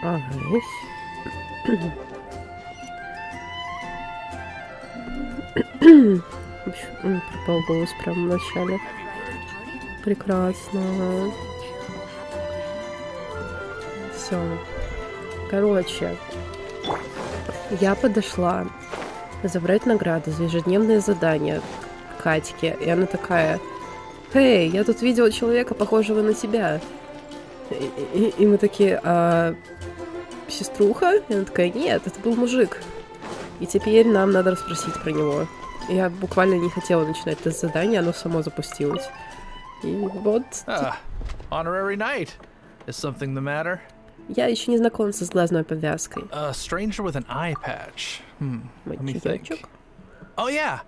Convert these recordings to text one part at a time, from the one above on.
Ага, пропал голос прямо в начале. Прекрасно. Все. Короче, я подошла забрать награды за ежедневные задания к Катьке. И она такая: «Эй, я тут видела человека, похожего на тебя». И мы такие: «А сеструха?» И она такая: «Нет, это был мужик. И теперь нам надо расспросить про него». Я буквально не хотела начинать это задание, оно само запустилось. И вот... Honorary knight. Is something the matter? Я еще не знакомился с глазной повязкой. A stranger with an eye patch. Let me think. Oh yeah,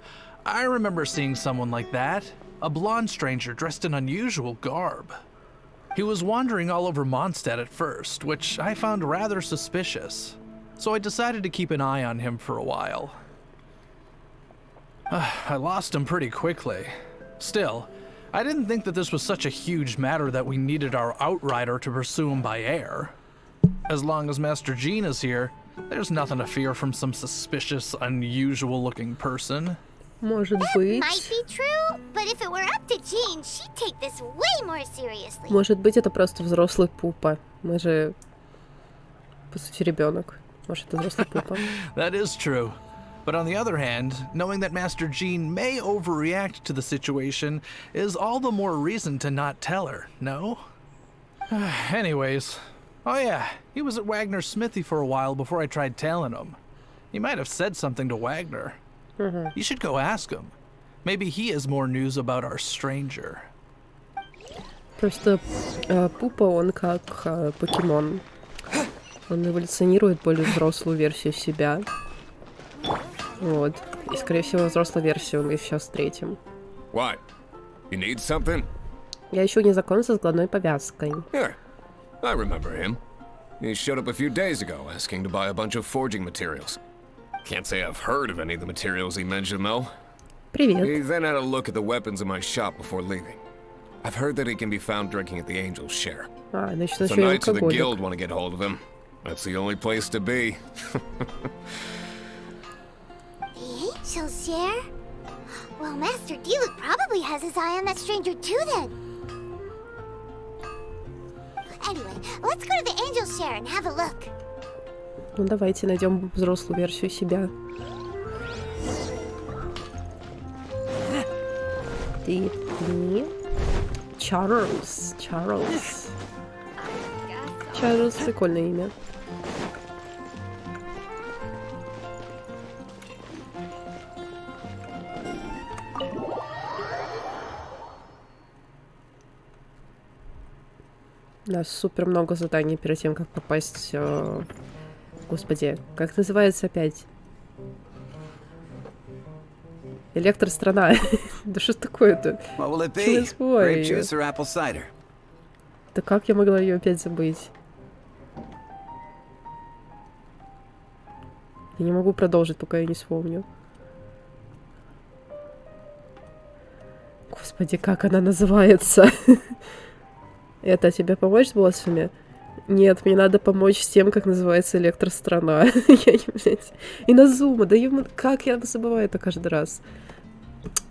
I remember seeing someone like that. A blonde stranger dressed in unusual garb. He was wandering all over Mondstadt at first, which I found rather suspicious. So I decided to keep an eye on him for a while. I lost him pretty quickly. Still, I didn't think that this was such a huge matter that we needed our outrider to pursue him by air. As long as Master Jean is here, there's nothing to fear from some suspicious, unusual-looking person. Может That быть. might be true, but if it were up to Jean, she'd take this way more seriously. Может быть, это просто взрослый пупа. Мы же, по сути, ребенок. Может, это взрослый пупа. That is true. But on the other hand, knowing that Master Jean may overreact to the situation is all the more reason to not tell her, no? Anyways, oh yeah, he was at Wagner's smithy for a while before I tried telling him. He might have said something to Wagner. You should go ask him. Maybe he has more news about our stranger. Просто пупа, он как покемон. Он эволюционирует более взрослую версию себя. Вот. И, скорее всего, взрослую версию мы сейчас встретим. What? You need something? Я еще не знакомился с главной повязкой. Here. I remember him. He showed up a few days ago asking to buy a bunch of forging materials. Can't say I've heard of any of the materials he mentioned, though. Привет. He then had a look at the weapons in my shop before leaving. I've heard that he can be found drinking at the Angel's Share. Значит, The еще и Knights of the алкоголик. Guild want to get hold of him. That's the only place to be. The Angel's Share? Well, Master Diluc probably has his eye on that stranger too then. Anyway, let's go to the Angel's Share and have a look. Ну, давайте найдем взрослую версию себя. Ты. Чарльз. Чарльз, прикольное имя. Да, супер много заданий перед тем, как попасть... Господи, как называется опять? Электространа. Да что ж такое-то? What will it Чего я be? забываю Grape её? juice or apple cider? Да как я могла ее опять забыть? Я не могу продолжить, пока я не вспомню. Господи, как она называется? Это тебе помочь с боссами? Нет, мне надо помочь с тем, как называется электространа. Я не, блядь. Иназума, да ему... Как я забываю это каждый раз?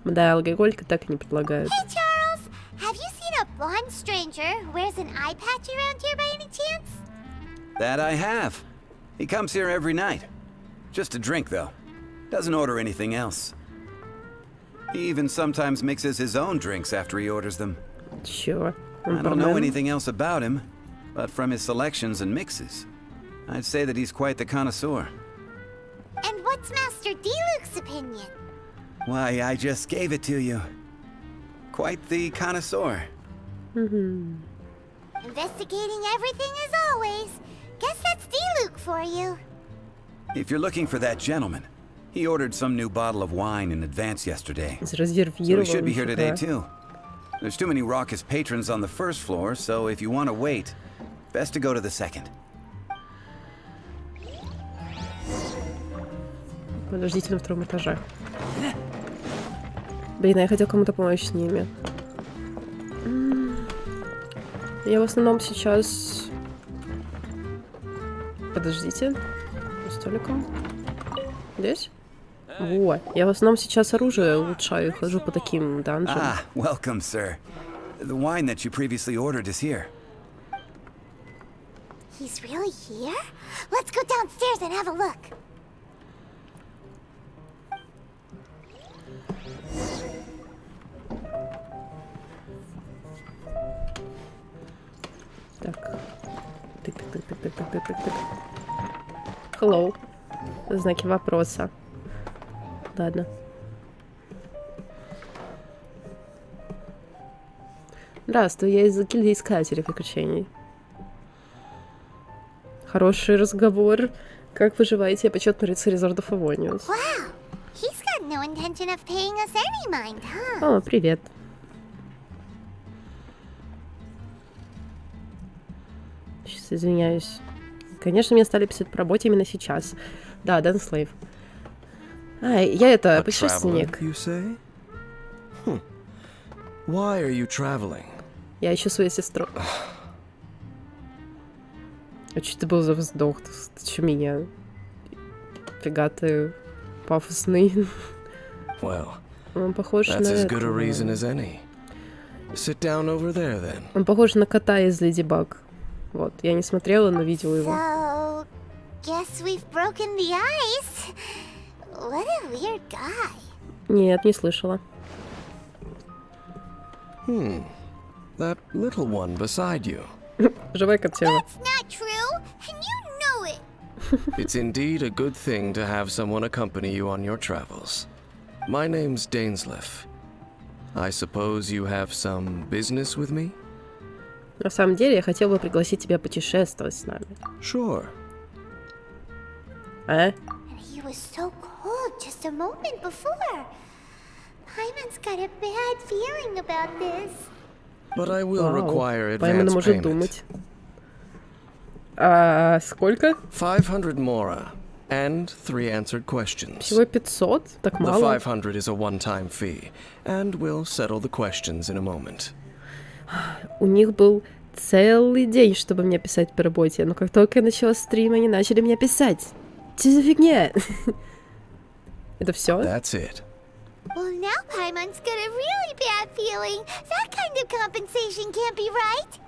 Да, алкоголька так и не предлагают. Hey, Charles! Have you seen a blonde stranger who wears an eye patch around here by any chance? That I have. He comes here every night. Just to drink, though. Doesn't order anything else. He even sometimes mixes his own drinks after he orders them. Чё? I don't know anything else about him, but from his selections and mixes, I'd say that he's quite the connoisseur. And what's Master Diluc's opinion? Why, I just gave it to you. Quite the connoisseur. Угу. Investigating everything as always. Guess that's Diluc for you. If you're looking for that gentleman, he ordered some new bottle of wine in advance yesterday. So he should be here today too. There's too many raucous patrons on the first floor, so if you want to wait, best to go to the second. Подождите на втором этаже. Блин, я хотел кому-то помочь с ними. Я в основном сейчас Подождите. За столиком. Здесь? Во, я в основном сейчас оружие улучшаю, хожу по таким данжам. Ah, welcome, sir. The wine that you previously ordered is here. He's really here? Let's go downstairs and have a look. Так. Тык-тык-тык-тык-тык-тык-тык. Hello. Знаки вопроса. Ладно. Здравствуй, я из гильдии искателей приключений. Хороший разговор. Как поживаете, я почетный рыцарь из Орд оф Эвониус. Wow, he's got no intention of paying us any mind, huh? О, привет. Сейчас извиняюсь. Конечно, мне стали писать по работе именно сейчас. Да, Дэн Слейв. А, я это, путешественник. Why are you traveling? Я ищу свою сестру. А что это был за вздох? Ты что меня? Фига ты пафосный. Well, Он похож that's на... as good a reason as any. Sit down over there, then. Он похож на кота из Леди Баг. Вот, я не смотрела, но видела его. So, guess we've broken the ice. What a weird guy. Нет, не слышала. That little one beside you. Живая котела. That's not true, and you know it. It's indeed a good thing to have someone accompany you on your travels. My name's Dainsleif. I suppose you have some business with me? На самом деле, я хотел бы пригласить тебя путешествовать с нами. Sure. А? And he was so cold just a moment before. Paimon's got a bad feeling about this. But I will require Пайман advance может payment. думать. А сколько? 500 mora and 3 answered questions. Всего 500? Так The мало? 500 is a one-time fee, and we'll settle the questions in a moment. У них был целый день, чтобы мне писать по работе, но как только я начала стрим, они начали мне писать. Что за фигня? Это все? That's it. Well, now Paimon's got a really bad feeling. That kind of compensation can't be right.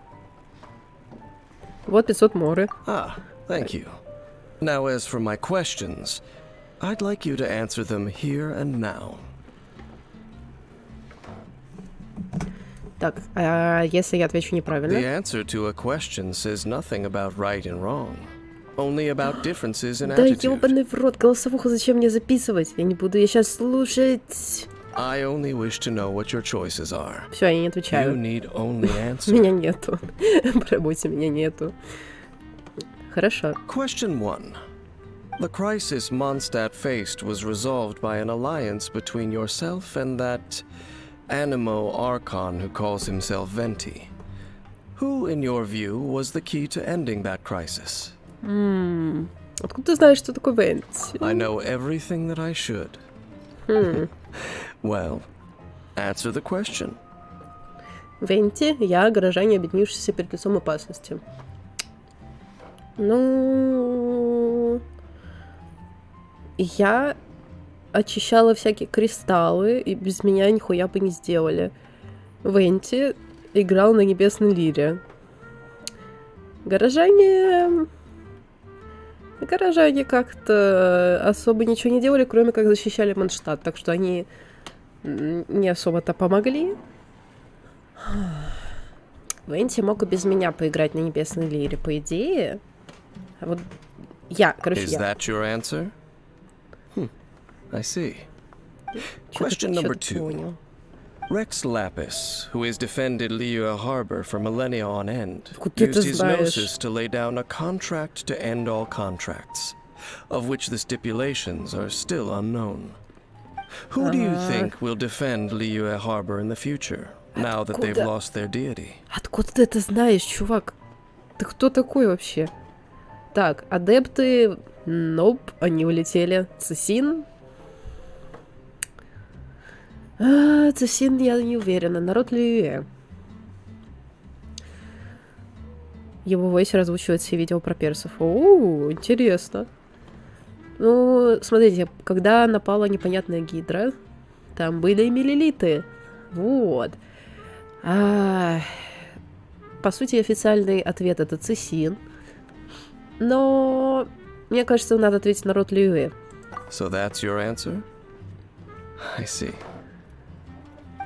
Вот 500 моры. Ah, thank you. Now, as for my questions, I'd like you to answer them here and now. Так, а если я отвечу The неправильно? answer to a question says nothing about right and wrong, only about differences in Да attitude. ёбаный в рот, голосовуху зачем мне записывать? Я не буду ее сейчас слушать. I only wish to know what your choices are. Все, я не You отвечаю. need only answer. Меня нету. По работе меня нету. Хорошо. Question 1. The crisis Mondstadt faced was resolved by an alliance between yourself and that Animo Archon who calls himself Venti. Who, in your view, was the key to ending that crisis? Откуда ты знаешь, что такое Венти? I know everything that I should. Well, answer the question. Венти, я горожане, объединившиеся перед лицом опасности. Ну... Я очищала всякие кристаллы, и без меня нихуя бы не сделали. Венти играл на небесной лире. Горожане как-то особо ничего не делали, кроме как защищали Mondstadt, так что они не особо-то помогли. Венти мог и без меня поиграть на небесной лире, по идее. А вот я. Is that your answer? I see. Question number 2. Rex Lapis, who has defended Liyue Harbor for millennia on end, used his gnosis to lay down a contract to end all contracts, of which the stipulations are still unknown. Who do you think will defend Liyue Harbor in the future, now that they've lost their deity? Откуда ты это знаешь, чувак? Ты кто такой вообще? Так, адепты... Ноп, они улетели. Цесин? Цесин, я не уверена. Народ Лiyue. его войсе озвучивает все видео про персов. О, интересно. Ну, смотрите, когда напала непонятная гидра, там были и миллилиты. Вот. По сути, официальный ответ — это цисин. Но мне кажется, надо ответить на род Льюи. So that's your answer? I see.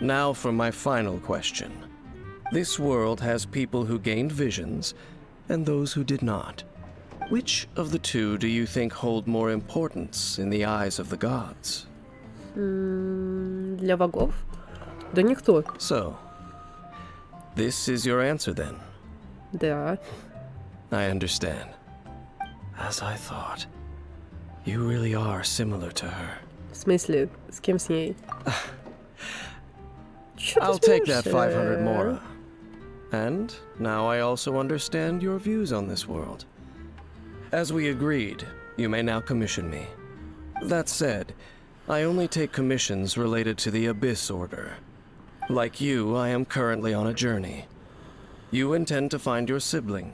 Now for my final question. This world has people who gained visions and those who did not. Which of the two do you think hold more importance in the eyes of the gods? Для богов? Да никто. So, this is your answer then? Да. I understand. As I thought. You really are similar to her. В смысле, с кем с ней? I'll take that 500 mora. And now I also understand your views on this world. As we agreed, you may now commission me. That said, I only take commissions related to the Abyss Order. Like you, I am currently on a journey. You intend to find your sibling,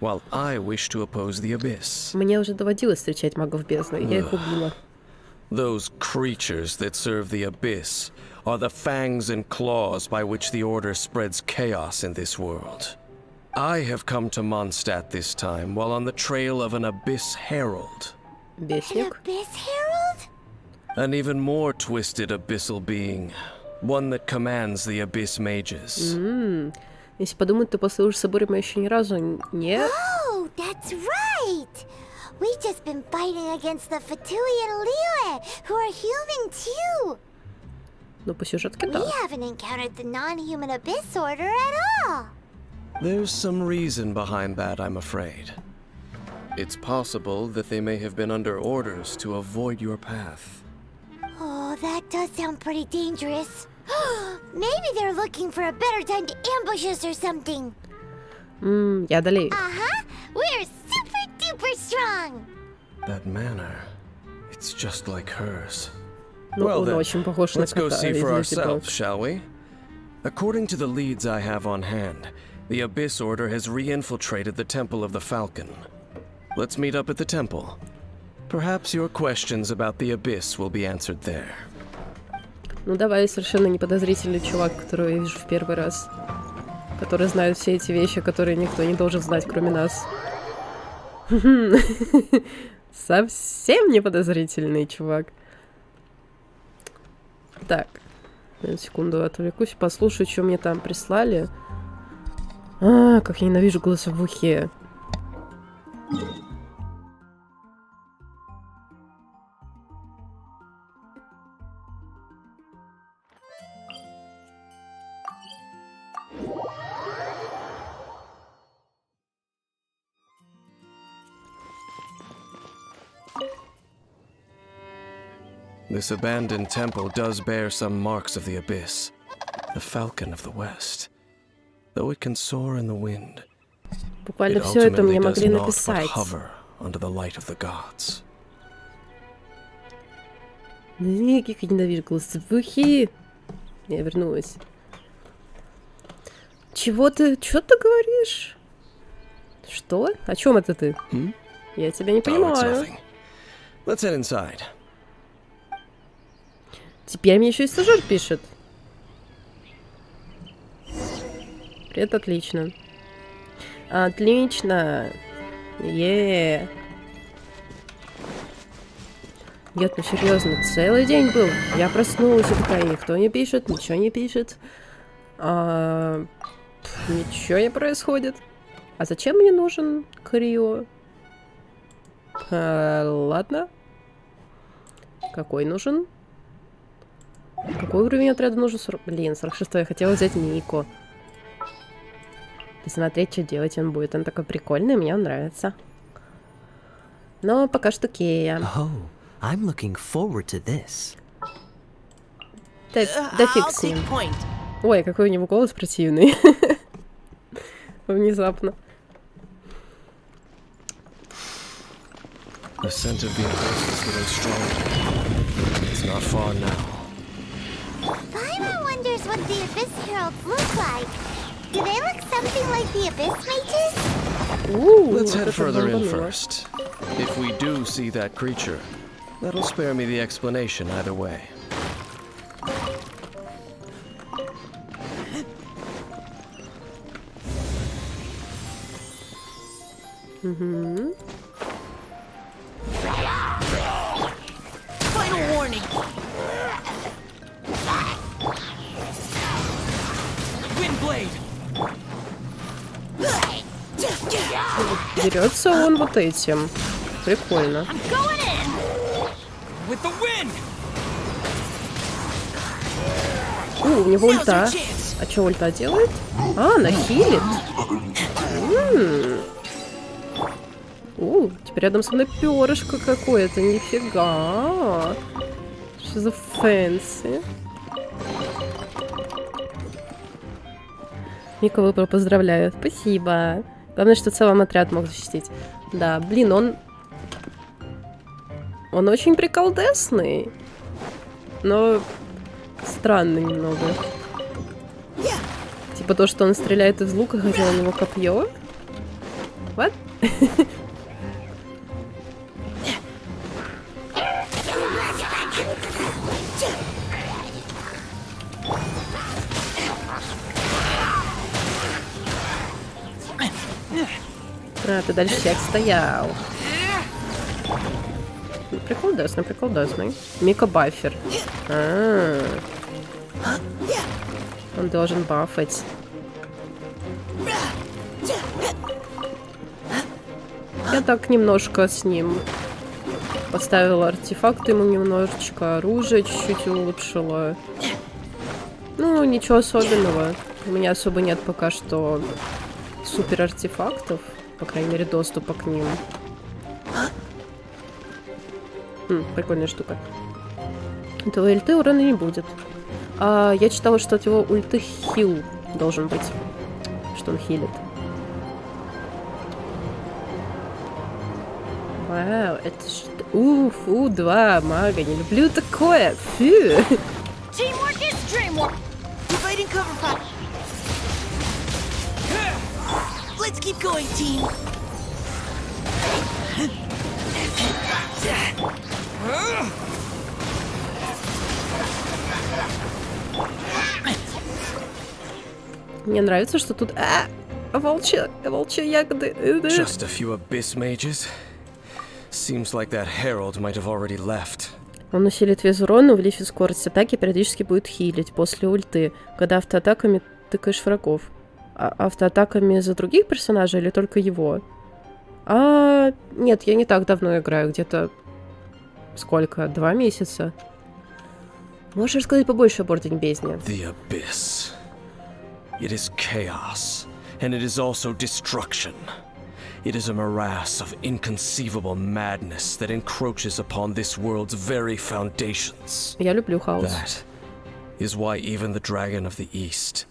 while I wish to oppose the Abyss. Мне уже доводилось встречать магов бездны, я их убила. Those creatures that serve the Abyss are the fangs and claws by which the Order spreads chaos in this world. I have come to Mondstadt this time while on the trail of an Abyss Herald. Бесник? An Abyss Herald? An even more twisted abyssal being. One that commands the Abyss Mages. Если подумать, то после ужаса буря мы еще ни разу не... Oh, that's right! We've just been fighting against the Fatui and Liyue, who are human too. Ну, по сюжетке, да. We haven't encountered the non-human Abyss Order at all. There's some reason behind that, I'm afraid. It's possible that they may have been under orders to avoid your path. Oh, that does sound pretty dangerous. Maybe they're looking for a better time to ambush us or something. Я одолею. Uh-huh. We're super duper strong. That manner, it's just like hers. Ну, Well он then, очень похож на let's go кота. see for Извините, ourselves, док. shall we? According to the leads I have on hand, the Abyss Order has re-infiltrated the Temple of the Falcon. Let's meet up at the temple. Perhaps your questions about the Abyss will be answered there. Ну, давай, совершенно неподозрительный чувак, которого я вижу в первый раз. Который знает все эти вещи, которые никто не должен знать, кроме нас. Совсем неподозрительный чувак. Так. На секунду отвлекусь, послушаю, что мне там прислали. Как я ненавижу голосовухи. This abandoned temple does bear some marks of the Abyss, the Falcon of the West. Though it can soar in the wind, Буквально it все это ultimately мне does могли not but написать. hover under the light of the gods. Как я ненавижу голосовухи. Я вернулась. Чего ты говоришь? Что? О чем это ты? Я тебя не Oh, it's понимаю. nothing. Let's head inside. Теперь мне еще и стажер пишет. Привет, отлично. Отлично. Нет, ну серьезно, целый день был. Я проснулась и такая, никто не пишет, ничего не пишет. Ничего не происходит. А зачем мне нужен Крио? Ладно. Какой нужен? Какой уровень отряда нужен? 40... Блин, 46 я хотела взять Нико. Посмотреть, что делать он будет. Он такой прикольный, мне он нравится. Но пока что Кея. Oh, I'm looking forward to this. Да фиг с ним. Ой, какой у него голос противный. Внезапно. The scent of the Abyss is getting stronger. It's not far now. Paimon wonders what the Abyss Heralds look like. Do they look something like the Abyss Mages? Let's head further in first. If we do see that creature, that'll spare me the explanation either way. Final warning. Windblade. Берется он вот этим. Прикольно. With the wind. У него ульта. А что ульта делает? А, она хилит. Теперь рядом со мной перышко какое-то. Нифига. Что за фэнси? Мика выбрал, поздравляю. Спасибо. Главное, что целый отряд мог защитить. Да, блин, он очень приколдесный. Но странный немного. Типа то, что он стреляет из лука, хотя у него копье. What? А, ты дальше всех стоял. Приколдесный, приколдесный. Мика бафер. Он должен бафать. Я так немножко с ним поставила артефакт, ему немножечко оружие чуть-чуть улучшила. Ну, ничего особенного. У меня особо нет пока что супер артефактов. По крайней мере, доступа к ним. Прикольная штука. От его ульты урона не будет. Я читала, что от его ульты хил должен быть. Что он хилит. Вау, это что? Фу, 2 мага. Не люблю такое. Фу. Teamwork is dreamwork. Dividing cover fire. Let's keep going, team. Мне нравится, что тут волчьи ягоды. Just a few abyss mages. Seems like that herald might have already left. Он усилит вес урона, увеличит скорость атаки, периодически будет хилить после ульты, когда автоатаками тыкаешь врагов. Автоатаками за других персонажей или только его? Нет, я не так давно играю, где-то... Сколько? 2 месяца? Можешь рассказать побольше о Ордене Бездни? The Abyss. It is chaos, and it is also destruction. It is a morass of inconceivable madness that encroaches upon this world's very foundations. Я люблю хаос. That is why even the Dragon of the East,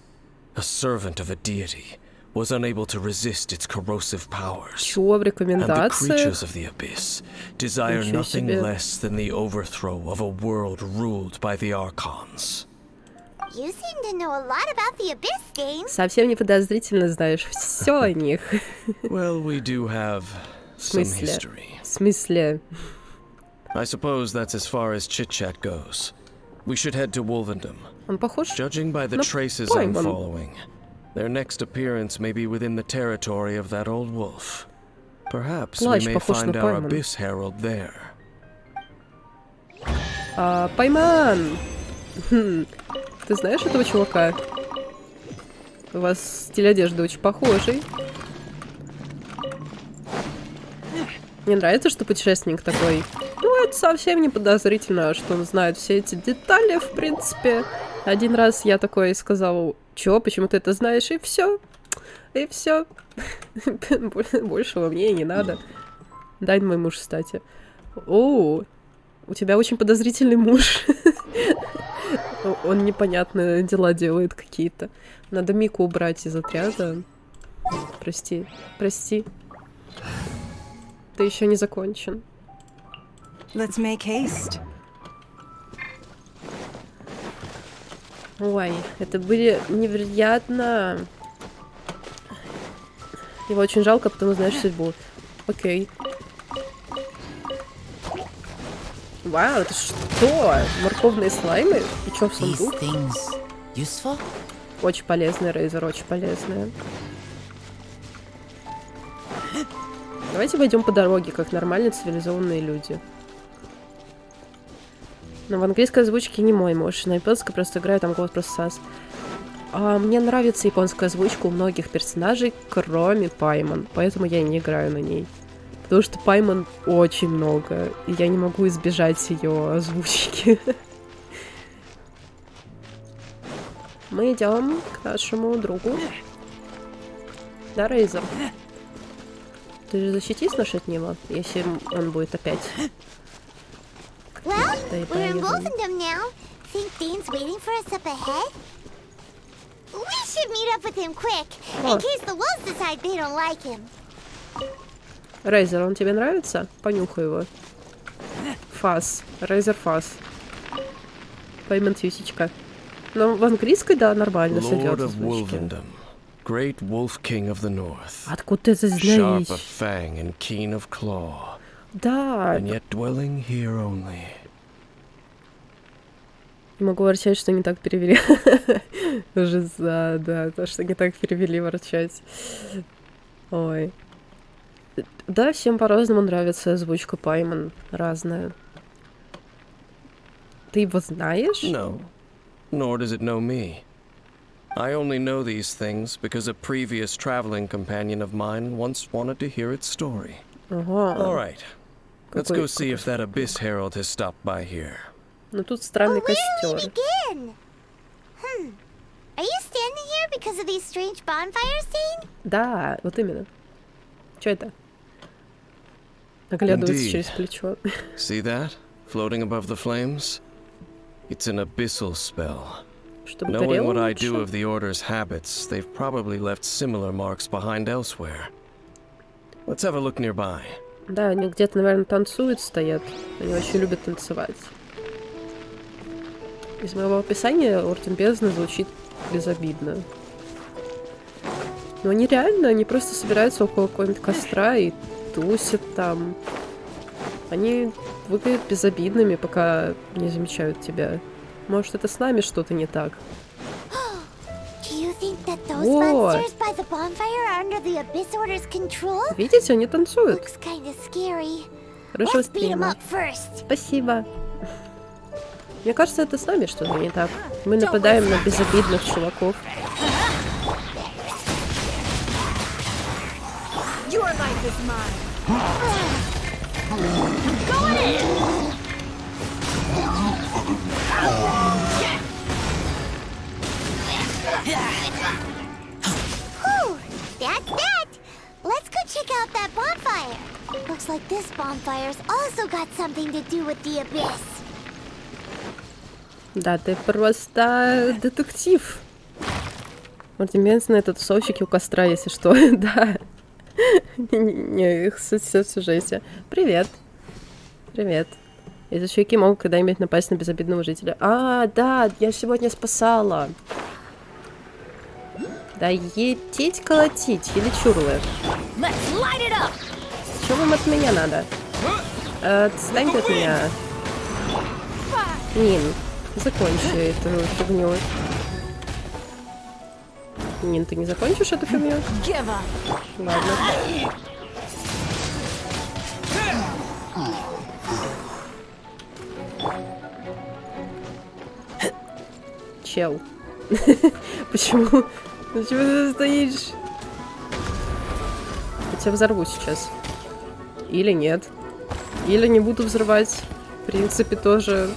a servant of a deity, was unable to resist its corrosive powers. Чё в And the рекомендациях? creatures of the Abyss desire Ничего nothing себе. less than the overthrow of a world ruled by the Archons. You seem to know a lot about the Abyss, Dame. Совсем не подозрительно знаешь все о них. Well, we do have В some смысле? history. В смысле? I suppose that's as far as chit-chat goes. We should head to Wolvendom. Он похож? Judging by the На traces I'm Пайман. following, their next appearance may be within the territory of that old wolf. Perhaps we Плащ may похож на find our Пайман. Abyss Herald there. Пайман! Ты знаешь этого чувака? У вас стиль одежды очень похожий. Мне нравится, что путешественник такой. Ну, это совсем не подозрительно, что он знает все эти детали, в принципе. Один раз я такой сказал, чё, почему ты это знаешь, и все. И все. Большего мне не надо. Дай мой муж, кстати. О, у тебя очень подозрительный муж. Он непонятные дела делает какие-то. Надо Мику убрать из отряда. Прости, прости. Ты еще не закончен. Let's make haste. Ой, это были невероятно Его очень жалко, потому знаешь судьбу. Окей. Вау, это что? Морковные слаймы? И чё в сундук? Очень полезный Рейзер, очень полезный. Давайте пойдем по дороге, как нормальные цивилизованные люди. Но в английской озвучке не мой муж. На японской просто играю, там голос просто сас. Мне нравится японская озвучка у многих персонажей, кроме Паймон. Поэтому я не играю на ней. Потому что Паймон очень много. И я не могу избежать ее озвучки. Мы идем к нашему другу. Да, Рейзер? Ты же защитись наш от него, если он будет опять. Well, we're in Wolfendom now. Think Dean's waiting for us up ahead? We should meet up with him quick, in case the wolves decide they don't like him. Рейзер, он тебе нравится? Понюхай его. Фас. Рейзер Фас. Поймент юсечка. Но в английской, да, нормально сойдет озвучки. Great Wolf King of the North. Откуда ты это Sharp знаешь? of fang and keen of claw. Да. And yet dwelling here only. Не могу ворчать, что не так перевели. Уже да, то, что не так перевели, ворчать. Ой. Да, всем по-разному нравится озвучка Паймон. Разная. Ты его знаешь? No. Nor does it know me. I only know these things because a previous traveling companion of mine once wanted to hear its story. All right. Let's go see if that Abyss Herald has stopped by here. Ну тут странный костер. Where do we begin? Are you standing here because of these strange bonfires, Dean? Да, вот именно. Что это? Оглядывается через плечо. See that? Floating above the flames? It's an abyssal spell. Knowing what I do of the Order's habits, they've probably left similar marks behind elsewhere. Let's have a look nearby. Да, они где-то, наверное, танцуют, стоят. Они очень любят танцевать. Из моего описания Орден Бездны звучит безобидно. Но они реально, они просто собираются около какого-нибудь костра и тусят там. Они выглядят безобидными, пока не замечают тебя. Может, это с нами что-то не так? Видите, они танцуют. Хорошего стрима. Спасибо. Мне кажется, это с нами что-то не так. Мы нападаем на безобидных чуваков. That's that! Let's go check out that bonfire. Looks like this bonfire's also got something to do with the abyss. Да, ты просто детектив. Орден Бездны — это тусовщики у костра, если что. Да. Не, их все в сюжете. Привет. Привет. Эти чуваки могут когда-нибудь напасть на безобидного жителя. Да, я сегодня спасала. Да етить колотить, или чурлы. Что вам от меня надо? Отстань от меня. Нин, закончи эту фигню. Нин, ты не закончишь эту фигню? Ладно. Чел. Почему? Почему ты стоишь? Я тебя взорву сейчас. Или нет. Или не буду взрывать. В принципе, тоже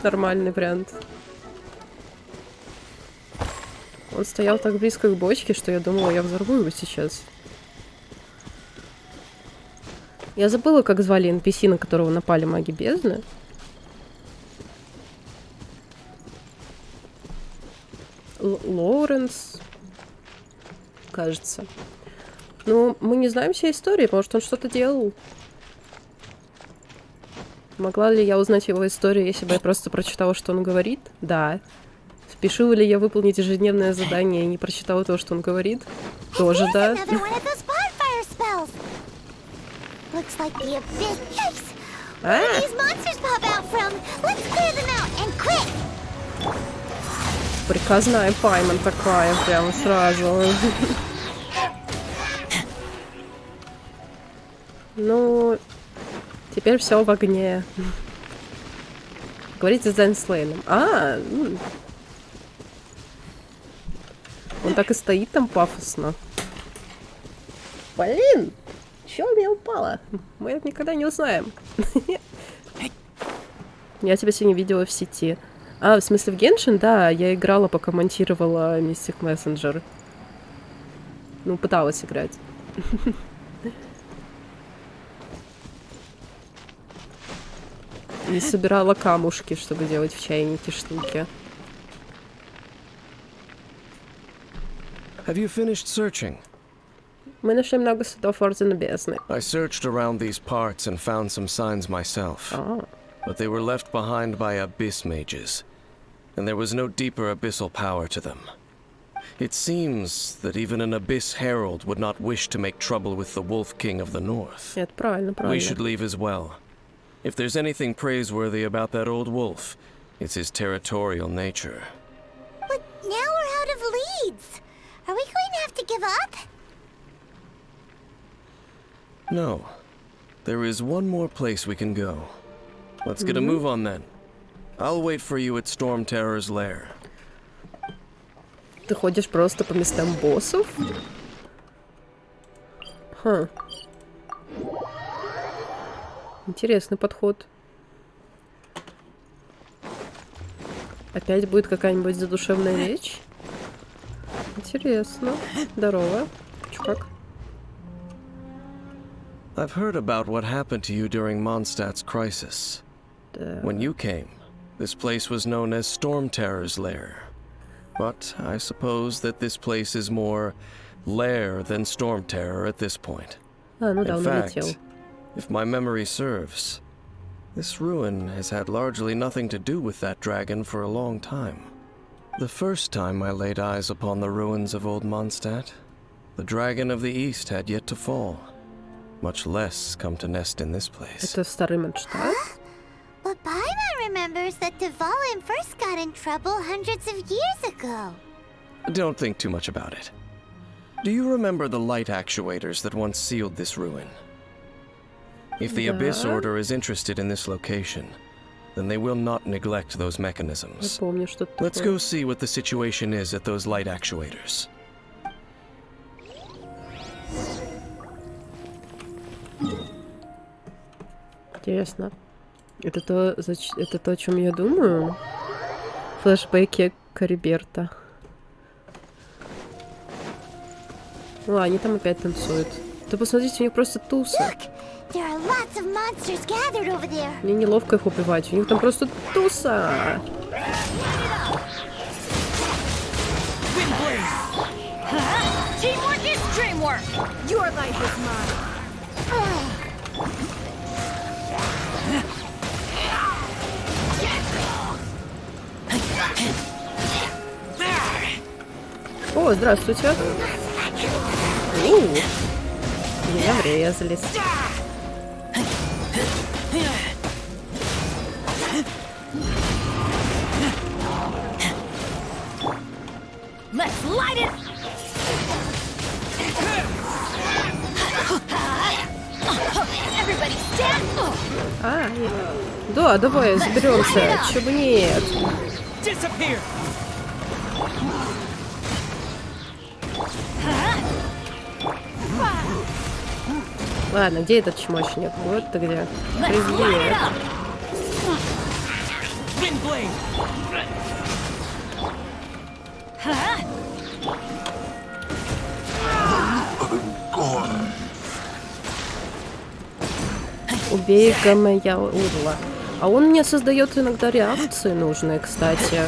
нормальный вариант. Он стоял так близко к бочке, что я думала, я взорву его сейчас. Я забыла, как звали NPC, на которого напали маги бездны. Лоуренс, кажется. Ну, мы не знаем всей истории. Может, он что-то делал. Могла ли я узнать его историю, если бы я просто прочитала, что он говорит? Да. Спешила ли я выполнить ежедневное задание и не прочитала то, что он говорит? Тоже да. looks like the abyss. Yikes! Where do these monsters pop out from? Let's clear them out and quick! Приказная Пайман такая, прямо сразу. Ну, теперь все в огне. Говорите с Зайнслейном. Он так и стоит там пафосно. Блин! Чё у меня упало? Мы это никогда не узнаем. Я тебя сегодня видела в сети. В смысле в Genshin? Да, я играла, пока монтировала Mystic Messenger. Ну, пыталась играть. И собирала камушки, чтобы делать в чайнике штуки. Have you finished searching? Мы нашли много следов Ордена Бездны. I searched around these parts and found some signs myself. But they were left behind by abyss mages, and there was no deeper abyssal power to them. It seems that even an abyss herald would not wish to make trouble with the Wolf King of the North. Это правильно, правильно. We should leave as well. If there's anything praiseworthy about that old wolf, it's his territorial nature. But now we're out of leads. Are we going to have to give up? No. There is one more place we can go. Let's get a move on then. I'll wait for you at Storm Terror's lair. Ты ходишь просто по местам боссов? Интересный подход. Опять будет какая-нибудь задушевная речь? Интересно. Здорово. Чувак. I've heard about what happened to you during Mondstadt's crisis. When you came, this place was known as Storm Terror's lair. But I suppose that this place is more lair than Storm Terror at this point. In fact, if my memory serves, this ruin has had largely nothing to do with that dragon for a long time. The first time I laid eyes upon the ruins of old Mondstadt, the dragon of the east had yet to fall, much less come to nest in this place. Это старый Mondstadt? But Paimon remembers that Dvalin first got in trouble hundreds of years ago. Don't think too much about it. Do you remember the light actuators that once sealed this ruin? If the Abyss Order is interested in this location, then they will not neglect those mechanisms. Let's go see what the situation is at those light actuators. Интересно. Это то, о чем я думаю? Флэшбэки Кариберта. Они там опять танцуют. Да посмотрите, у них просто туса. Мне неловко их убивать, у них там просто туса. О, здравствуйте. Меня врезались. Let's light it. Everybody stand. Да, давай заберемся. Чего бы нет. Disappear. Ладно, где этот чмошник? Вот ты где. Привет. Убей-ка моя урла. А он мне создает иногда реакции нужные, кстати.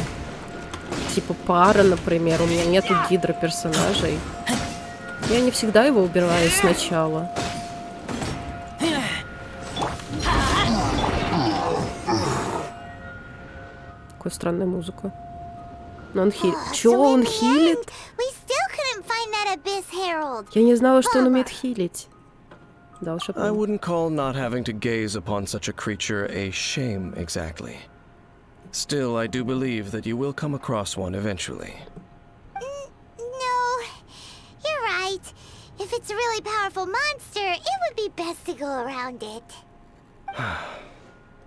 Типа пара, например. У меня нету гидроперсонажей. Я не всегда его убираю сначала. Какая странная музыка. Но он хилит. Чё он хилит? Я не знала, что он умеет хилить. Да, I wouldn't call not having to gaze upon such a creature a shame exactly. Still, I do believe that you will come across one eventually. No, you're right. If it's a really powerful monster, it would be best to go around it.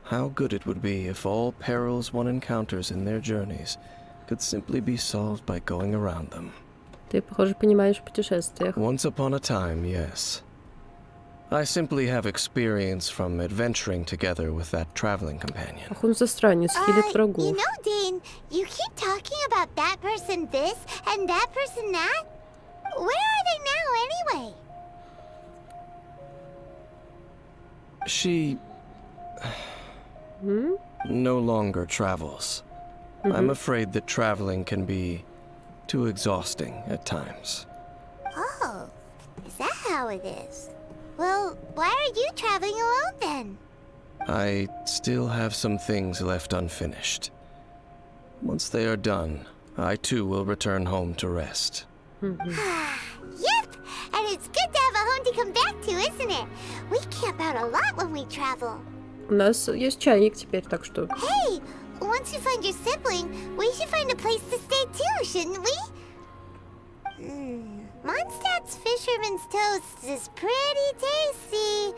How good it would be if all perils one encounters in their journeys could simply be solved by going around them. Ты, похоже, понимаешь в путешествиях. Once upon a time, yes. I simply have experience from adventuring together with that traveling companion. Ах, он засранец, хилит врагов. You know, Dane, you keep talking about that person this and that person that. Where are they now, anyway? She... no longer travels. I'm afraid that traveling can be too exhausting at times. Oh, is that how it is? Well, why are you traveling alone then? I still have some things left unfinished. Once they are done, I too will return home to rest. Yep, and it's good to have a home to come back to, isn't it? We camp out a lot when we travel. У нас есть чайник теперь, так что... Hey, once you find your sibling, we should find a place to stay too, shouldn't we? Mondstadt's Fisherman's Toast is pretty tasty,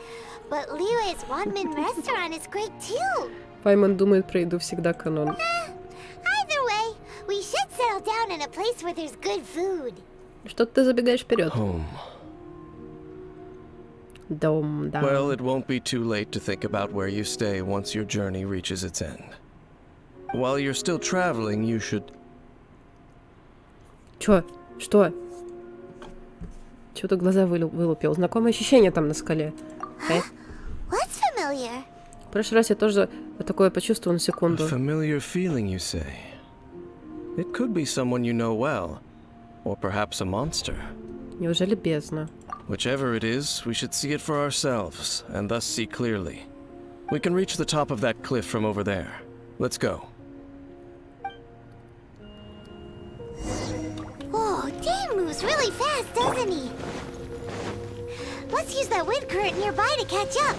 but Liyue's one-man restaurant is great too. Пайман думает про еду всегда канон. Either way, we should settle down in a place where there's good food. Что-то ты забегаешь вперед. Home. Дом, да. Well, it won't be too late to think about where you stay once your journey reaches its end. While you're still traveling, you should... Чё? Что? Чего-то глаза вылупил. Знакомое ощущение там на скале. What's familiar? В прошлый раз я тоже такое почувствовал на секунду. A familiar feeling, you say? It could be someone you know well, or perhaps a monster. Неужели бездна? Whichever it is, we should see it for ourselves, and thus see clearly. We can reach the top of that cliff from over there. Let's go. Oh, Dane moves really fast, doesn't he? Let's use that wind current nearby to catch up.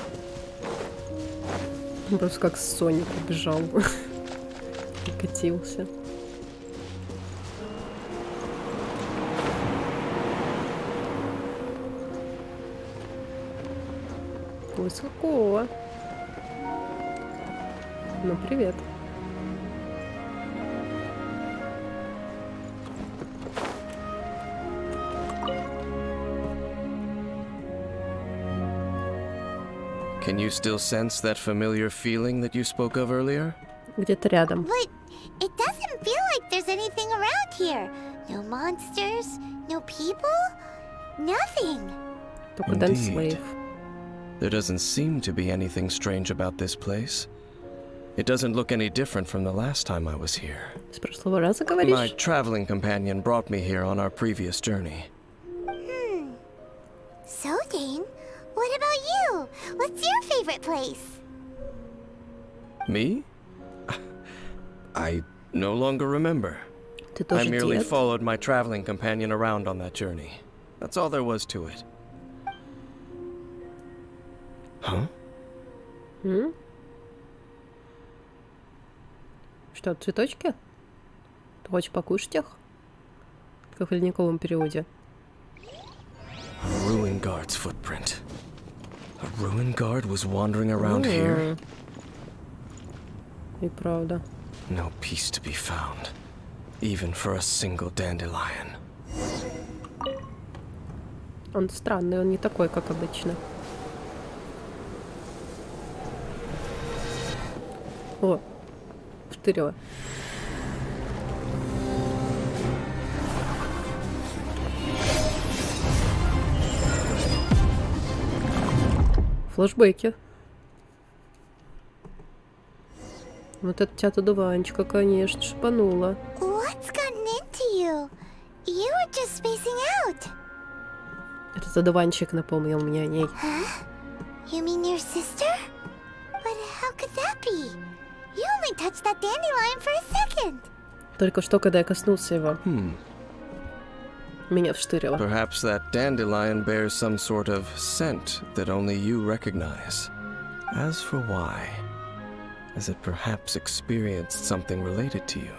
Он просто как Соник побежал. И катился. Высоко. Ну, привет. Can you still sense that familiar feeling that you spoke of earlier? Где-то рядом. But it doesn't feel like there's anything around here. No monsters, no people, nothing. Только Дэн Слейв. There doesn't seem to be anything strange about this place. It doesn't look any different from the last time I was here. С прошлого раза говоришь? My traveling companion brought me here on our previous journey. So, Dane, what about you? What's your favorite place? Me? I no longer remember. Ты тоже I merely дед? followed my traveling companion around on that journey. That's all there was to it. Huh? Что, цветочки? Ты хочешь покушать их? Как в ледниковом периоде. A ruin guard's footprint. A ruin guard was wandering around here. И правда. No peace to be found, even for a single dandelion. Он странный, он не такой, как обычно. О, штырёва. Флэшбэки. Вот это тебя одуванчика, конечно, шипанула. What's gotten into you? You were just spacing out. Этот одуванчик напомнил мне о ней. Huh? You mean your sister? But how could that be? You only touched that dandelion for a second. Только что, когда я коснулся его. Меня вштырило. Perhaps that dandelion bears some sort of scent that only you recognize. As for why, has it perhaps experienced something related to you?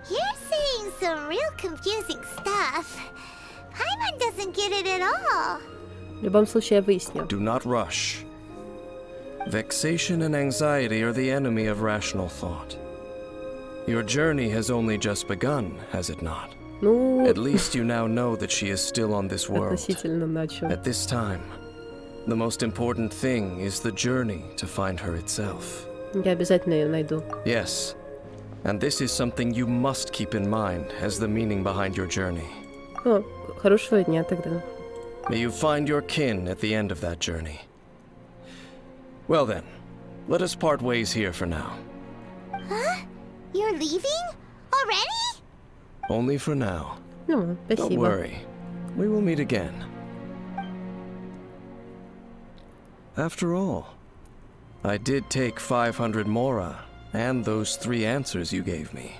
You're saying some real confusing stuff. Paimon doesn't get it at all. В любом случае, я выясню. Do not rush. Vexation and anxiety are the enemy of rational thought. Your journey has only just begun, has it not? Ну, At least you now know that she is still on this world. относительно начал. At this time, the most important thing is the journey to find her itself. Я обязательно ее найду. Yes, and this is something you must keep in mind as the meaning behind your journey. О, хорошего дня тогда. May you find your kin at the end of that journey. Well then, let us part ways here for now. Huh? You're leaving? Already? Only for now. Ну, Don't спасибо. worry, we will meet again. After all, I did take 500 mora and those 3 answers you gave me.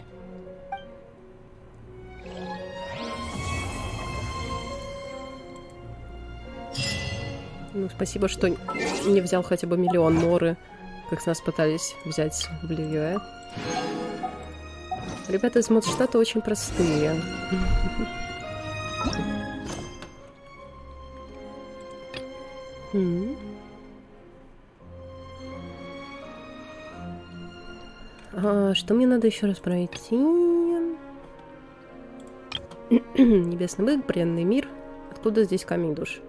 Ну, спасибо, что не взял хотя бы 1 000 000 моры, как с нас пытались взять в Ливе. Ребята из модштата очень простые. Что мне надо еще раз пройти? Небесный бык, бренный мир. Откуда здесь камень душ?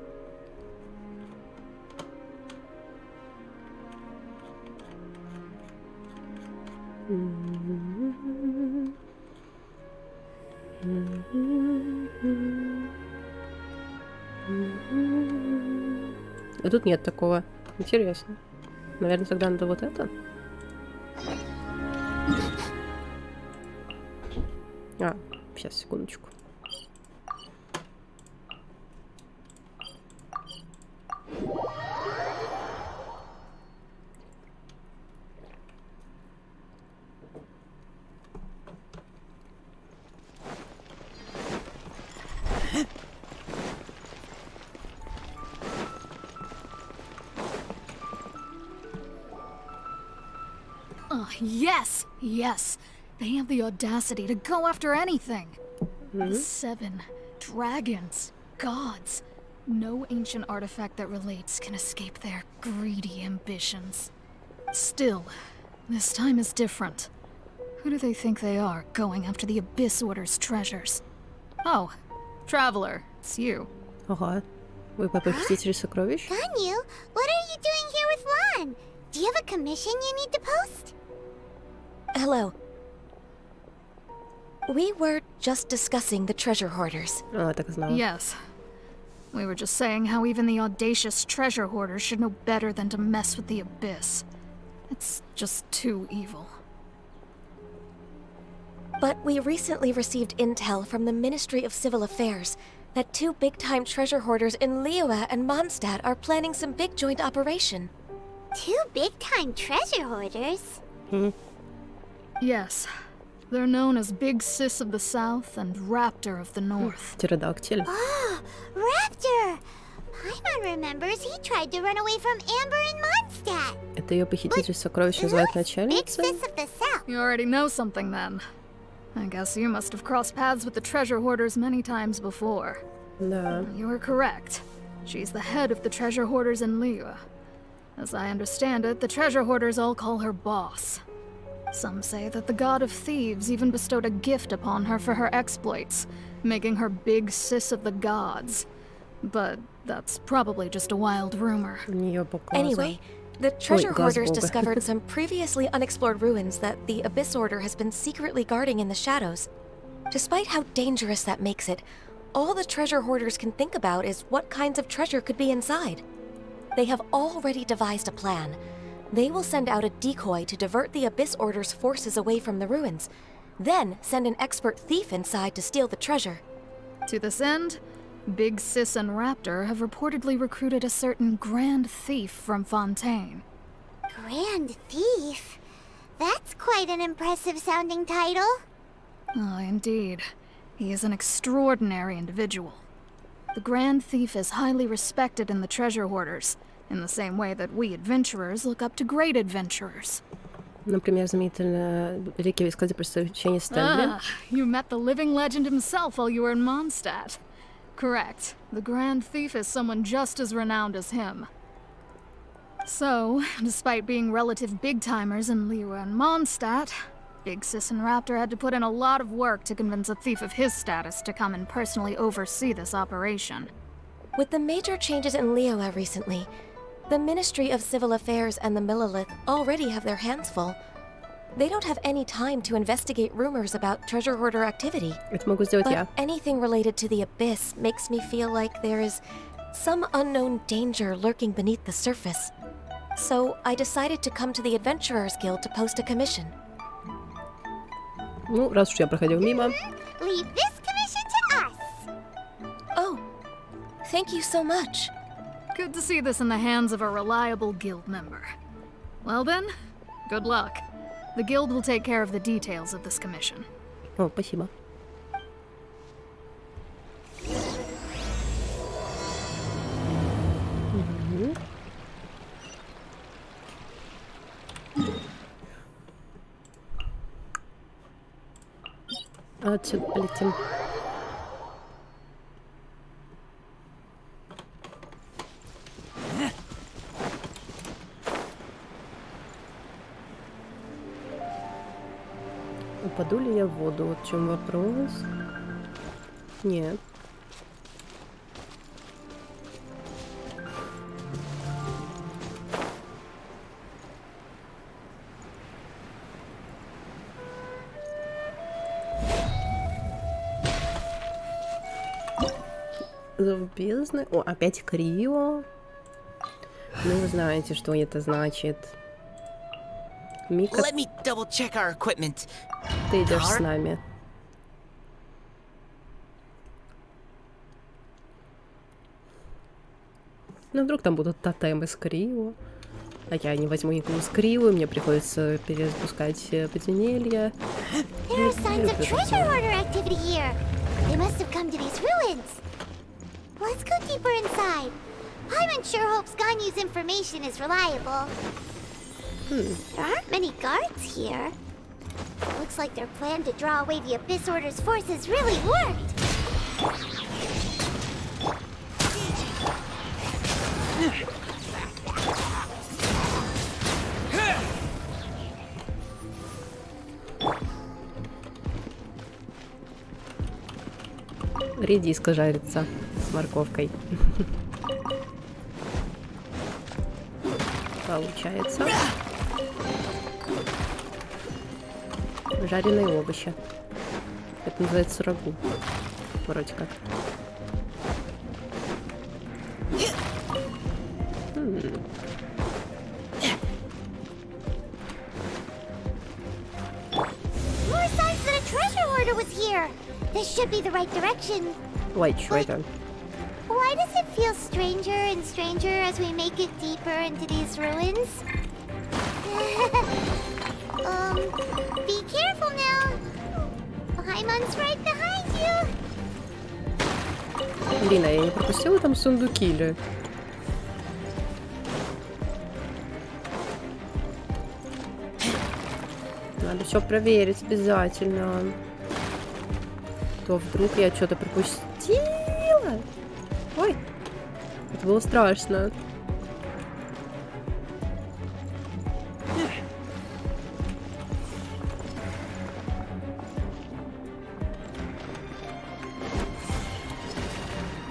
А тут нет такого. Интересно. Наверное, тогда надо вот это. Сейчас, секундочку. Yes! Yes! They have the audacity to go after anything! The 7 dragons, gods. No ancient artifact that relates can escape their greedy ambitions. Still, this time is different. Who do they think they are, going after the Abyss Order's treasures? Oh, Traveler, it's you. Ага. Вы похититель сокровищ? Ganyu, what are you doing here with Lan? Do you have a commission you need to post? Hello. We were just discussing the treasure hoarders. Так и знала. Yes. We were just saying how even the audacious treasure hoarders should know better than to mess with the Abyss. It's just too evil. But we recently received intel from the Ministry of Civil Affairs that 2 big-time treasure hoarders in Liyue and Mondstadt are planning some big joint operation. 2 big-time treasure hoarders? Yes. They're known as Big Sis of the South and Raptor of the North. Pterodactyl. Oh, Raptor! Paimon remembers he tried to run away from Amber in Mondstadt. Это ее похититель сокровищ называют начальницей? Big Sis of the South. You already know something then. I guess you must have crossed paths with the treasure hoarders many times before. Да. You are correct. She's the head of the treasure hoarders in Liyue. As I understand it, the treasure hoarders all call her boss. Some say that the god of thieves even bestowed a gift upon her for her exploits, making her Big Sis of the gods. But that's probably just a wild rumor. Anyway, the treasure hoarders discovered some previously unexplored ruins that the Abyss Order has been secretly guarding in the shadows. Despite how dangerous that makes it, all the treasure hoarders can think about is what kinds of treasure could be inside. They have already devised a plan. They will send out a decoy to divert the Abyss Order's forces away from the ruins, then send an expert thief inside to steal the treasure. To this end, Big Sis and Raptor have reportedly recruited a certain Grand Thief from Fontaine. Grand Thief? That's quite an impressive sounding title. Ah, indeed. He is an extraordinary individual. The Grand Thief is highly respected in the treasure hoarders, in the same way that we adventurers look up to great adventurers. Например, знаменитый великий искатель приключений Стэнли. You met the living legend himself while you were in Mondstadt. Correct. The Grand Thief is someone just as renowned as him. So, despite being relative big-timers in Liyue and Mondstadt, Big Sis and Raptor had to put in a lot of work to convince a thief of his status to come and personally oversee this operation. With the major changes in Liyue recently, the Ministry of Civil Affairs and the Millelith already have their hands full. They don't have any time to investigate rumors about treasure hoarder activity. Это могу сделать я. But anything related to the Abyss makes me feel like there is some unknown danger lurking beneath the surface. So I decided to come to the Adventurers Guild to post a commission. Ну, раз уж я проходил мимо. Leave this commission to us. Oh, thank you so much. Good to see this in the hands of a reliable guild member. Well then, good luck. The guild will take care of the details of this commission. О, спасибо. Отсюда полетим. Упаду ли я в воду? Вот в чем вопрос. Нет. Зов бездны. О, опять Крио. Ну, вы знаете, что это значит. Мика, Let me double check our equipment. ты идешь с нами. Ну, вдруг там будут тотемы с Крио. А я не возьму никого с Крио, и мне приходится перезапускать подземелья. There are signs of treasure hoarder activity here. They must have come to these ruins. Let's go deeper inside. Paimon sure hopes Ganyu's information is reliable. There aren't many guards here. Looks like their plan to draw away the Abyss Order's forces really worked. Редиска жарится с морковкой. Получается. Жареные овощи. Это называется рагу. Вроде как. More signs that a treasure hoarder was here. This should be the right direction. Ой, что это? Why does it feel stranger and stranger as we make it deeper into these ruins? Be careful now. Paimon's right behind you. Блин, а я не пропустила там сундуки или? Надо все проверить обязательно. То вдруг я что-то пропустила. Ой, это было страшно.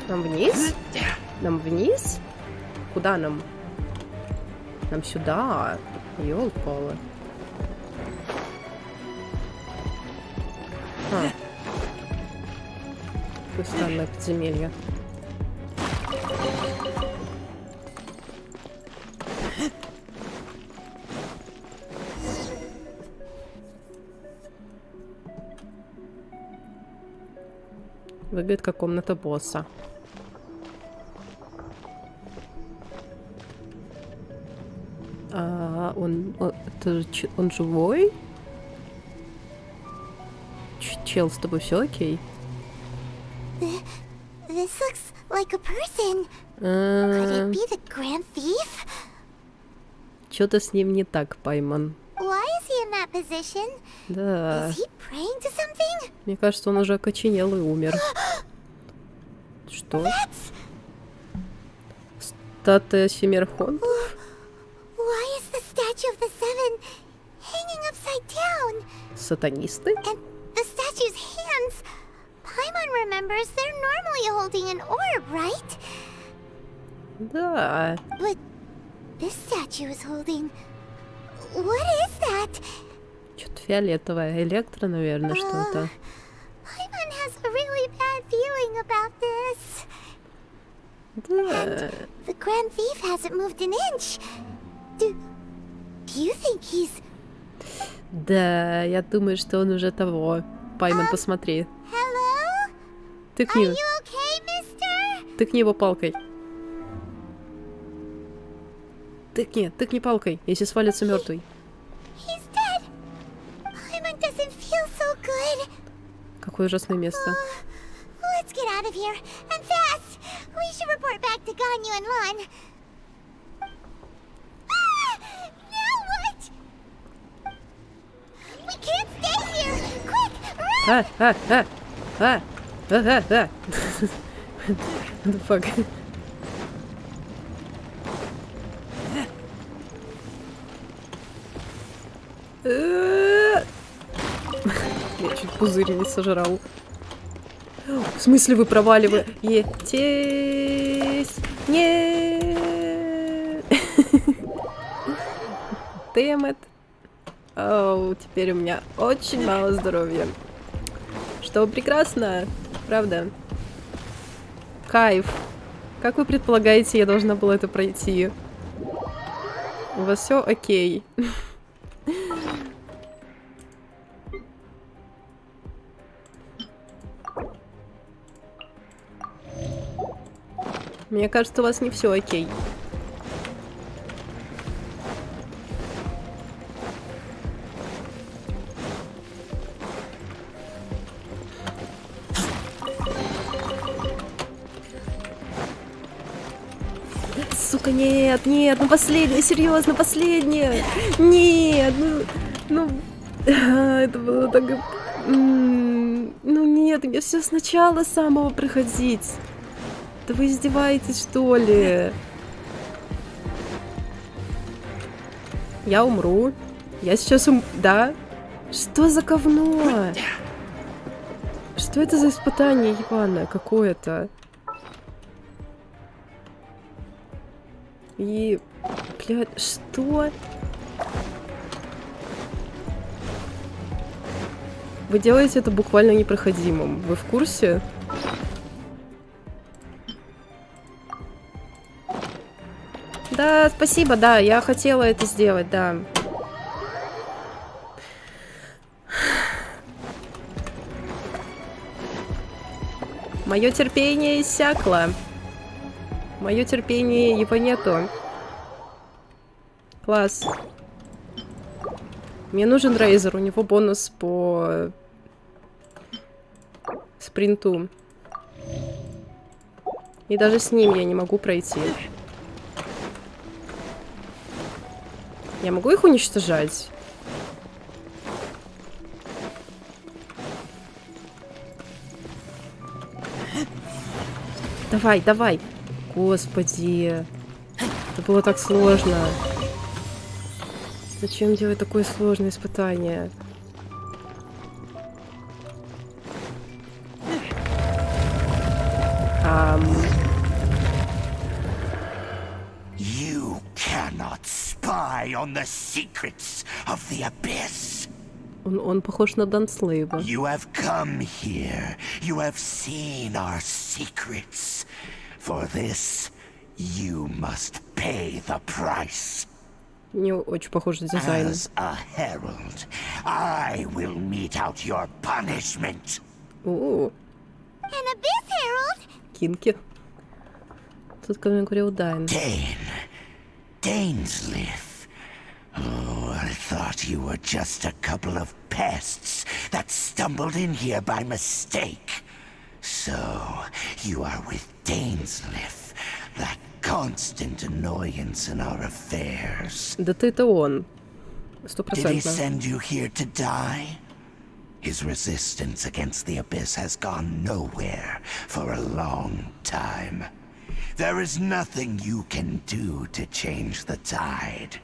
Нам вниз? Нам вниз? Куда нам? Нам сюда. Ёлки-палы. Какое странное подземелье. Выглядит как комната босса. Он живой? Чел, с тобой все окей? like a person. Could it be the grand thief? Что-то с ним не так, Пайман. Why is he in that position? Да. Is he praying to something? Мне кажется, он уже окоченел и умер. Что? Статуя Семерхонтов? Why is the statue of the seven hanging upside down? Сатанисты? And the statue's hands. Paimon remembers they're normally holding an orb, right? Да. But this statue is holding... What is that? Что-то фиолетовое. Электро, наверное, что-то. Paimon has a really bad feeling about this. Да. The Grand Thief hasn't moved an inch. Do you think he's... Да, я думаю, что он уже того. Пайман, посмотри. Hello? Тыкни. Are you okay, mister? Тыкни его палкой. Тыкни палкой, если свалится мертвый. He's dead. Paimon doesn't feel so good. Какое ужасное место. Let's get out of here, and fast! We should report back to Ganyu and Lon. Now what? We can't stay here! Quick, run! What the fuck? Я чуть пузырь не сожрал. В смысле вы проваливаетесь? Нет! Damn it. Оу, теперь у меня очень мало здоровья. Что прекрасно, правда? Кайф. Как вы предполагаете, я должна была это пройти? У вас все окей. Мне кажется, у вас не все окей. Сука, нет, ну последнее, серьезно, последнее. Нет, это было так... Ну нет, мне все сначала самого проходить. Да вы издеваетесь, что ли? Я умру. Я сейчас Да? Что за говно? Что это за испытание ебаное какое-то? И... Блядь, что? Вы делаете это буквально непроходимым. Вы в курсе? Да, спасибо, да, я хотела это сделать, да. Мое терпение иссякло. Мое терпение, его нету. Класс. Мне нужен Рейзер, у него бонус по спринту. И даже с ним я не могу пройти. Я могу их уничтожать? Давай, давай. Господи. Это было так сложно. Зачем делать такое сложное испытание? You cannot spy on the secrets of the abyss. Он похож на Данслейва. You have come here. You have seen our secrets. For this, you must pay the price. Не очень похож на дизайн. As a herald, I will mete out your punishment. An abyss herald? Кинки. Тут ко мне говорил Дайн. Dainsleif. Oh, I thought you were just a couple of pests that stumbled in here by mistake. So, you are with Dainsleif, that constant annoyance in our affairs. Да ты-то он. Did he send you here to die? His resistance against the Abyss has gone nowhere for a long time. There is nothing you can do to change the tide.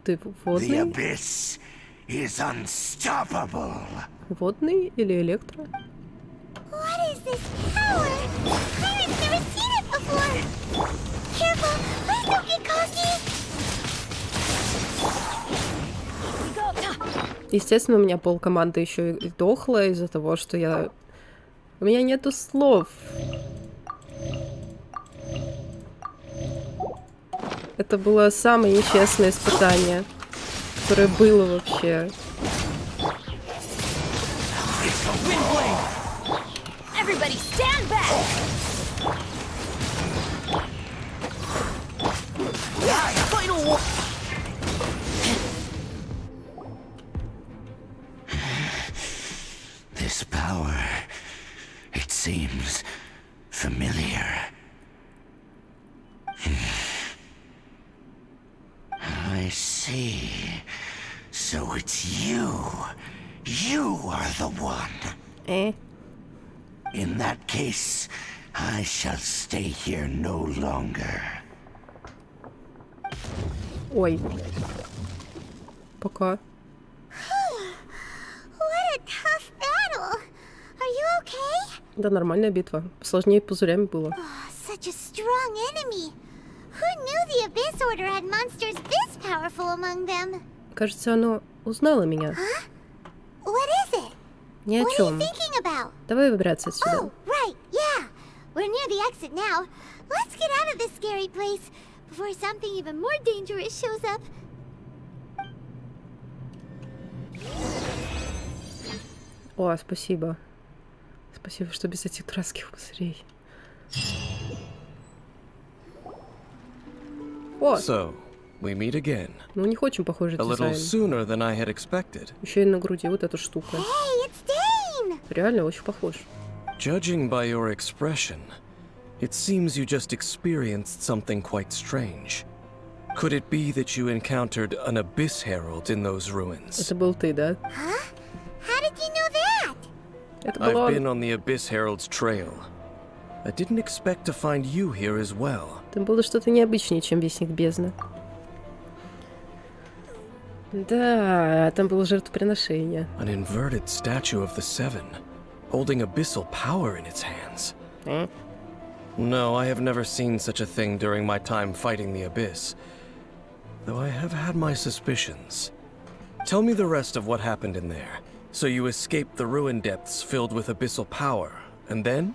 Ты водный? The Abyss is unstoppable. Водный или электро? What is this power? Pirates never seen it before. Careful, please don't get cocky. Естественно, у меня полкоманды еще и дохла из-за того, что у меня нету слов. Это было самое нечестное испытание, которое было вообще. This power, it seems familiar. I see. So it's you. You are the one. In that case, I shall stay here no longer. Ой. Пока. What a tough battle. Are you okay? Да, нормальная битва. Сложнее пузырями было. Oh, such a strong enemy. Who knew the Abyss Order had monsters this powerful among them? Кажется, оно узнало меня. Huh? What is it? Ни о What are you чем. thinking about? Давай выбираться отсюда. Oh, right, yeah. We're near the exit now. Let's get out of this scary place before something even more dangerous shows up. О, спасибо. Спасибо, что без этих дурацких пузырей. О! So, we meet again. Ну, у них очень похожий A little дизайн. sooner than I had expected. Еще и на груди вот эта штука. Hey, it's Dane! Реально очень похож. Judging by your expression, it seems you just experienced something quite strange. Could it be that you encountered an Abyss Herald in those ruins? Это был ты, да? Huh? How did you know that? Это был I've been он. on the Abyss Herald's trail. I didn't expect to find you here as well. Там было что-то необычнее, чем Вестник Бездны. Да, там было жертвоприношение. An inverted statue of the Seven, holding abyssal power in its hands. No, I have never seen such a thing during my time fighting the Abyss, though I have had my suspicions. Tell me the rest of what happened in there. So you escaped the ruin depths filled with abyssal power, and then?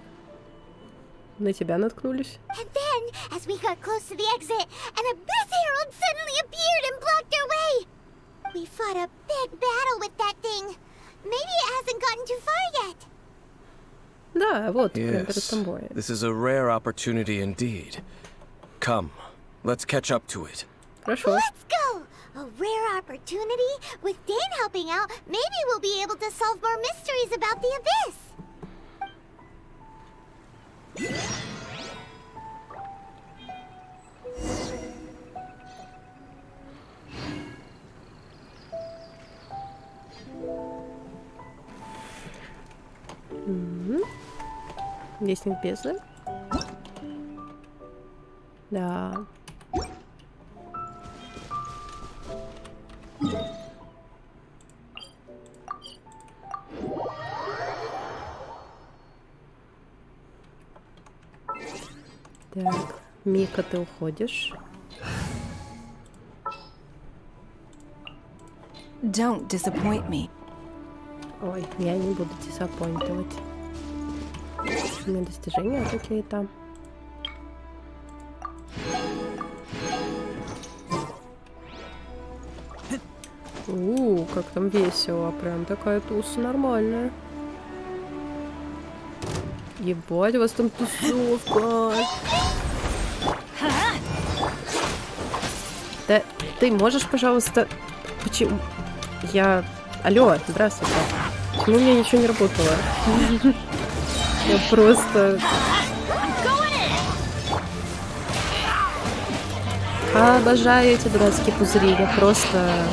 На тебя наткнулись? And then, as we got close to the exit, an Abyss Herald suddenly appeared and blocked our way. We fought a big battle with that thing. Maybe it hasn't gotten too far yet. Да, вот, прям перед Yes, тобой. this is a rare opportunity indeed. Come, let's catch up to it. Хорошо. Let's go! A rare opportunity? With Dane helping out, maybe we'll be able to solve more mysteries about the Abyss. Вестник бездны. Да. Так, Мика, ты уходишь. Don't disappoint me. Ой, я не буду дисаппоинтовать. У меня достижения какие-то. Как там весело. Прям такая туса нормальная. Ебать, у вас там тусовка. Да, ты можешь, пожалуйста... Почему? Алло, здравствуйте. Почему у меня ничего не работало? Я просто... Обожаю эти дурацкие пузыри. Я просто...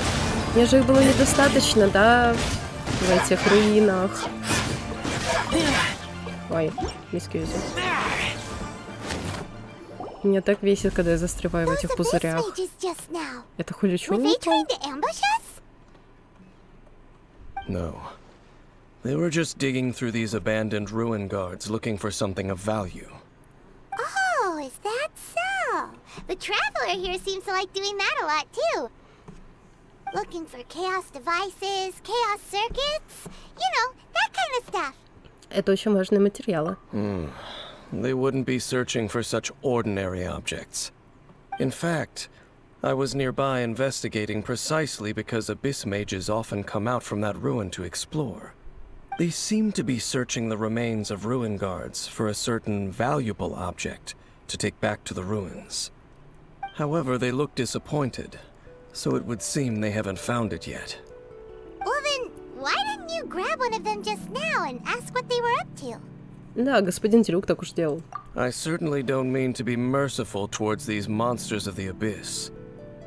Мне же их было недостаточно, да? В этих руинах. Ой, excuse. Меня так весит, когда я застреваю в этих пузырях. Это хуличу? No. They were just digging through these abandoned ruin guards looking for something of value. Oh, is that so? The traveler here seems to like doing that a lot too. Looking for chaos devices, chaos circuits, you know, that kind of stuff. Это очень важные материалы. They wouldn't be searching for such ordinary objects. In fact, I was nearby investigating precisely because abyss mages often come out from that ruin to explore. They seem to be searching the remains of ruin guards for a certain valuable object to take back to the ruins. However, they look disappointed, so it would seem they haven't found it yet. Well then, why didn't you grab one of them just now and ask what they were up to? Да, господин Дрюк так уж делал. I certainly don't mean to be merciful towards these monsters of the abyss,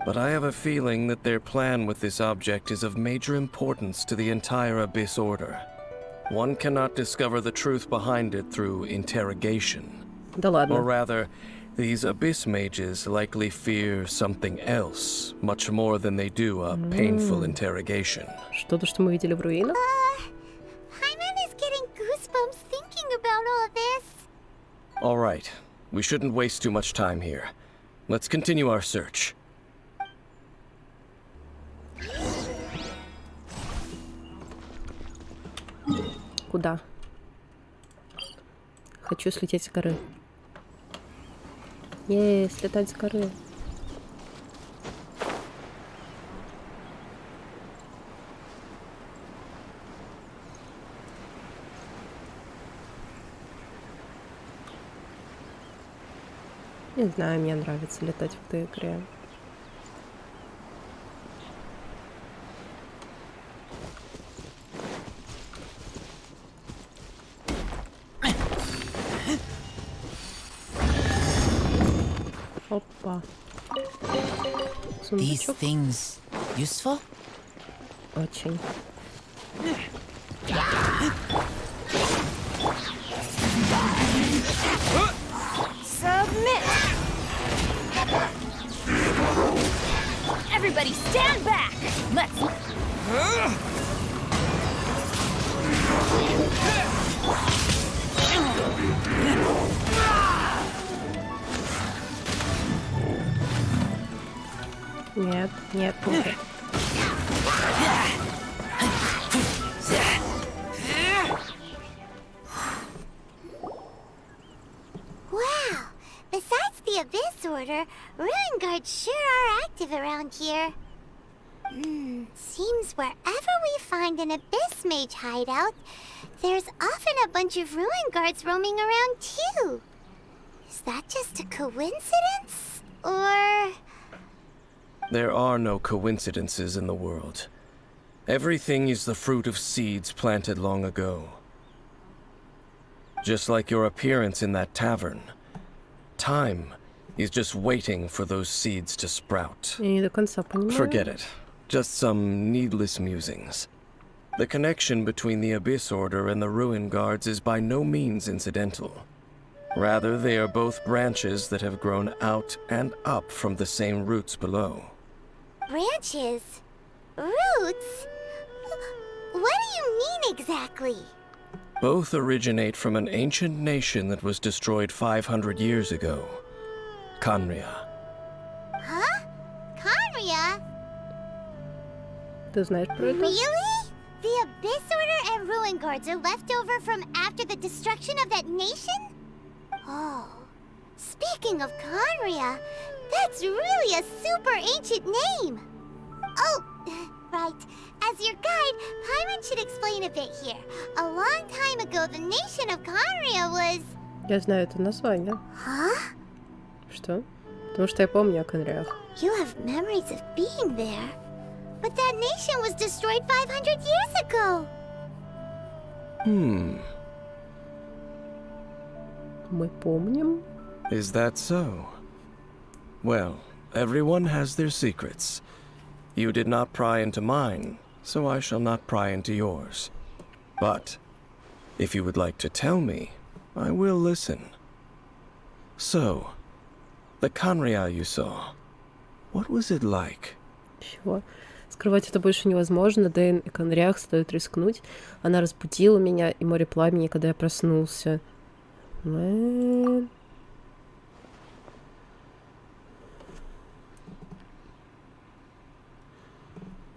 but I have a feeling that their plan with this object is of major importance to the entire Abyss Order. One cannot discover the truth behind it through interrogation. Да ладно. Or rather, these Abyss mages likely fear something else, much more than they do a painful interrogation. Что-то, что мы видели в руинах? Paimon is getting goosebumps thinking about all of this. All right, we shouldn't waste too much time here. Let's continue our search. Куда? Хочу слететь с горы. Слетать с горы. Не знаю, мне нравится летать в этой игре. Опа. These Сундучок. things useful? Очень. Submit! Everybody stand back! Let's... Нет, нет, нет. Wow! Besides the Abyss Order, Ruin Guards sure are active around here. Seems wherever we find an Abyss Mage hideout, there's often a bunch of Ruin Guards roaming around too. Is that just a coincidence? Or... There are no coincidences in the world. Everything is the fruit of seeds planted long ago. Just like your appearance in that tavern. Time is just waiting for those seeds to sprout. Я не до конца понимаю. Forget it. Just some needless musings. The connection between the Abyss Order and the Ruin Guards is by no means incidental. Rather, they are both branches that have grown out and up from the same roots below. Branches? Roots? What do you mean exactly? Both originate from an ancient nation that was destroyed 500 years ago. Khaenri'ah. Huh? Khaenri'ah? Ты знаешь про это? Really? The Abyss Order and Ruin Guards are left over from after the destruction of that nation? Oh. Speaking of Khaenri'ah, that's really a super ancient name. Oh, right. As your guide, Paimon should explain a bit here. A long time ago, the nation of Khaenri'ah was... Я знаю это название. Huh? Что? Потому что я помню о Кhaenri'ah. You have memories of being there. But that nation was destroyed 500 years ago. Мы помним. Is that so? Well, everyone has their secrets. You did not pry into mine, so I shall not pry into yours. But, if you would like to tell me, I will listen. So, the Kanria you saw, what was it like? Чего? Скрывать это больше невозможно, Дэйн и Конрях стоит рискнуть. Она разбудила меня, и море пламени, когда я проснулся.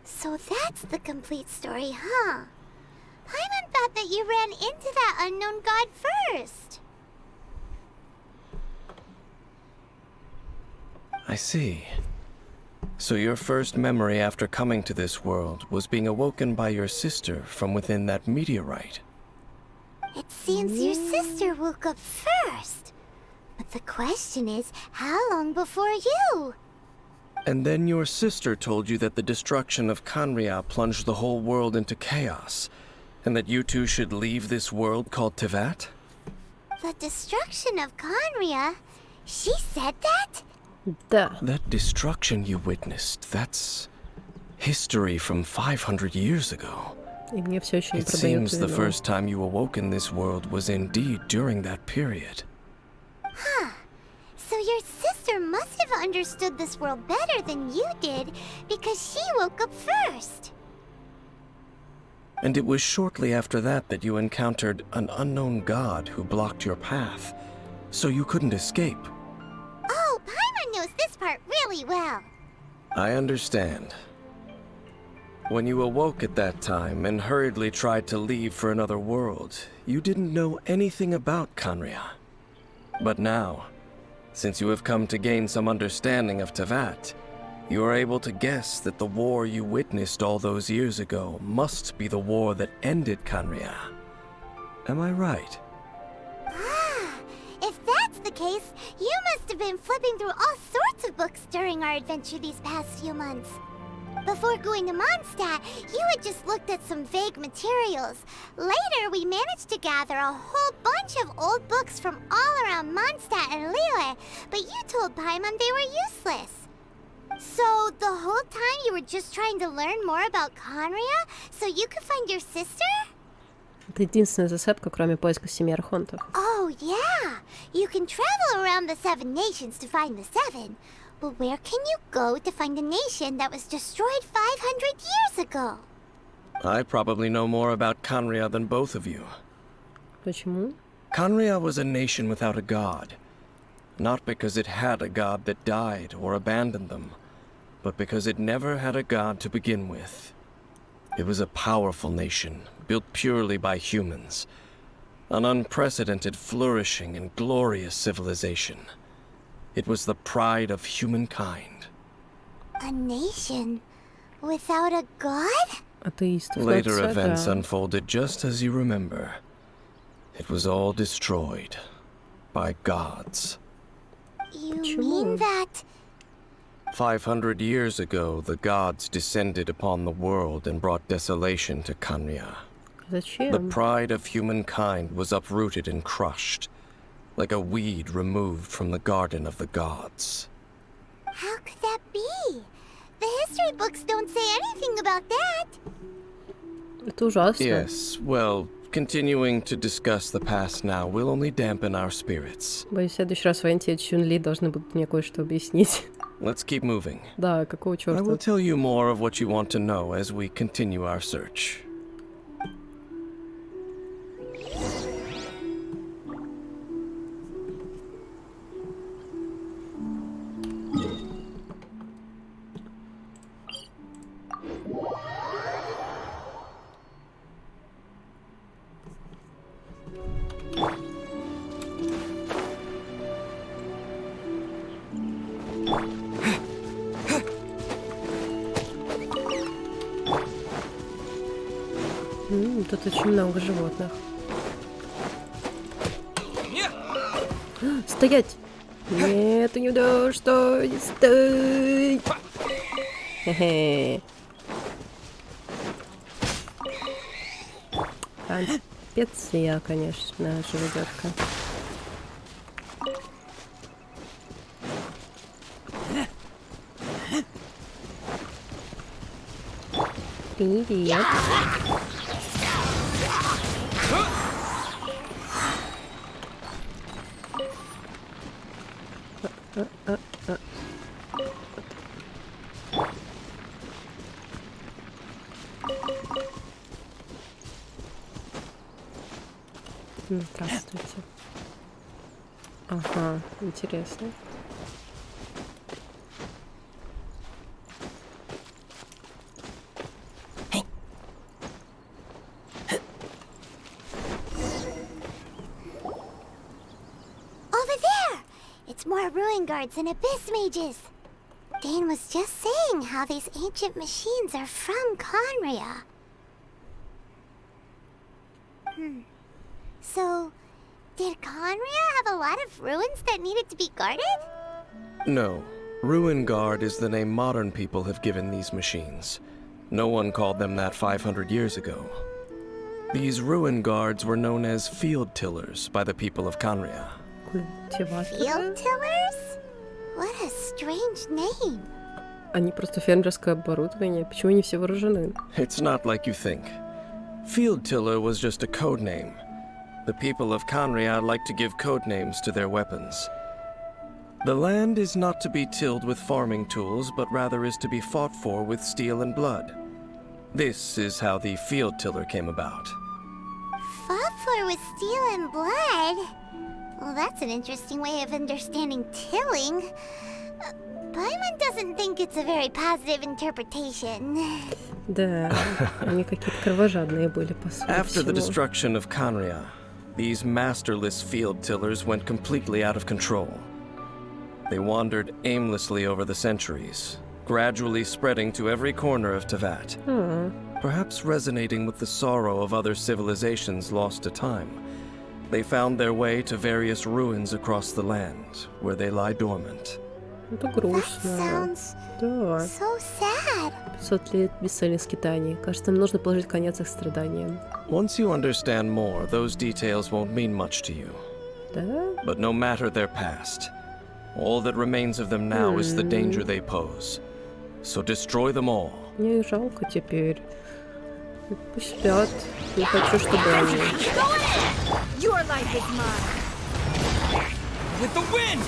So that's the complete story, huh? Paimon thought that you ran into that unknown god first. I see. So your first memory after coming to this world was being awoken by your sister from within that meteorite. It seems your sister woke up first. But the question is, how long before you? And then your sister told you that the destruction of Kanria plunged the whole world into chaos, and that you two should leave this world called Tevat? The destruction of Kanria? She said that? Да. That destruction you witnessed, that's history from 500 years ago. И мне все еще не It продает seems the вино. first time you awoke in this world was indeed during that period. Huh. So your sister must have understood this world better than you did, because she woke up first. And it was shortly after that that you encountered an unknown god who blocked your path, so you couldn't escape. Oh, Paimon knows this part really well. I understand. When you awoke at that time and hurriedly tried to leave for another world, you didn't know anything about Kanria. But now, since you have come to gain some understanding of Tevat, you are able to guess that the war you witnessed all those years ago must be the war that ended Kanria. Am I right? Ah, if that's the case, you must have been flipping through all sorts of books during our adventure these past few months. Before going to Mondstadt, you had just looked at some vague materials. Later, we managed to gather a whole bunch of old books from all around Mondstadt and Liyue, but you told Paimon they were useless. So, the whole time you were just trying to learn more about Kanria, so you could find your sister? Это единственная засадка, кроме поиска 7 архонтов. Oh, yeah! You can travel around the 7 nations to find the 7. But where can you go to find a nation that was destroyed 500 years ago? I probably know more about Kanria than both of you. Почему? Kanria was a nation without a god. Not because it had a god that died or abandoned them, but because it never had a god to begin with. It was a powerful nation, built purely by humans. An unprecedented, flourishing, and glorious civilization. It was the pride of humankind. A nation without a god? Атеист. Later events unfolded just as you remember. It was all destroyed by gods. You mean that... 500 years ago, the gods descended upon the world and brought desolation to Kanria. Зачем? The pride of humankind was uprooted and crushed, like a weed removed from the garden of the gods. How could that be? The history books don't say anything about that. Это ужасно. Yes, well, continuing to discuss the past now will only dampen our spirits. Боюсь, в следующий раз Венти и Чунли должны будут мне кое-что объяснить. Let's keep moving. Да, какого черта? I will tell you more of what you want to know as we continue our search. Тут очень много животных. Стоять! Нет, ты не дашь, стой! Стой! Хе-хе. Специя, конечно, живодерка. Привет. Здравствуйте. Ага, интересно. More ruin guards and abyss mages. Dane was just saying how these ancient machines are from Conria. So, did Conria have a lot of ruins that needed to be guarded? No. Ruin Guard is the name modern people have given these machines. No one called them that 500 years ago. These Ruin Guards were known as Field Tillers by the people of Conria. Field tillers? What a strange name. Они просто фермерское оборудование. Почему они все вооружены? It's not like you think. Field Tiller was just a code name. The people of Conria like to give code names to their weapons. The land is not to be tilled with farming tools, but rather is to be fought for with steel and blood. This is how the Field Tiller came about. Fought for with steel and blood? Well, that's an interesting way of understanding tilling. Paimon doesn't think it's a very positive interpretation. Да, они какие-то кровожадные были, по сути. After the destruction of Conria, these masterless field tillers went completely out of control. They wandered aimlessly over the centuries, gradually spreading to every corner of Teyvat, perhaps resonating with the sorrow of other civilizations lost to time. They found their way to various ruins across the land, where they lie dormant. Это грустно. Да. So sad. 500 лет бесцельных скитаний. Кажется, им нужно положить конец их страданиям. Once you understand more, those details won't mean much to you. Да? But no matter their past, all that remains of them now is the danger they pose. So destroy them all. Мне их жалко теперь. Пусть спят. Не хочу, чтобы они... Your life is mine. With the wind!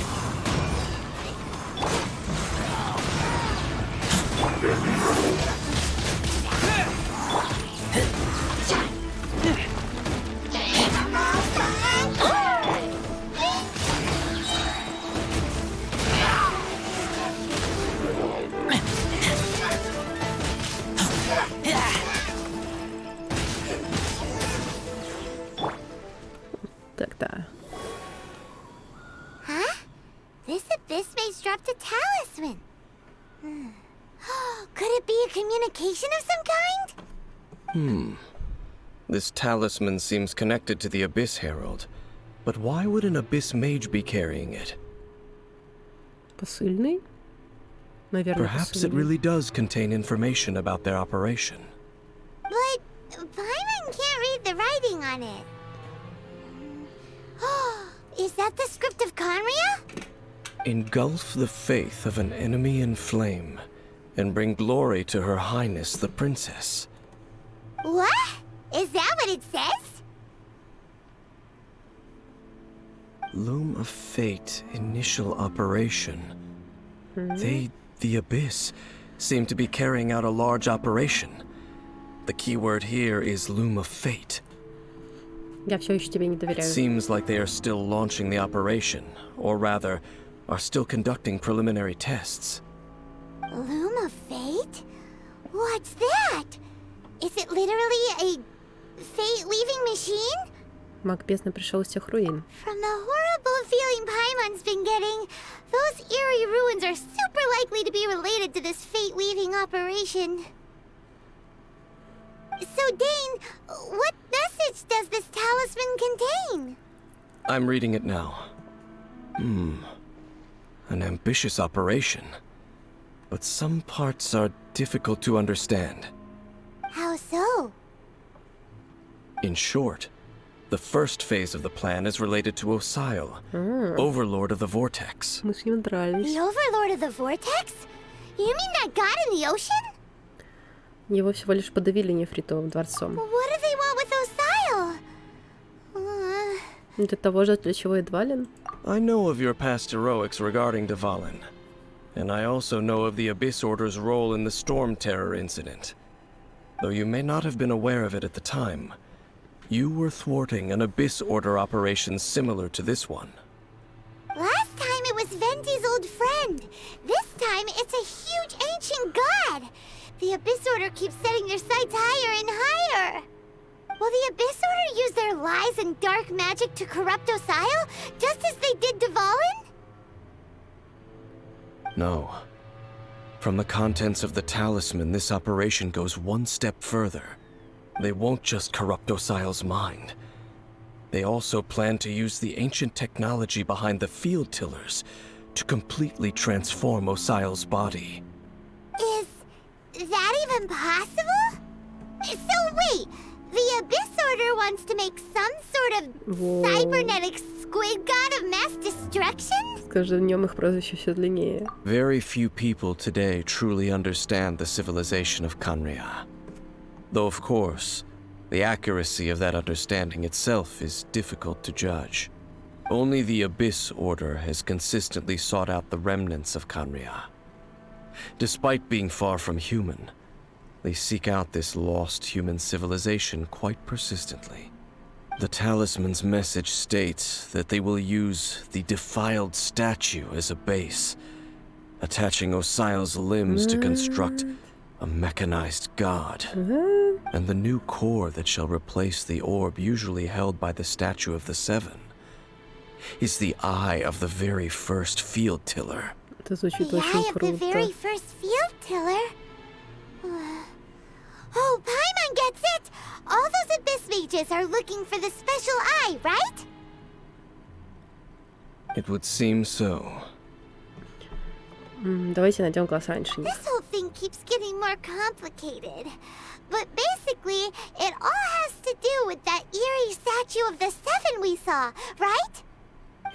Так-то. Huh? This abyss maze dropped a talisman. Could it be a communication of some kind? This talisman seems connected to the Abyss Herald. But why would an Abyss Mage be carrying it? Посыльный? Наверное, Perhaps it really does contain information about their operation. But Paimon can't read the writing on it. Is that the script of Conria? Engulf the faith of an enemy in flame, and bring glory to Her Highness the Princess. What? Is that what it says? Loom of Fate initial operation. They, the Abyss, seem to be carrying out a large operation. The keyword here is Loom of Fate. Я все еще тебе не It доверяю. seems like they are still launching the operation, or rather, are still conducting preliminary tests. Loom of Fate? What's that? Is it literally a fate-weaving machine? Маг бездны пришел из тех руин. From the horrible feeling Paimon's been getting, those eerie ruins are super likely to be related to this fate-weaving operation. So, Dane, what message does this talisman contain? I'm reading it now. An ambitious operation. But some parts are difficult to understand. How so? In short, the first phase of the plan is related to Osile, Overlord of the Vortex. Мы с ним дрались. The Overlord of the Vortex? You mean that god in the ocean? Его всего лишь подавили нефритовым дворцом. What do they want with Osile? Для того же, для чего и Двалин. I know of your past heroics regarding Dvalin, and I also know of the Abyss Order's role in the Storm Terror incident. Though you may not have been aware of it at the time, you were thwarting an Abyss Order operation similar to this one. Last time it was Venti's old friend. This time it's a huge ancient god. The Abyss Order keeps setting their sights higher and higher. Will the Abyss Order use their lies and dark magic to corrupt Osile, just as they did Dvalin? No. From the contents of the talisman, this operation goes one step further. They won't just corrupt Osile's mind. They also plan to use the ancient technology behind the field tillers to completely transform Osile's body. Is that even possible? So wait, the Abyss Order wants to make some sort of cybernetic squid god of mass destruction? С каждым днем их прозвище все длиннее. Very few people today truly understand the civilization of Khaenri'ah. Though of course, the accuracy of that understanding itself is difficult to judge. Only the Abyss Order has consistently sought out the remnants of Khaenri'ah. Despite being far from human, they seek out this lost human civilization quite persistently. The talisman's message states that they will use the defiled statue as a base, attaching Osile's limbs to construct a mechanized god. And the new core that shall replace the orb usually held by the statue of the Seven is the eye of the very first field tiller. Это звучит the очень eye of the круто. very first field tiller? Oh, Paimon gets it! All those Abyss mages are looking for the special eye, right? It would seem so. Давайте найдем глаз раньше. This whole thing keeps getting more complicated. But basically, it all has to do with that eerie statue of the Seven we saw, right?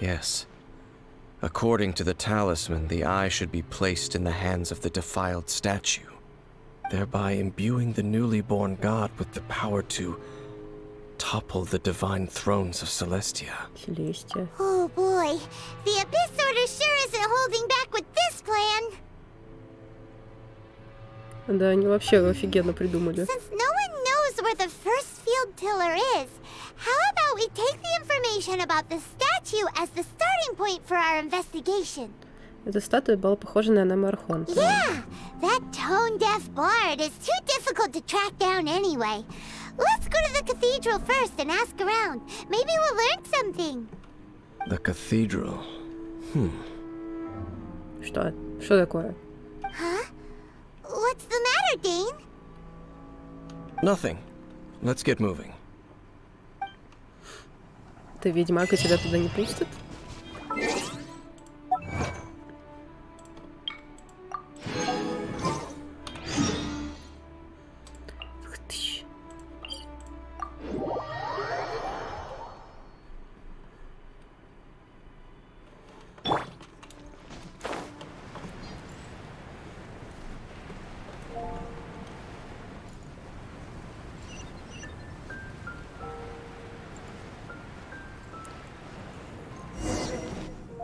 Yes. According to the talisman, the eye should be placed in the hands of the defiled statue, thereby imbuing the newly born god with the power to topple the divine thrones of Celestia. Celestia. Oh boy, the Abyss Order sure isn't holding back with this plan. Да, они вообще офигенно придумали. Since no one knows where the first field tiller is, how about we take the information about the statue as the starting point for our investigation? Эта статуя была похожа на Анему Архонта. Yeah, that tone-deaf bard is too difficult to track down anyway. Let's go to the cathedral first and ask around. Maybe we'll learn something. The cathedral. Что? Что такое? Huh? What's the matter, Dane? Nothing. Let's get moving. Ты ведьмак, и тебя туда не пустят?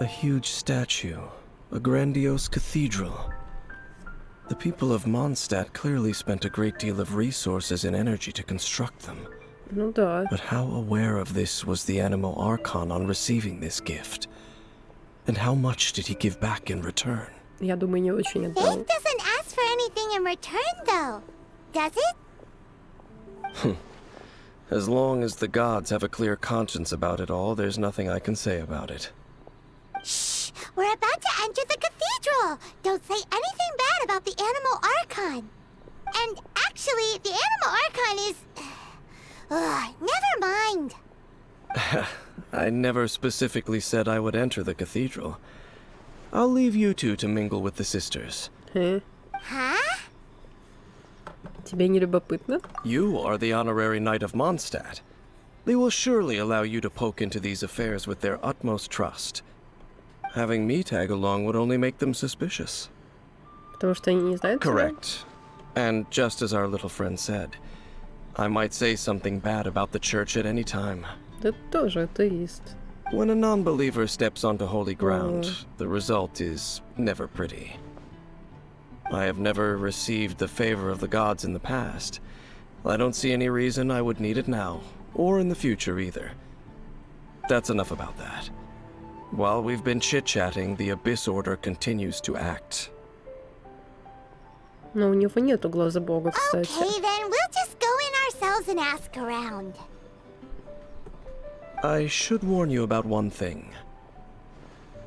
A huge statue, a grandiose cathedral. The people of Mondstadt clearly spent a great deal of resources and energy to construct them. Ну да. But how aware of this was the Animal Archon on receiving this gift? And how much did he give back in return? Я думаю, не очень отдал. Fate doesn't ask for anything in return, though. Does it? As long as the gods have a clear conscience about it all, there's nothing I can say about it. Shh! We're about to enter the cathedral! Don't say anything bad about the Animal Archon. And actually, the Animal Archon is... never mind. I never specifically said I would enter the cathedral. I'll leave you two to mingle with the sisters. Huh? Тебе не любопытно? You are the honorary knight of Mondstadt. They will surely allow you to poke into these affairs with their utmost trust. Having me tag along would only make them suspicious. Потому что они не знают тебя? Correct. And just as our little friend said, I might say something bad about the church at any time. Ты тоже атеист. When a non-believer steps onto holy ground, the result is never pretty. I have never received the favor of the gods in the past. I don't see any reason I would need it now, or in the future either. That's enough about that. While we've been chit-chatting, the Abyss Order continues to act. Но у него нету глаза бога, кстати. Okay, then we'll just go in ourselves and ask around. I should warn you about one thing.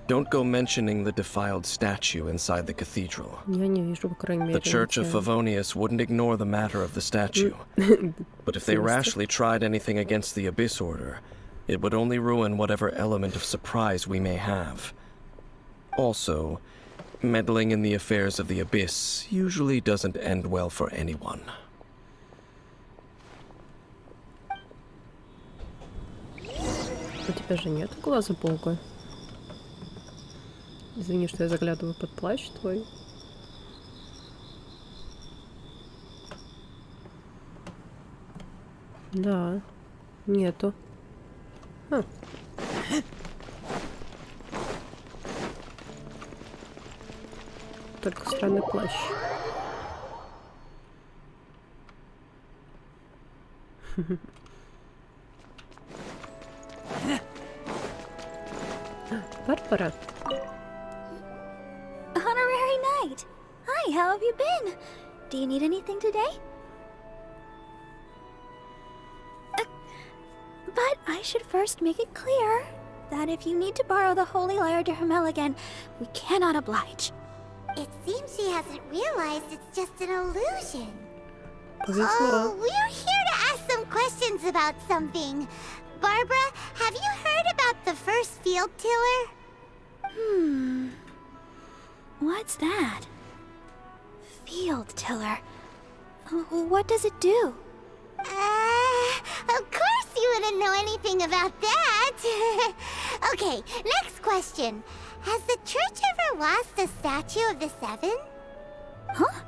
Don't go mentioning the defiled statue inside the cathedral. Я не вижу, по крайней мере, The Church of ничего. Favonius wouldn't ignore the matter of the statue. But if they rashly tried anything against the Abyss Order, it would only ruin whatever element of surprise we may have. Also, meddling in the affairs of the Abyss usually doesn't end well for anyone. У тебя же нет глаза бога. Извини, что я заглядываю под плащ твой. Да, нету. Только странный плащ. Барбара. Honorary Knight. Hi, how have you been? Do you need anything today? But I should first make it clear that if you need to borrow the Holy Lyre to Hermel again, we cannot oblige. It seems she hasn't realized it's just an illusion. Oh, we're here to ask some questions about something. Barbara, have you heard about the first field tiller? What's that? Field tiller. What does it do? Of course you wouldn't know anything about that. Okay, next question. Has the church ever lost a statue of the Seven? Huh?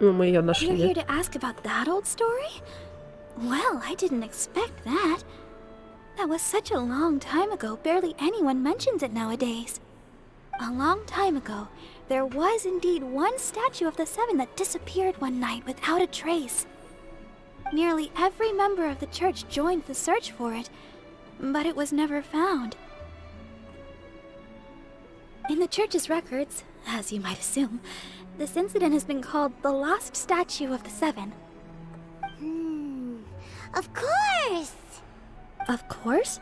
Мы ее нашли. You're here to ask about that old story? Well, I didn't expect that. That was such a long time ago, barely anyone mentions it nowadays. A long time ago, there was indeed one statue of the Seven that disappeared one night without a trace. Nearly every member of the church joined the search for it, but it was never found. In the church's records, as you might assume, this incident has been called the Lost Statue of the Seven. Of course! Of course?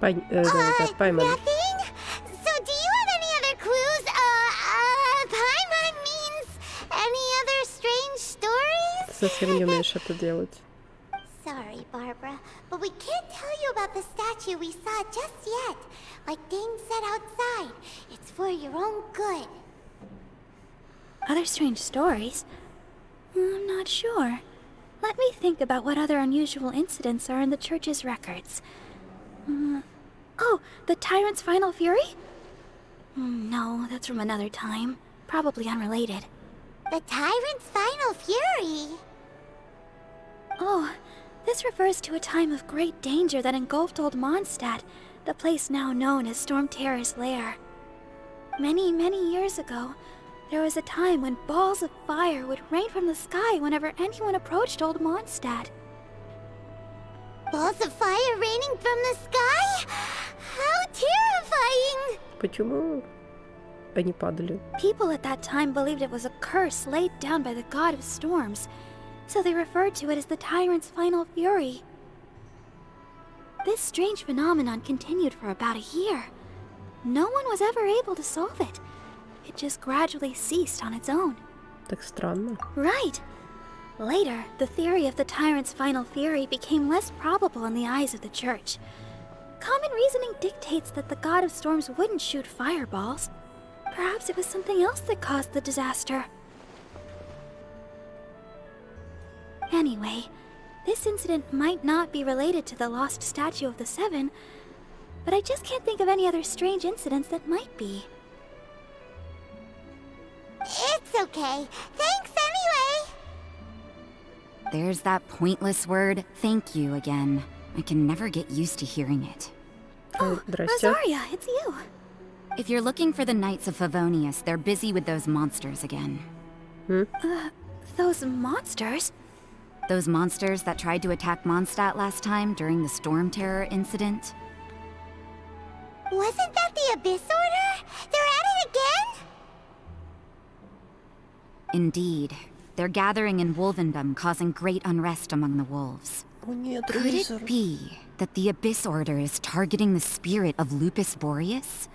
Nothing? So do you have any other clues? Paimon means any other strange stories? Совсем не умеешь это делать. Sorry, Barbara, but we can't tell you about the statue we saw just yet. Like Dane said outside, it's for your own good. Other strange stories? I'm not sure. Let me think about what other unusual incidents are in the church's records. Oh, the Tyrant's Final Fury? No, that's from another time. Probably unrelated. The Tyrant's Final Fury? Oh, this refers to a time of great danger that engulfed Old Mondstadt, the place now known as Storm Terror's lair. Many, many years ago, there was a time when balls of fire would rain from the sky whenever anyone approached Old Mondstadt. Balls of fire raining from the sky? How terrifying! Почему они падали? People at that time believed it was a curse laid down by the god of storms, so they referred to it as the Tyrant's Final Fury. This strange phenomenon continued for about a year. No one was ever able to solve it. It just gradually ceased on its own. Так странно. Right. Later, the theory of the Tyrant's Final Fury became less probable in the eyes of the church. Common reasoning dictates that the god of storms wouldn't shoot fireballs. Perhaps it was something else that caused the disaster. Anyway, this incident might not be related to the lost statue of the Seven, but I just can't think of any other strange incidents that might be. anyway. Thanks anyway. There's that pointless word, thank you, again. I can never get used to hearing it. Oh, Rosaria, it's you. If you're looking for the Knights of Favonius, they're busy with those monsters again. Those monsters? Those monsters that tried to attack Mondstadt last time during the Storm Terror incident? Wasn't that the Abyss Order? They're at it again? Indeed. They're gathering in Wolvendom, causing great unrest among the wolves. Could it be that the Abyss Order is targeting the spirit of Lupus Boreas?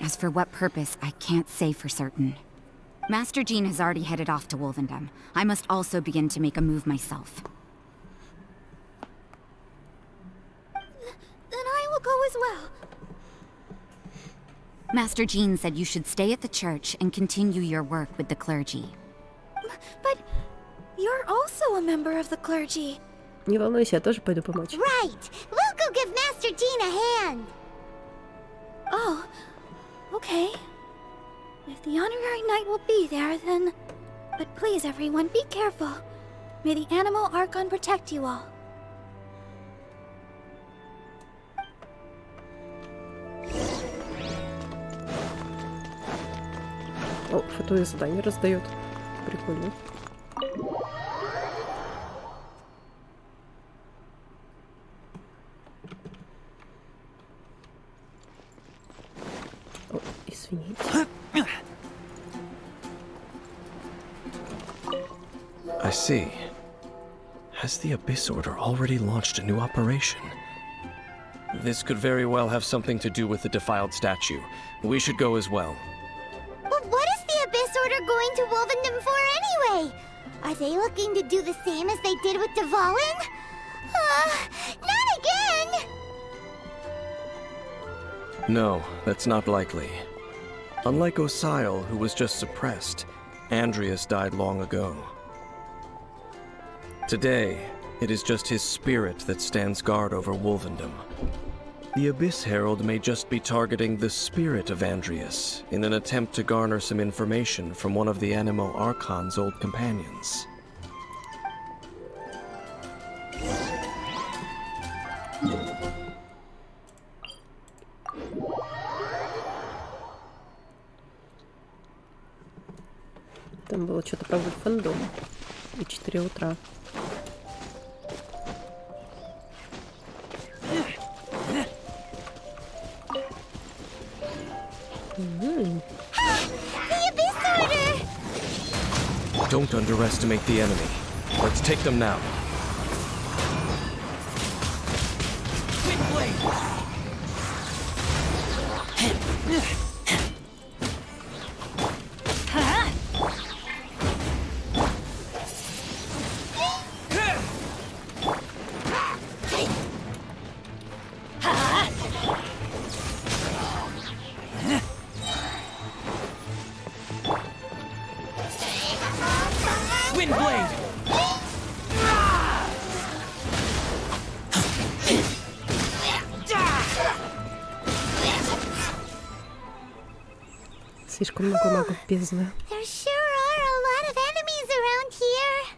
As for what purpose, I can't say for certain. Master Jean has already headed off to Wolvendom. I must also begin to make a move myself. Then I will go as well. Master Jean said you should stay at the church and continue your work with the clergy. But you're also a member of the clergy. Не волнуйся, я тоже пойду помочь. Right. We'll go give Master Jean a hand. Oh, okay. If the honorary knight will be there, then... But please, everyone, be careful. May the animal Archon protect you all. О, фото и задание раздают. Прикольно. О, извините. I see. Has the Abyss Order already launched a new operation? This could very well have something to do with the defiled statue. We should go as well. But what is the Abyss Order going to Wolvendom for anyway? Are they looking to do the same as they did with Dvalin? Not again! No, that's not likely. Unlike Osial, who was just suppressed, Andreas died long ago. Today, it is just his spirit that stands guard over Wolvendom. The Abyss Herald may just be targeting the spirit of Andreas in an attempt to garner some information from one of the Animo Archon's old companions. Там было что-то про Вольфандом. И 4 утра. Don't underestimate the enemy. Let's take them now. Слишком много магов бездны. There sure are a lot of enemies around here.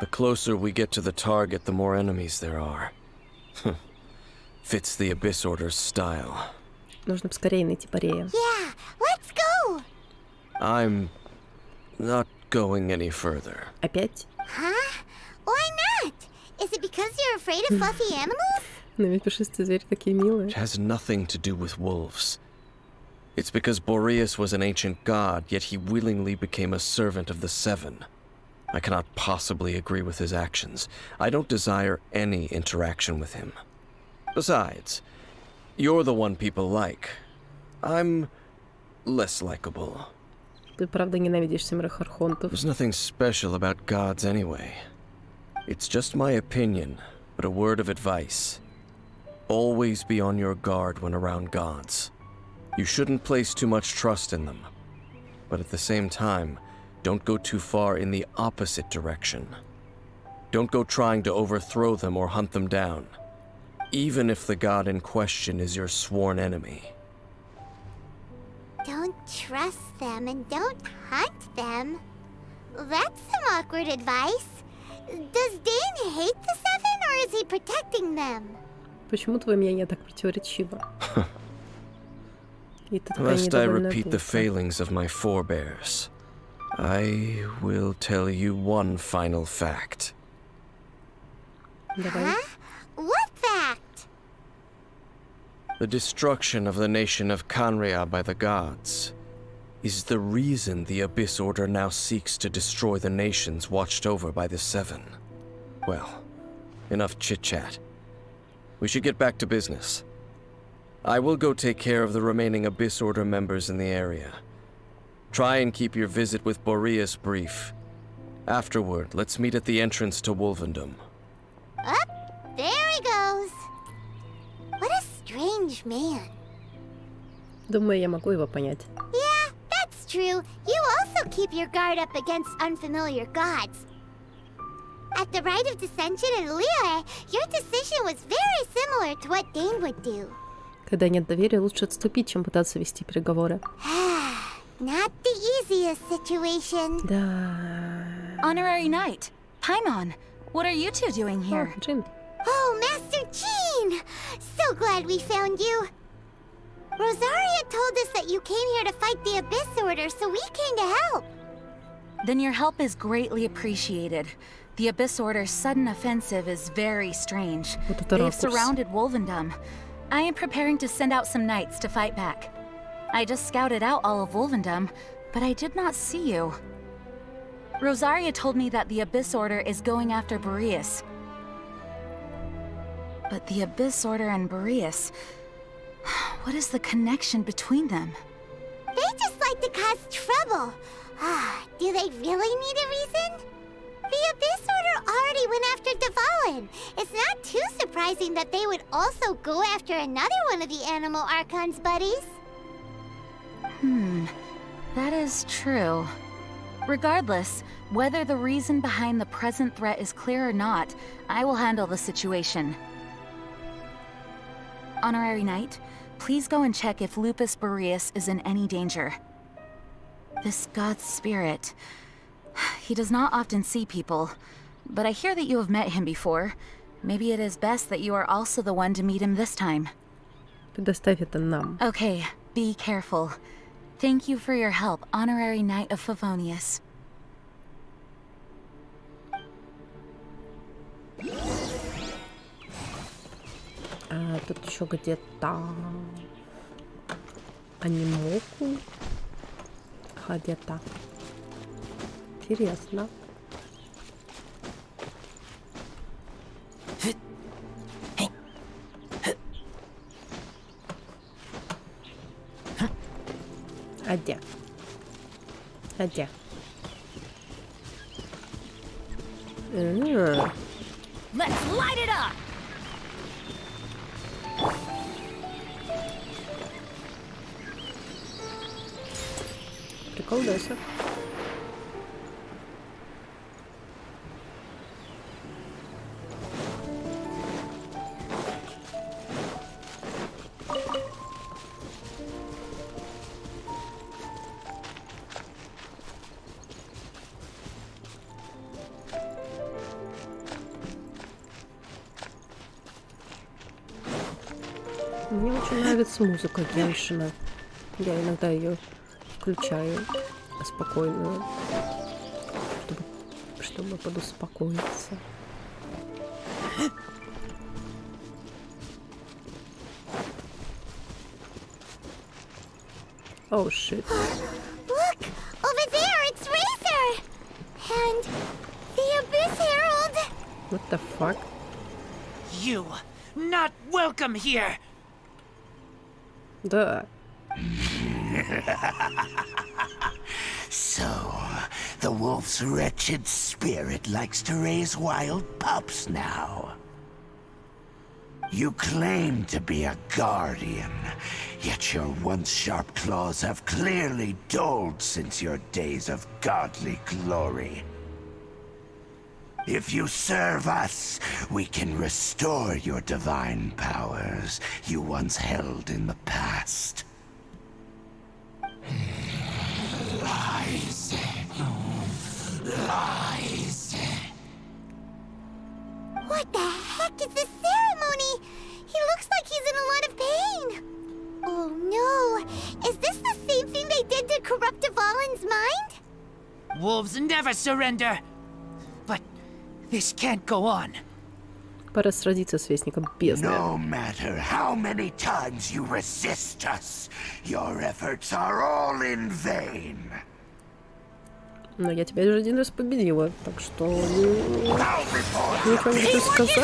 The closer we get to the target, the more enemies there are. Fits the Abyss Order's style. Нужно поскорее найти Борея. Yeah, let's go. I'm not going any further. Опять? Huh? Why not? Is it because you're afraid of fluffy animals? Но ведь пушистые звери такие милые. It has nothing to do with wolves. It's because Boreas was an ancient god, yet he willingly became a servant of the Seven. I cannot possibly agree with his actions. I don't desire any interaction with him. Besides, you're the one people like. I'm less likable. Ты правда ненавидишь семерых архонтов? There's nothing special about gods anyway. It's just my opinion, but a word of advice. Always be on your guard when around gods. You shouldn't place too much trust in them. But at the same time, don't go too far in the opposite direction. Don't go trying to overthrow them or hunt them down, even if the god in question is your sworn enemy. Don't trust them and don't hunt them. That's some awkward advice. Does Dane hate the Seven, or is he protecting them? Почему твое мнение так противоречиво? Lest I repeat the failings of my forebears, I will tell you one final fact. Huh? What fact? The destruction of the nation of Canria by the gods is the reason the Abyss Order now seeks to destroy the nations watched over by the Seven. Well, enough chit-chat. We should get back to business. I will go take care of the remaining Abyss Order members in the area. Try and keep your visit with Boreas brief. Afterward, let's meet at the entrance to Wolvendom. Up, there he goes. What a strange man. Думаю, я могу его понять. Yeah, that's true. You also keep your guard up against unfamiliar gods. At the Rite of Dissension in Liyue, your decision was very similar to what Dane would do. Когда нет доверия, лучше отступить, чем пытаться вести переговоры. Not the easiest situation. Да. Honorary Knight, Paimon, what are you two doing here? Джин. Oh, Master Jean! So glad we found you. Rosaria told us that you came here to fight the Abyss Order, so we came to help. Then your help is greatly appreciated. The Abyss Order's sudden offensive is very strange. They've surrounded Wolvendom. I am preparing to send out some knights to fight back. I just scouted out all of Wolvendom, but I did not see you. Rosaria told me that the Abyss Order is going after Boreas. But the Abyss Order and Boreas... what is the connection between them? They just like to cause trouble. Do they really need a reason? The Abyss Order already went after Dvalin. It's not too surprising that they would also go after another one of the Animal Archon's buddies. That is true. Regardless, whether the reason behind the present threat is clear or not, I will handle the situation. Honorary Knight, please go and check if Lupus Boreas is in any danger. This god's spirit... he does not often see people, but I hear that you have met him before. Maybe it is best that you are also the one to meet him this time. Предоставь это нам. Okay, be careful. Thank you for your help, Honorary Knight of Favonius. Тут еще где-то анимоку. Где-то. Интересно. А где? А где? Let's light it up! Приколдесов. Мне очень нравится музыка Геншина. Я иногда ее включаю спокойную, чтобы подуспокоиться. Oh shit. Look! Over there, it's Razor! And the Abyss Herald! What the fuck? You, not welcome here! Да. So, the wolf's wretched spirit likes to raise wild pups now. You claim to be a guardian, yet your once sharp claws have clearly dulled since your days of godly glory. If you serve us, we can restore your divine powers you once held in the past. Wolves never surrender. But this can't go on. Пора сразиться с Вестником Бездны. No matter how many times you resist us, your efforts are all in vain. Но я тебя уже один раз победила, так что... Ничего не хочу сказать.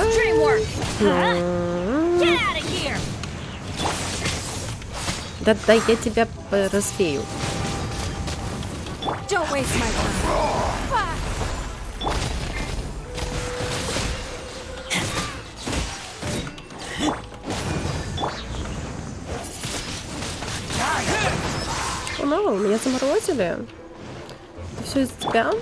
Да, я тебя развею. О, ну, меня заморозили. Это все из-за тебя?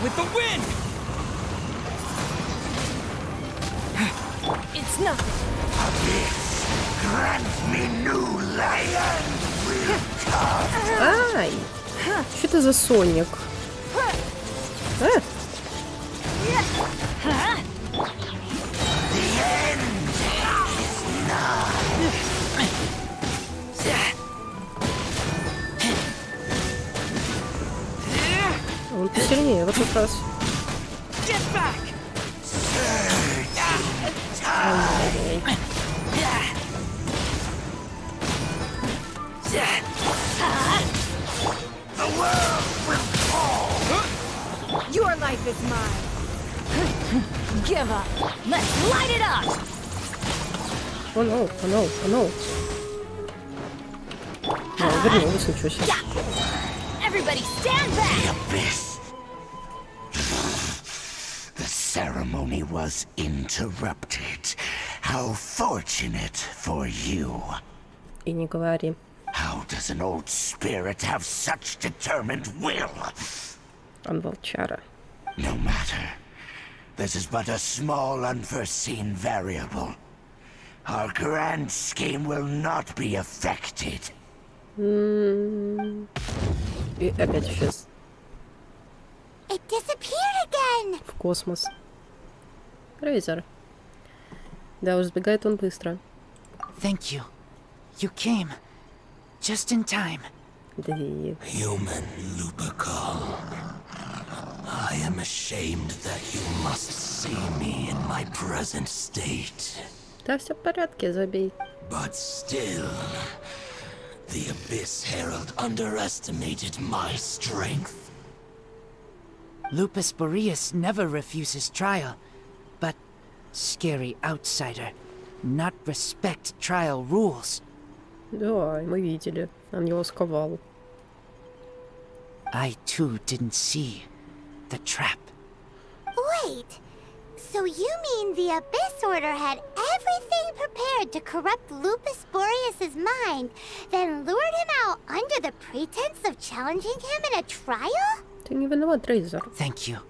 With the wind. It's nothing. Grant me new land will come. Ай! Что это за Соник? А? Он посильнее в этот раз. Your life is mine. Give up. Let's light it up. О, no, о, no, о, no. Вернулась, ничего себе. Everybody stand back. The abyss. The ceremony was interrupted. How fortunate for you. И не говори. How does an old spirit have such determined will? Он волчара. No matter. This is but a small unforeseen variable. Our grand scheme will not be affected. И опять исчез. It disappeared again. В космос. Рейзер. Да уж, сбегает он быстро. Thank you. You came. Just in time. Да и... Human Lupercal. I am ashamed that you must see me in my present state. Да, все в порядке, забей. But still, the Abyss Herald underestimated my strength. Lupus Boreas never refuses trial, but scary outsider not respect trial rules. Да, мы видели. Он его сковал. I too didn't see the trap. Wait, so you mean the Abyss Order had everything prepared to corrupt Lupus Boreas' mind, then lured him out under the pretense of challenging him in a trial? Ты не виноват, Рейзер. Thank you.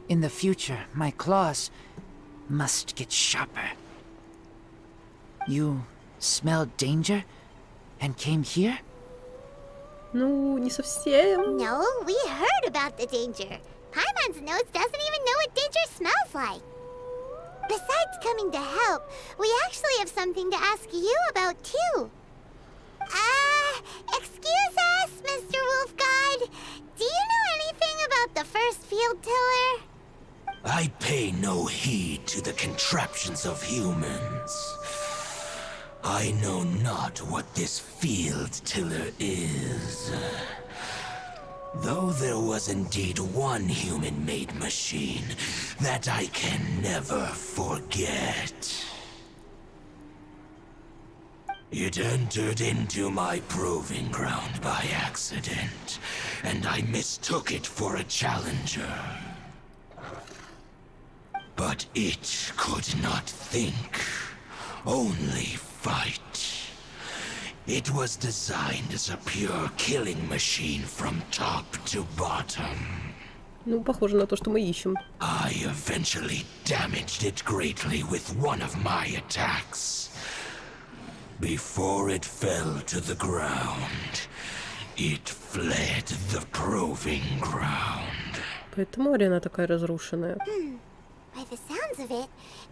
In the future, my claws must get sharper. You smelled danger and came here? Ну, не совсем. No, we heard about the danger. Paimon's nose doesn't even know what danger smells like. Besides coming to help, we actually have something to ask you about too. Excuse us, Mr. Wolf God. Do you know anything about the first field tiller? I pay no heed to the contraptions of humans. I know not what this field tiller is. Though there was indeed one human-made machine that I can never forget. It entered into my proving ground by accident, and I mistook it for a challenger. But it could not think, only fight. It was designed as a pure killing machine from top to bottom. Ну, похоже на то, что мы ищем. I eventually damaged it greatly with one of my attacks. Before it fell to the ground, it fled the proving ground. Поэтому арена такая разрушенная. By the sounds of it,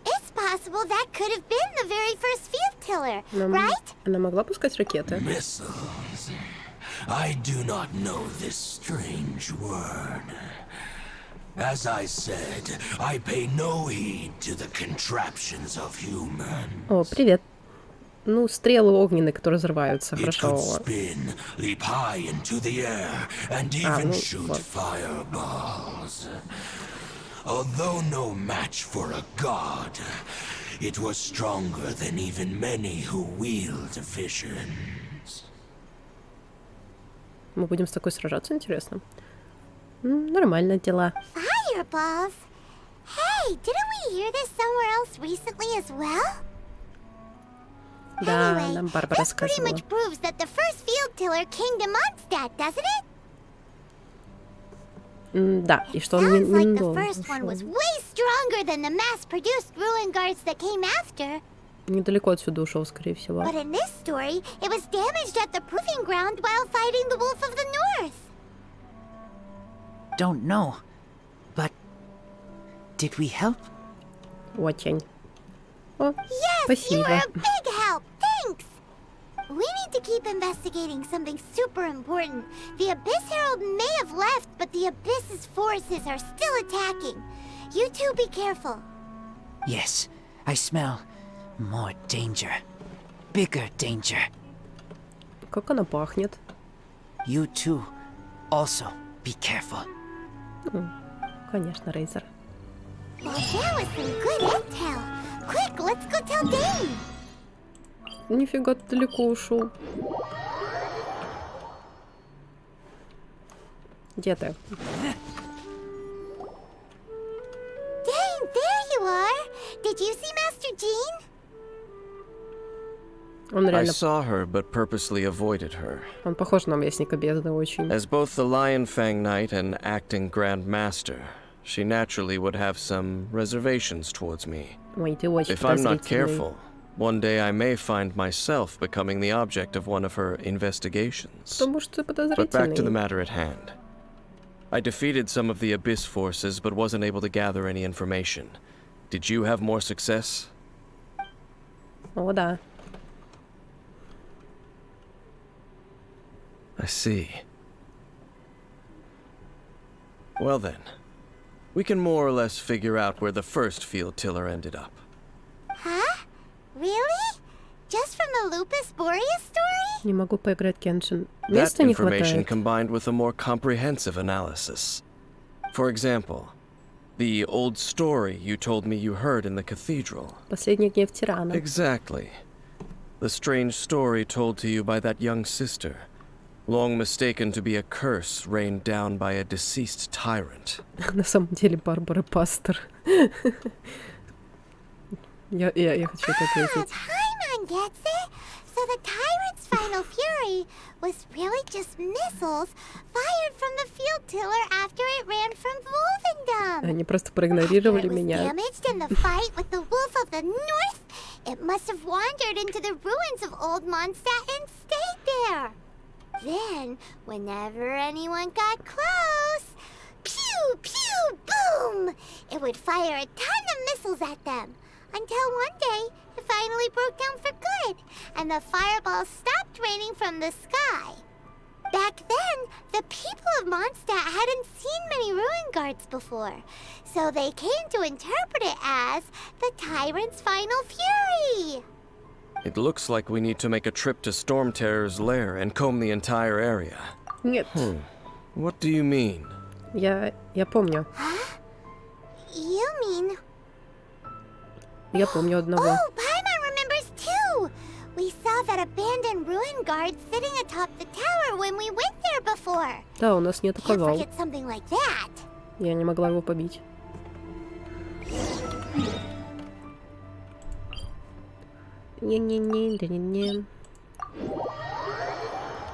it's possible that could have been the very first field tiller, right? Она могла пускать ракеты. Missiles. I do not know this strange word. As I said, I pay no heed to the contraptions of humans. О, привет. Ну, стрелы огненные, которые взрываются, хорошо. Spin, leap high into the air, and even shoot fireballs. Although no match for a god, it was stronger than even many who wield visions. Мы будем с такой сражаться, интересно? Нормально дела. Fireballs? Hey, didn't we hear this somewhere else recently as well? Да, anyway, нам Барбара this pretty рассказывала. much proves that the first field tiller came to Mondstadt, doesn't it? Да, и что он Sounds like не the first one was way stronger than the mass-produced ruin guards that came after. Недалеко отсюда ушел, скорее всего. But in this story, it was damaged at the proving ground while fighting the Wolf of the North. Don't know, but did we help? Очень. О, Yes, спасибо. you were a big help. Thanks. We need to keep investigating something super important. The Abyss Herald may have left, but the Abyss's forces are still attacking. You two be careful. Yes, I smell more danger. Bigger danger. Как она пахнет. You too. Also, be careful. Конечно, Рейзер. Well, there was some good intel. Quick, let's go tell Dane. Нифига ты далеко ушел. Где ты? Dane, there you are. Did you see Master Jean? Он I реально... saw her, but purposely avoided her. Он похож на Местника Бездны очень. As both the Lion Fang Knight and acting Grand Master, she naturally would have some reservations towards me. Ой, ты очень If I'm not подозрительный. careful, one day I may find myself becoming the object of one of her investigations. Потому что ты But back to the подозрительный. matter at hand. I defeated some of the Abyss forces, but wasn't able to gather any information. Did you have more success? О, да. I see. Well then, we can more or less figure out where the first field tiller ended up. Huh? Really? Just from the Lupus Boreas story? Не могу поиграть Genshin. That Места не information хватает. combined with a more comprehensive analysis. For example, the old story you told me you heard in the cathedral. Последний гнев тирана. Exactly. The strange story told to you by that young sister, long mistaken to be a curse rained down by a deceased tyrant. На самом деле Барбара пастор. Я хочу это ответить. Paimon gets it. So the tyrant's final fury was really just missiles fired from the field tiller after it ran from Wolvendom. Они просто After проигнорировали it was меня. damaged in the fight with the Wolf of the North, it must have wandered into the ruins of Old Mondstadt and stayed there. Then, whenever anyone got close, pew, pew, boom! It would fire a ton of missiles at them. Until one day, it finally broke down for good, and the fireballs stopped raining from the sky. Back then, the people of Mondstadt hadn't seen many ruin guards before, so they came to interpret it as the tyrant's final fury. It looks like we need to make a trip to Storm Terror's lair and comb the entire area. Нет, What do you mean? я помню. You mean... Я помню одного. Oh, Paimon remembers too! We saw that abandoned ruin guard sitting atop the tower when we went there before. Да, у нас не Can't атаковал. forget something like that. Я не могла его побить. Не-не-не-не-не.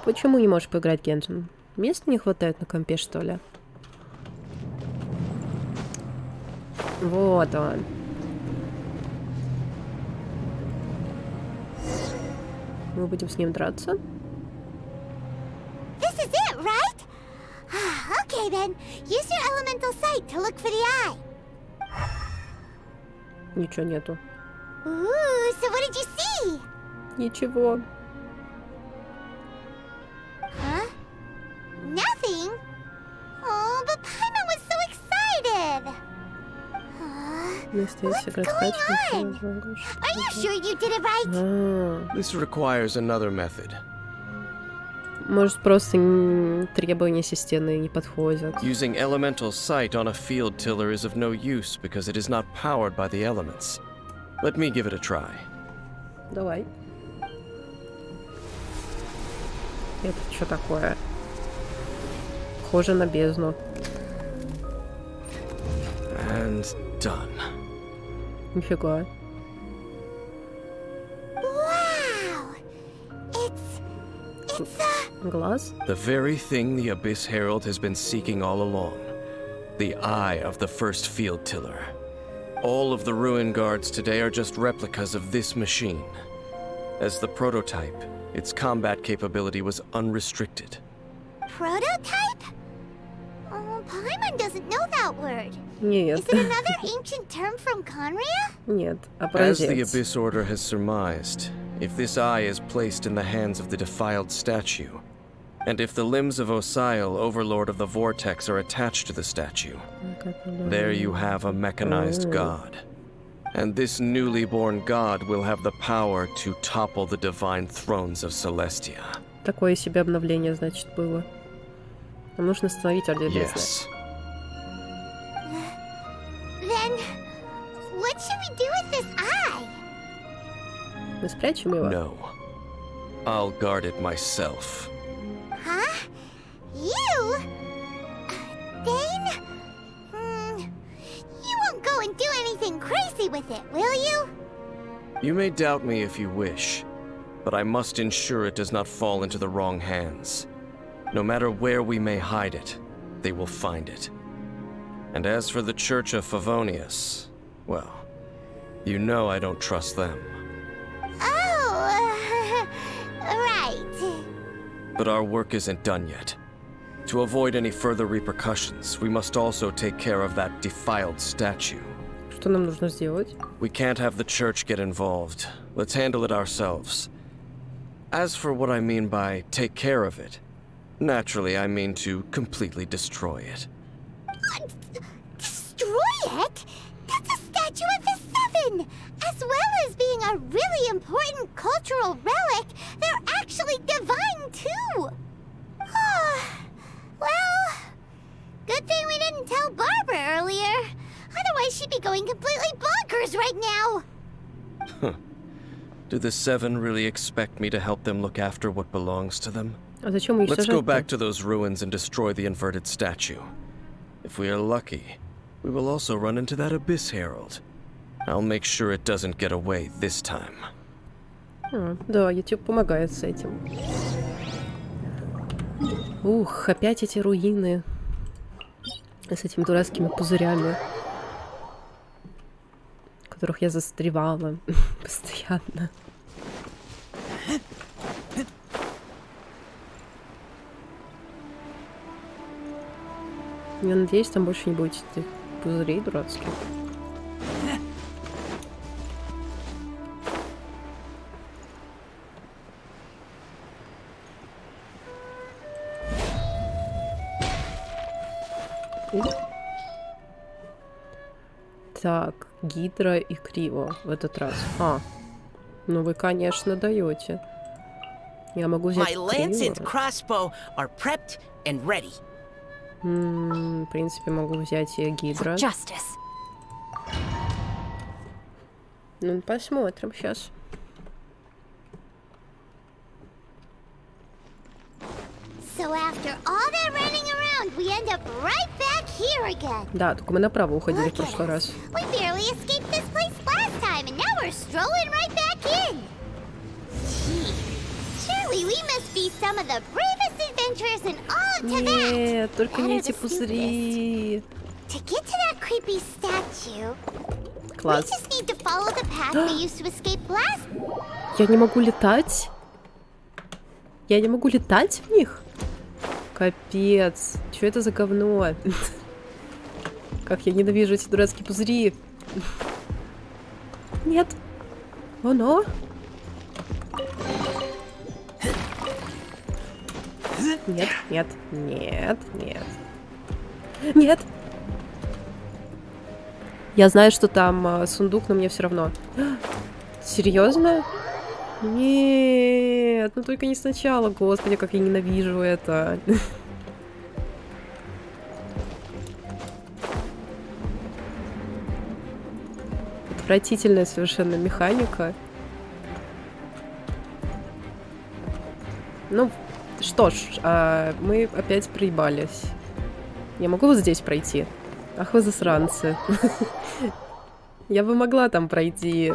Почему не можешь поиграть Genshin? Места не хватает на компе, что ли? Вот он. Мы будем с ним драться? This is it, right? Okay then, use your elemental sight to look for the eye. Ничего нету. Ooh, so what did you see? Ничего. Huh? Nothing? Oh, but Paimon was so excited. What's going on? Are you sure you did it right? This requires another method. Может, просто требования системные не подходят. Using elemental sight on a field tiller is of no use because it is not powered by the elements. Let me give it a try. Давай. Это что такое? Похоже на бездну. And done. Нифига. Wow! It's Глаз? The very thing the Abyss Herald has been seeking all along. The eye of the first field tiller. All of the ruin guards today are just replicas of this machine. As the prototype, its combat capability was unrestricted. Prototype? Oh, Paimon doesn't know that word. Нет. Is it another ancient term from Conria? Нет, As the образец. Abyss Order has surmised, if this eye is placed in the hands of the defiled statue, and if the limbs of Osiel, Overlord of the Vortex, are attached to the statue, there you have a mechanized god. And this newly born god will have the power to topple the divine thrones of Celestia. Такое себе обновление, значит, было. Нам нужно остановить Орду Бездны. Yes. Then, what should we do with this eye? Мы спрячем его? No. I'll guard it myself. Huh? You? Dane? You won't go and do anything crazy with it, will you? You may doubt me if you wish, but I must ensure it does not fall into the wrong hands. No matter where we may hide it, they will find it. And as for the Church of Favonius, well, you know I don't trust them. Oh, right. But our work isn't done yet. To avoid any further repercussions, we must also take care of that defiled statue. Что нам нужно сделать? We can't have the church get involved. Let's handle it ourselves. As for what I mean by take care of it, naturally I mean to completely destroy it. Destroy it? That's a statue of the Seven! As well as being a really important cultural relic, they're actually divine too! Well, good thing we didn't tell Barbara earlier. Otherwise she'd be going completely bonkers right now! Do the Seven really expect me to help them look after what belongs to them? А зачем уничтожать? Let's go back to those ruins and destroy the inverted statue. If we are lucky, we will also run into that Abyss Herald. I'll make sure it doesn't get away this time. Да, YouTube помогает с этим. Ух, опять эти руины. С этими дурацкими пузырями, в которых я застревала постоянно. Я надеюсь, там больше не будет этих пузырей дурацких. Так, Гидра и Криво в этот раз. Ну вы, конечно, даете. Я могу взять Криво. В принципе, могу взять и Гидра. Ну, посмотрим сейчас. So after all that running around, we end up right back here again. Да, только мы направо уходили в прошлый раз. We barely escaped this place last time, and now we're strolling right back in. Gee, surely we must be some of the bravest adventurers in all of Tibet. Нет, только не эти пузыри. To get to that creepy statue, Класс. we just need to follow the path we used to escape last. Я не могу летать? Я не могу летать в них? Капец. Что это за говно? Как я ненавижу эти дурацкие пузыри. Нет. Оно? Нет, нет, нет, нет. Нет! Я знаю, что там сундук, но мне все равно. Серьезно? Нет, ну только не сначала, господи, как я ненавижу это. Отвратительная совершенно механика. Ну, что ж, мы опять проебались. Я могу вот здесь пройти? Ах вы засранцы. Я бы могла там пройти.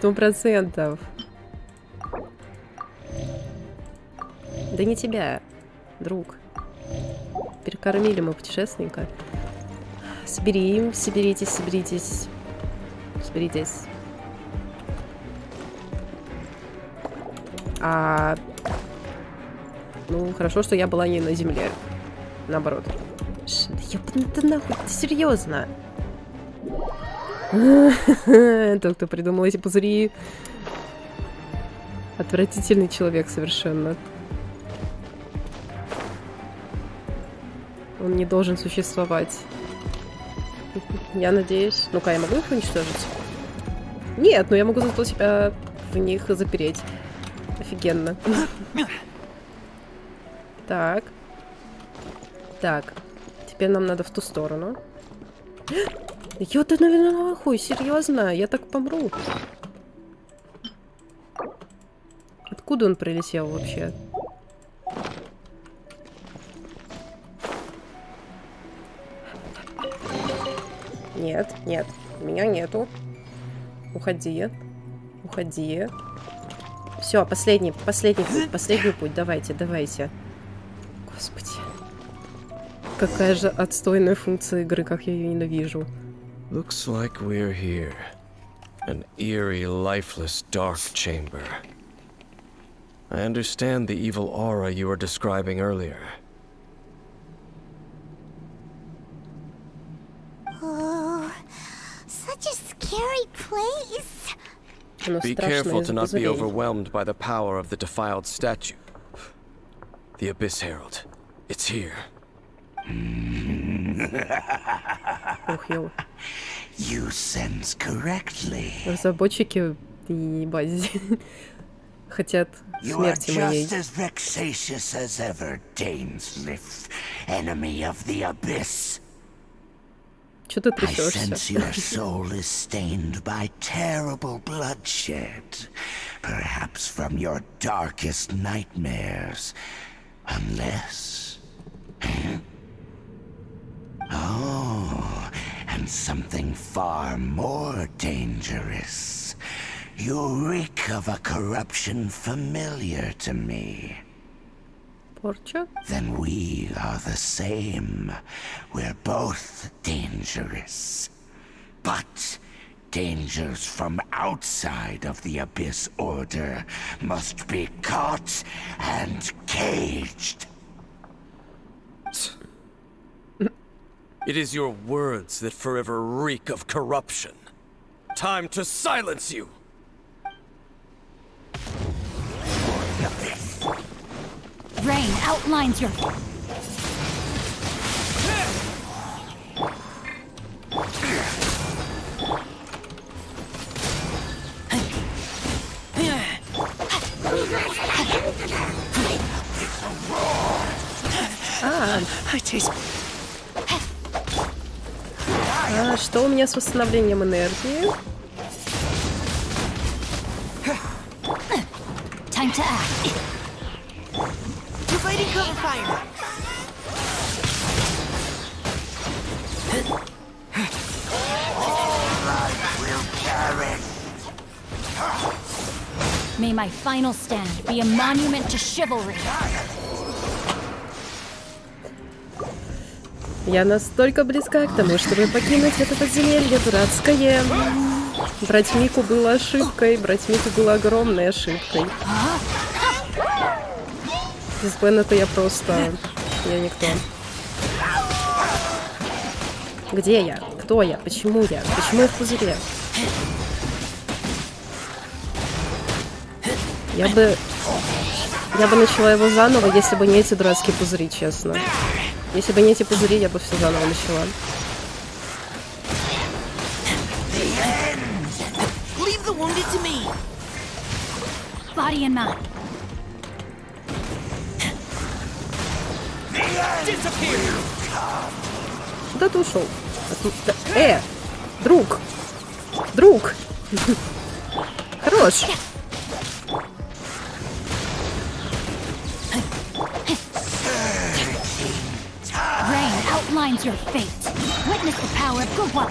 100%. Да не тебя, друг. Перекормили мы путешественника. Соберитесь, соберитесь. Соберитесь. Ну, хорошо, что я была не на земле. Наоборот. Ёпта нахуй, ты серьезно? Тот, кто придумал эти пузыри. Отвратительный человек совершенно. Он не должен существовать. Я надеюсь. Ну-ка, я могу их уничтожить? Нет, но я могу зато себя в них запереть. Офигенно. Так. Так. Теперь нам надо в ту сторону. Ёта, нахуй, серьезно? Я так помру. Откуда он прилетел вообще? Нет, нет, меня нету. Уходи. Уходи. Все, последний путь. Давайте. Господи. Какая же отстойная функция игры, как я ее ненавижу. Looks like we're here. An eerie, lifeless, dark chamber. I understand the evil aura you were describing earlier. Oh, such a scary place. Be careful to not be overwhelmed by the power of the defiled statue. The Abyss Herald. It's here. You sense correctly. Разработчики и базе хотят смерти моей. You are just as vexatious as ever, Dainsleif, enemy of the Abyss. Что ты I трясешься? sense your soul is stained by terrible bloodshed, perhaps from your darkest nightmares, unless... Oh, and something far more dangerous. You reek of a corruption familiar to me. Порча? Then we are the same. We're both dangerous. But dangers from outside of the Abyss Order must be caught and caged. It is your words that forever reek of corruption. Time to silence you! Rain outlines your... Что у меня с восстановлением энергии? Time to act. Providing cover fire. May my final stand be a monument to chivalry. Я настолько близка к тому, чтобы покинуть это подземелье дурацкое. Брать Мику было ошибкой, брать Мику было огромной ошибкой. Без Беннета я просто... Я никто. Где я? Кто я? Почему я? Почему я в пузыре? Я бы начала его заново, если бы не эти дурацкие пузыри, честно. Если бы не эти пузыри, я бы все заново начала. Body and mind. Куда ты ушел? Друг! Друг! Хорош! Rain outlines your fate. Witness the power of Gurwa.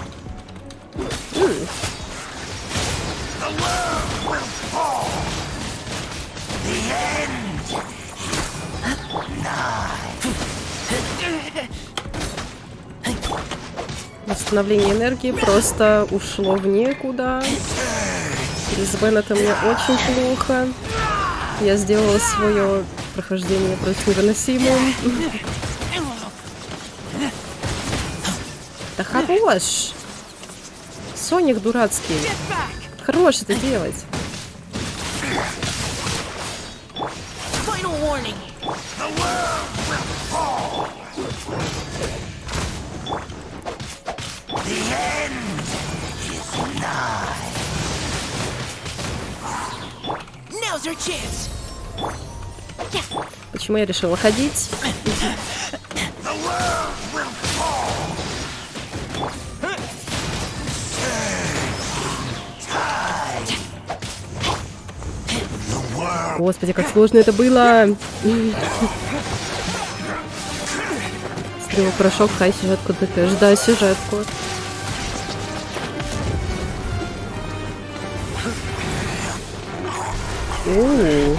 Восстановление энергии просто ушло в никуда. Без Беннета мне очень плохо. Я сделала свое прохождение просто невыносимым. Да хорош! Соник дурацкий. Хорош это делать. Почему я решила ходить? Господи, как сложно это было! Стрелок порошок, хай сюжетку ДТ. Ждай сюжетку. О-о-о.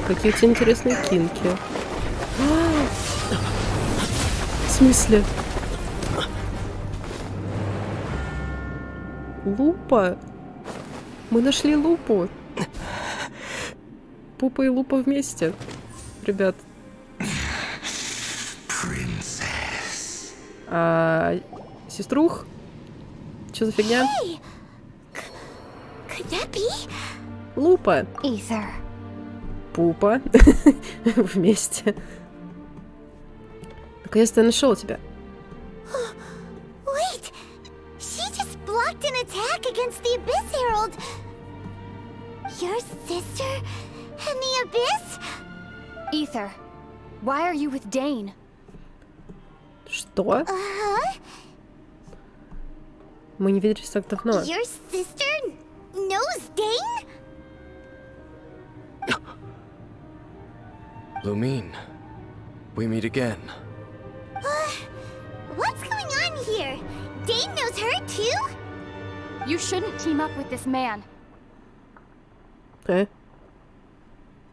Какие у тебя интересные кинки. В смысле? Лупа? Мы нашли лупу. Пупа и лупа вместе. Ребят. Сеструх? Что за фигня? Лупа. Пупа. Вместе. Наконец-то я нашел тебя. Wait! She just blocked an attack against the Abyss Herald. Your sister and the Abyss? Ether, why are you with Dane? Что? Мы не виделись так давно. Your sister knows Dane? Lumine, we meet again. What's going on here? Dane knows her too? You shouldn't team up with this man.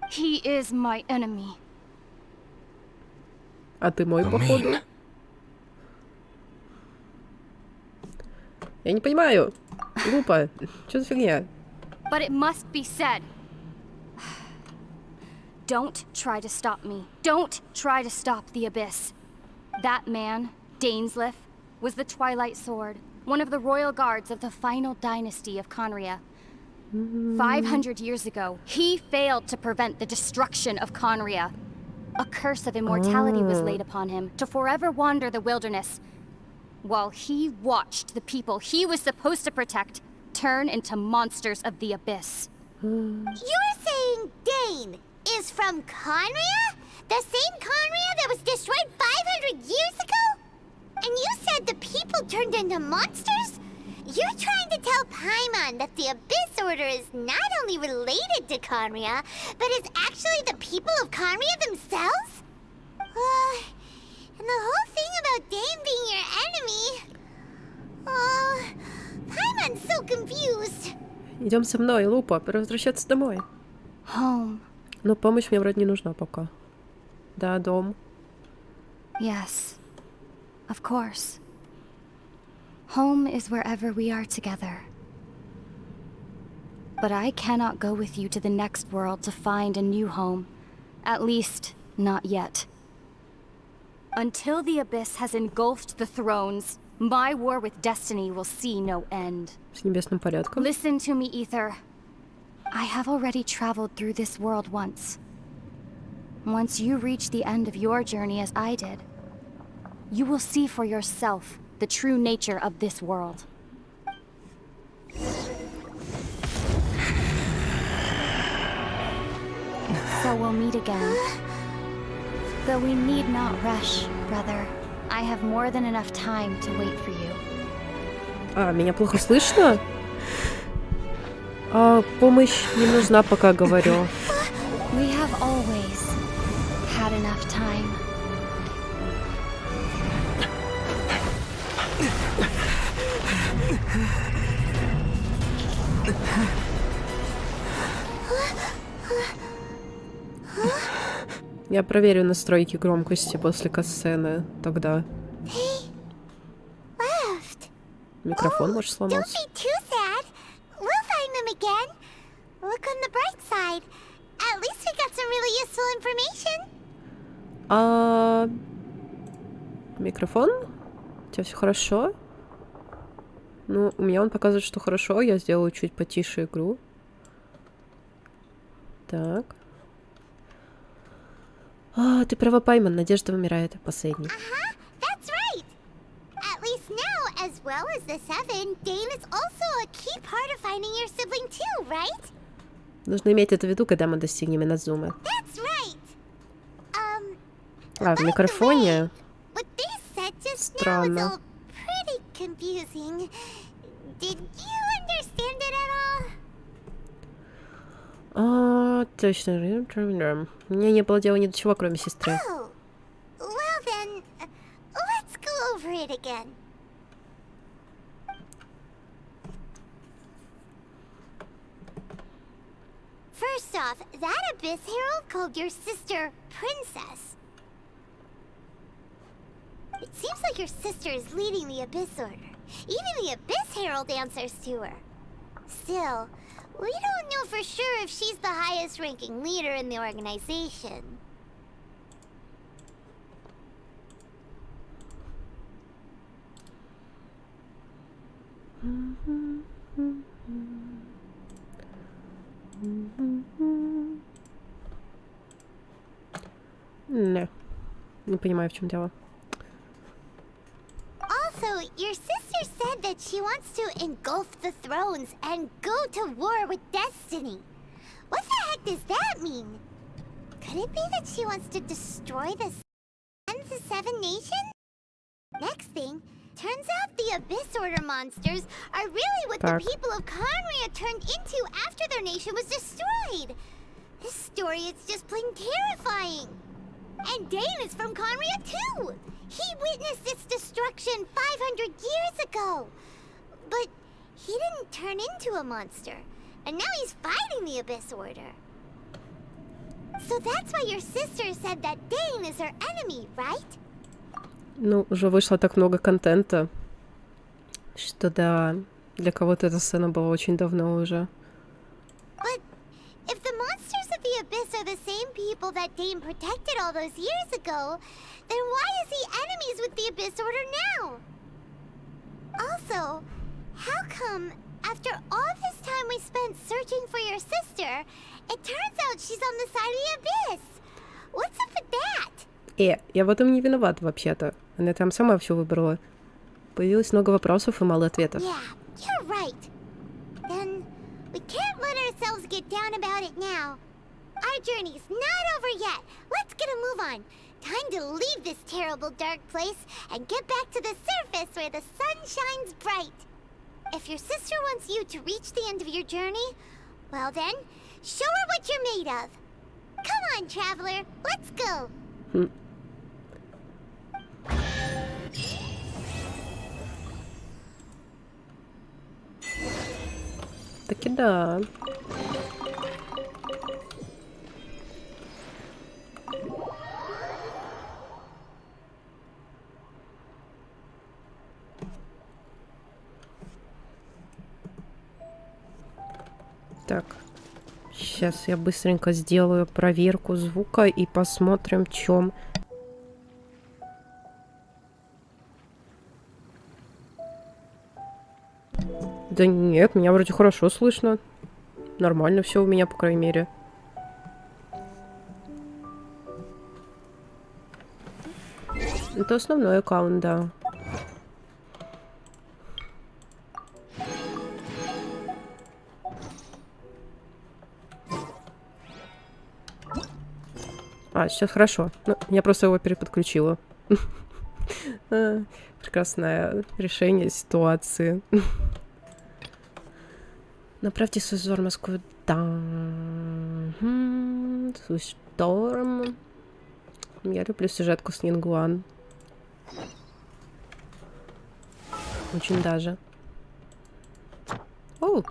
He is my enemy. А ты мой, походу. Я не понимаю. Глупо. Что за фигня? But it must be said. Don't try to stop me. Don't try to stop the Abyss. That man, Dainsleif, was the Twilight Sword, one of the royal guards of the final dynasty of Conria. 500 years ago, he failed to prevent the destruction of Conria. A curse of immortality was laid upon him to forever wander the wilderness, while he watched the people he was supposed to protect turn into monsters of the Abyss. You're saying Dane is from Conria? The same Conria that was destroyed 500 years ago? And you said the people turned into monsters? You're trying to tell Paimon that the Abyss Order is not only related to Conria, but is actually the people of Conria themselves? And the whole thing about Dane being your enemy... Paimon's so confused. Идем со мной, Лупа, пора возвращаться домой. Home. Но помощь мне вроде не нужна пока. Да, дом. Yes, of course. Home is wherever we are together. But I cannot go with you to the next world to find a new home. At least, not yet. Until the Abyss has engulfed the thrones, my war with destiny will see no end. С небесным порядком. Listen to me, Ether. I have already traveled through this world once. Once you reach the end of your journey as I did, you will see for yourself the true nature of this world. So we'll meet again. Though we need not rush, brother. I have more than enough time to wait for you. А, меня плохо слышно? Помощь не нужна, пока говорю. We have always had enough time. Я проверю настройки громкости после катсцены тогда. Микрофон может сломаться. Микрофон? У тебя все хорошо? Ну, у меня он показывает, что хорошо. Я сделаю чуть потише игру. Так. Ты права, Пайман. Надежда умирает. Последний. As well as the seven, Dane is also a key part of finding your sibling too, right? Нужно иметь это в виду, когда мы достигнем Инадзумы. That's right. В микрофоне. What they said just Странно. now is all pretty confusing. Did you understand it at all? Точно. Мне не было дела ни до чего, кроме сестры. Oh, well then, let's go over it again. First off, that Abyss Herald called your sister Princess. It seems like your sister is leading the Abyss Order. Even the Abyss Herald answers to her. Still, we don't know for sure if she's the highest ranking leader in the organization. Не понимаю, в чем дело. Also, your sister said that she wants to engulf the thrones and go to war with Destiny. What the heck does that mean? Could it be that she wants to destroy the Seven Nations? Next thing, turns out the Abyss Order monsters are really what the people of Conria turned into after their nation was destroyed. This story is just plain terrifying. And Dane is from Conria too. He witnessed its destruction 500 years ago. But he didn't turn into a monster. And now he's fighting the Abyss Order. So that's why your sister said that Dane is her enemy, right? Ну, уже вышло так много контента, что да, для кого-то эта сцена была очень давно уже. But if the monsters of the Abyss are the same people that Dane protected all those years ago, then why is he enemies with the Abyss Order now? Also, how come after all this time we spent searching for your sister, it turns out she's on the side of the Abyss? What's up with that? Я в этом не виноват вообще-то. Она там сама все выбрала. Появилось много вопросов и мало ответов. Yeah, you're right. Then we can't let ourselves get down about it now. Our journey's not over yet. Let's get a move on. Time to leave this terrible dark place and get back to the surface where the sun shines bright. If your sister wants you to reach the end of your journey, well then, show her what you're made of. Come on, traveler, let's go. Таки да. Так, сейчас я быстренько сделаю проверку звука и посмотрим, в чем. Да нет, меня вроде хорошо слышно. Нормально все у меня, по крайней мере. Это основной аккаунт, да. А, сейчас хорошо. Ну, я просто его переподключила. Прекрасное решение ситуации. Направьте свой взор Москву. Шторм. Я люблю сюжетку с Нингуан. Очень даже. О!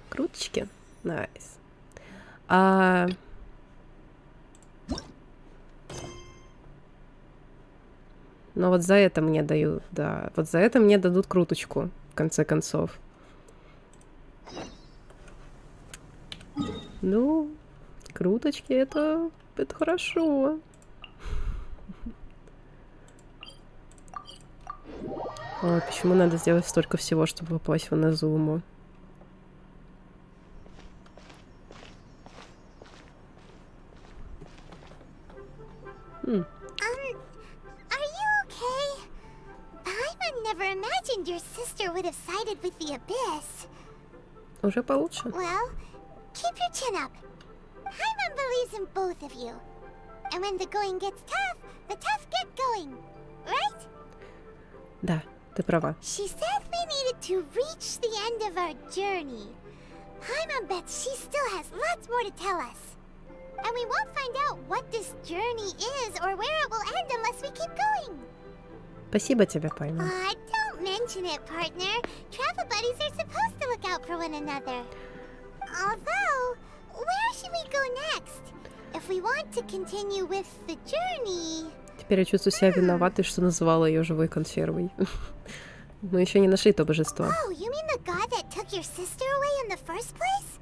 Круточки. Найс. Но вот за это мне дают, да. Вот за это мне дадут круточку, в конце концов. Ну, круточки это хорошо. О, почему надо сделать столько всего, чтобы попасть в Иназуму? Your sister would have sided with the abyss. Уже получше. Well, keep your chin up. Paimon believes in both of you. And when the going gets tough, the tough get going. Right? Да, ты права. She said we needed to reach the end of our journey. Paimon bets she still has lots more to tell us. And we won't find out what this journey is or where it will end unless we keep going. Спасибо тебе, Паймон. Don't mention it, partner. Travel buddies are supposed to look out for one another. Although, where should we go next? If we want to continue with the journey... Теперь я чувствую себя виноватой, что называла ее живой консервой. Мы еще не нашли то божество. Oh, you mean the god that took your sister away in the first place?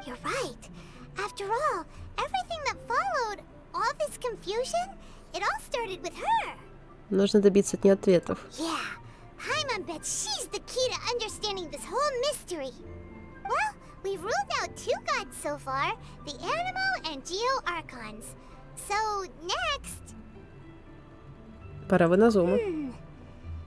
You're right. After all, everything that followed, all this confusion, it all started with her. Нужно добиться от нее ответов. Yeah, Paimon bets she's the key to understanding this whole mystery. Well, we've ruled out 2 gods so far, the Animo and Geo Archons. So, next... Пора в Иназуму.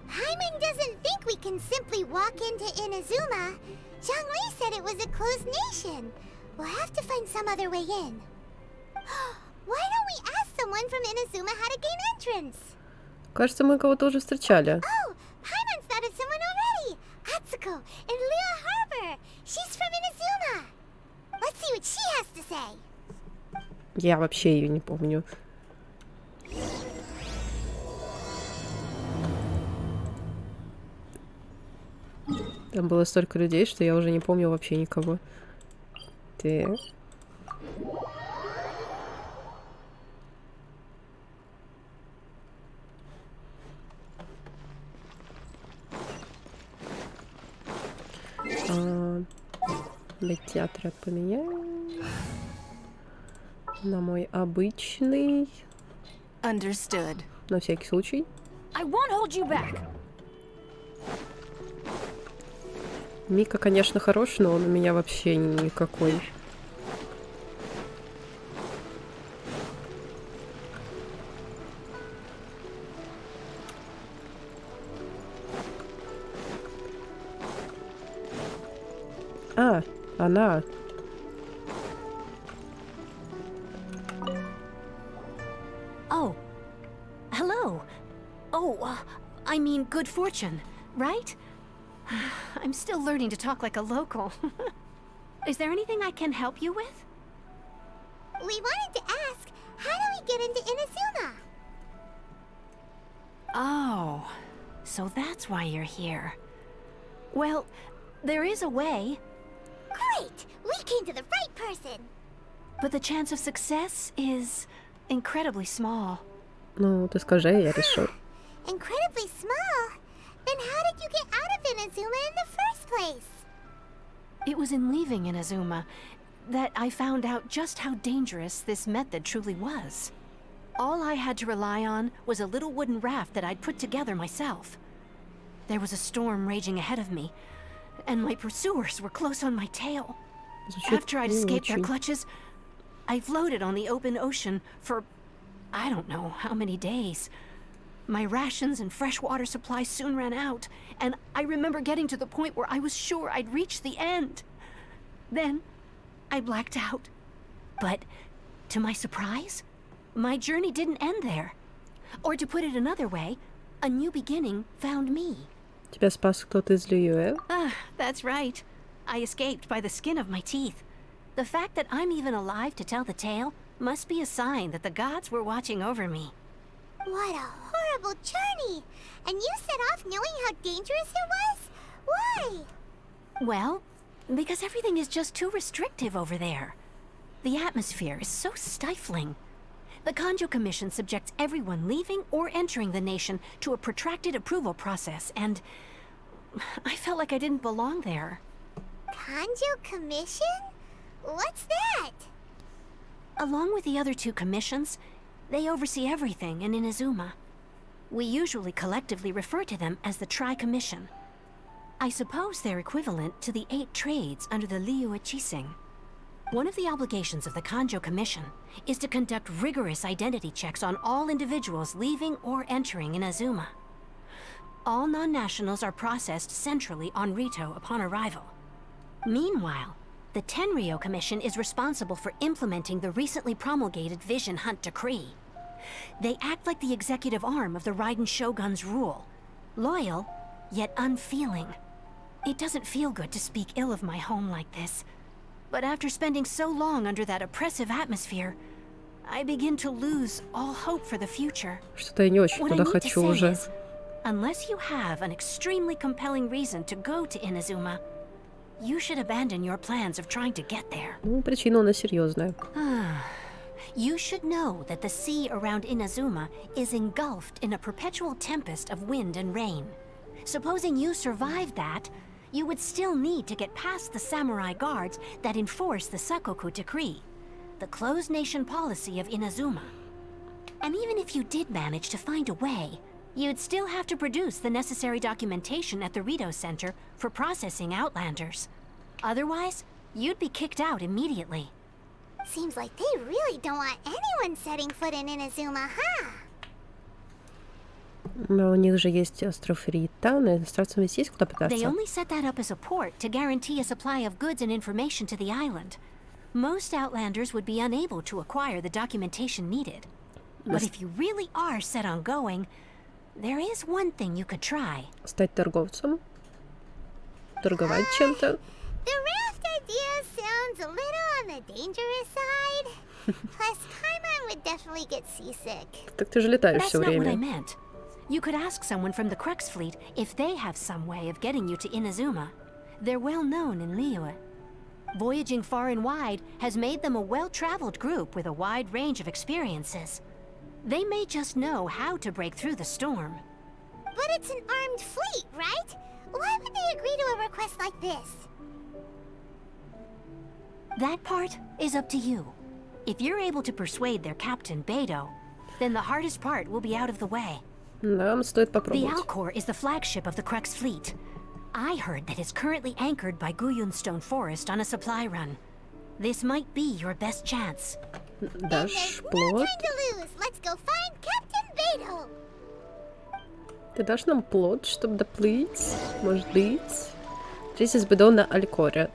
Paimon doesn't think we can simply walk into Inazuma. Zhongli said it was a closed nation. We'll have to find some other way in. Why don't we ask someone from Inazuma how to gain entrance? Кажется, мы кого-то уже встречали. Oh, Paimon's thought of someone already. Atsuko in Liyue Harbor. She's from Inazuma. Let's see what she has to say. Я вообще ее не помню. Там было столько людей, что я уже не помню вообще никого. Так. Отряд поменяем на мой обычный. Understood. На всякий случай. I won't hold you back. Мика, конечно, хорош, но он у меня вообще никакой. А, она. Oh. Hello. Oh, I mean good fortune, right? I'm still learning to talk like a local. Is there anything I can help you with? We wanted to ask, how do we get into Inazuma? Oh, so that's why you're here. Well, there is a way. Great! We came to the right person! But the chance of success is incredibly small. Ну, ты скажи, я решу. Incredibly small? Then how did you get out of Inazuma in the first place? It was in leaving Inazuma that I found out just how dangerous this method truly was. All I had to rely on was a little wooden raft that I'd put together myself. There was a storm raging ahead of me, and my pursuers were close on my tail. After I'd escaped their clutches, I floated on the open ocean for I don't know how many days. My rations and fresh water supply soon ran out, and I remember getting to the point where I was sure I'd reached the end. Then, I blacked out. But, to my surprise, my journey didn't end there. Or to put it another way, a new beginning found me. Тебя спас кто-то из Лиюэ? That's right. I escaped by the skin of my teeth. The fact that I'm even alive to tell the tale must be a sign that the gods were watching over me. What a horrible journey! And you set off knowing how dangerous it was? Why? Well, because everything is just too restrictive over there. The atmosphere is so stifling. The Kanjo Commission subjects everyone leaving or entering the nation to a protracted approval process, and I felt like I didn't belong there. Kanjo Commission? What's that? Along with the other two commissions, they oversee everything in Inazuma. We usually collectively refer to them as the Tri-Commission. I suppose they're equivalent to the 8 trades under the Liyue Chising. One of the obligations of the Kanjo Commission is to conduct rigorous identity checks on all individuals leaving or entering Inazuma. All non-nationals are processed centrally on Rito upon arrival. Meanwhile, the Tenryo Commission is responsible for implementing the recently promulgated Vision Hunt Decree. They act like the executive arm of the Raiden Shogun's rule. Loyal, yet unfeeling. It doesn't feel good to speak ill of my home like this. But after spending so long under that oppressive atmosphere, I begin to lose all hope for the future. Что-то я не очень туда хочу уже. Unless you have an extremely compelling reason to go to Inazuma, you should abandon your plans of trying to get there. Ну, причина у нас серьезная. You should know that the sea around Inazuma is engulfed in a perpetual tempest of wind and rain. Supposing you survived that, you would still need to get past the samurai guards that enforce the Sakoku Decree, the closed nation policy of Inazuma. And even if you did manage to find a way, you'd still have to produce the necessary documentation at the Rito Center for processing Outlanders. Otherwise, you'd be kicked out immediately. Seems like they really don't want anyone setting foot in Inazuma, huh? Но у них же есть остров Рита, на иностранцам ведь есть куда They пытаться. only set that up as a port to guarantee a supply of goods and information to the island. Most Outlanders would be unable to acquire the documentation needed. But if you really are set on going, there is one thing you could try. Стать торговцем? Торговать чем-то? The raft idea sounds a little on the dangerous side. Plus, Paimon would definitely get seasick. Так ты же летаешь That's все not what I время. meant. You could ask someone from the Crux fleet if they have some way of getting you to Inazuma. They're well known in Liyue. Voyaging far and wide has made them a well-traveled group with a wide range of experiences. They may just know how to break through the storm. But it's an armed fleet, right? Why would they agree to a request like this? That part is up to you. If you're able to persuade their captain, Beidou, then the hardest part will be out of the way. Нам стоит The попробовать. Alcor is the flagship of the Crux fleet. I heard that it's currently anchored by Guyunstone Forest on a supply run. This might be your best chance. Дашь No плод? time to lose. Let's go find Captain Beidou. Ты дашь нам плод, чтобы доплыть? Может быть? Здесь из Бедо на Алькоре.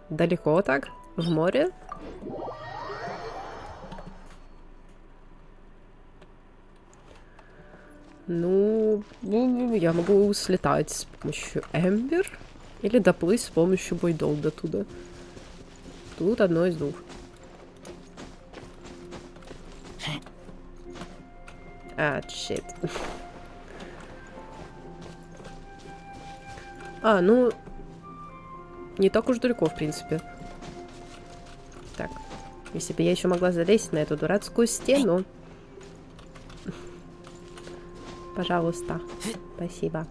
Далеко так? В море? Ну, я могу слетать с помощью Эмбер или доплыть с помощью Бойдол до туда. Тут одно из двух. Щит. Ну, не так уж далеко, в принципе. Так, если бы я еще могла залезть на эту дурацкую стену. Пожалуйста. Спасибо.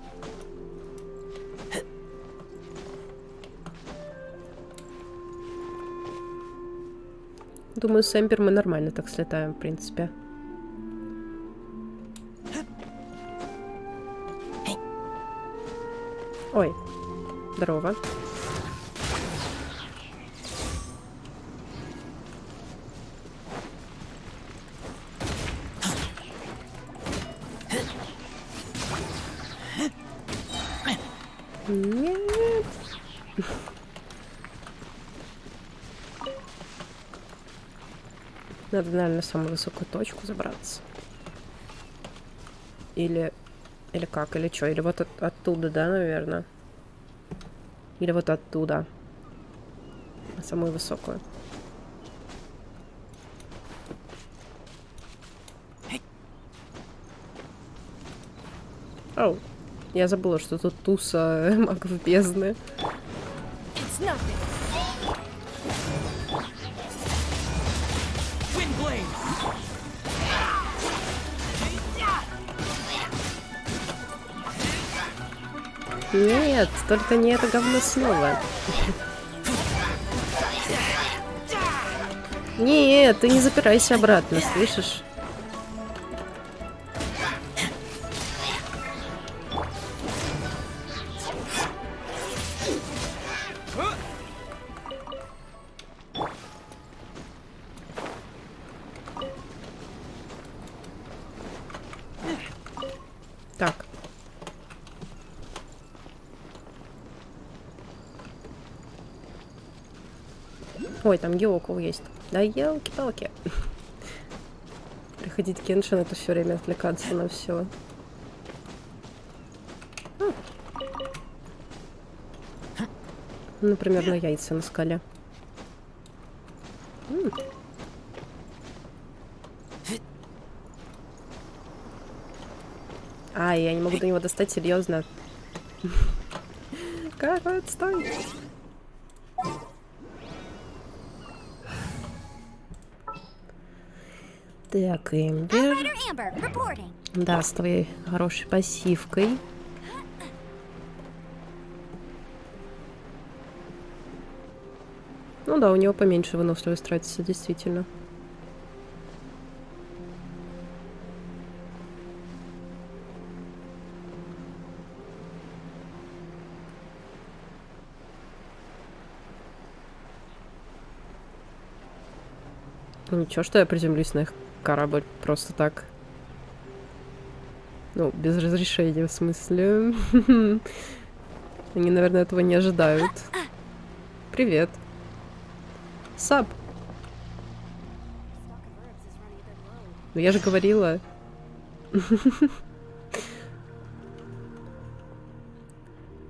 Думаю, с Эмбер мы нормально так слетаем, в принципе. Ой, здорово. Нет. Надо, наверное, на самую высокую точку забраться. Или как? Или что? Или вот оттуда, да, наверное? Или вот оттуда. На самую высокую. Оу. Я забыла, что тут туса магов бездны. Нет, только не это говно снова. Нет, ты не запирайся обратно, слышишь? Так. Ой, там геокул есть. Да елки-палки. Приходить в Genshin — это все время отвлекаться на все. Например, на яйца на скале. А, я не могу до него достать, серьезно. Как вы отстойте? Так, Эмбер. Да, с твоей хорошей пассивкой. Ну да, у него поменьше выносливость тратится, действительно. Ничего, что я приземлюсь на их корабль просто так. Ну, без разрешения, в смысле. Они, наверное, этого не ожидают. Привет. Сап. Ну, я же говорила.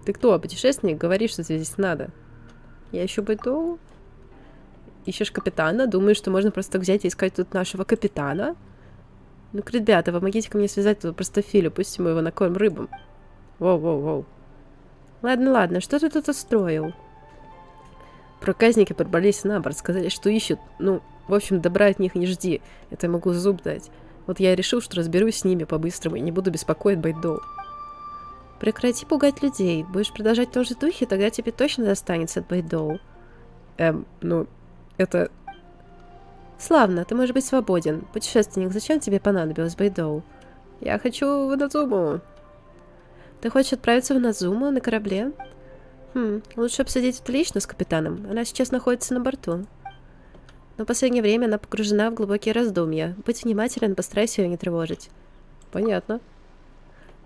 Ты кто, путешественник? Говори, что тебе здесь надо. Я еще пойду. Ищешь капитана? Думаешь, что можно просто так взять и искать тут нашего капитана? Ну-ка, ребята, помогите ко мне связать этого простофилю, пустим его на корм рыбам. Воу-воу-воу. Ладно, что ты тут устроил? Проказники пробрались на борт, сказали, что ищут. Ну, в общем, добра от них не жди. Это я могу зуб дать. Вот я и решил, что разберусь с ними по-быстрому и не буду беспокоить Байдоу. Прекрати пугать людей. Будешь продолжать в том же духе, тогда тебе точно достанется от Байдоу. Ну... Это... Славно, ты можешь быть свободен. Путешественник, зачем тебе понадобилось Байдоу? Я хочу в Инадзуму. Ты хочешь отправиться в Инадзуму на корабле? Лучше обсудить это лично с капитаном. Она сейчас находится на борту. Но в последнее время она погружена в глубокие раздумья. Будь внимателен, постарайся ее не тревожить. Понятно.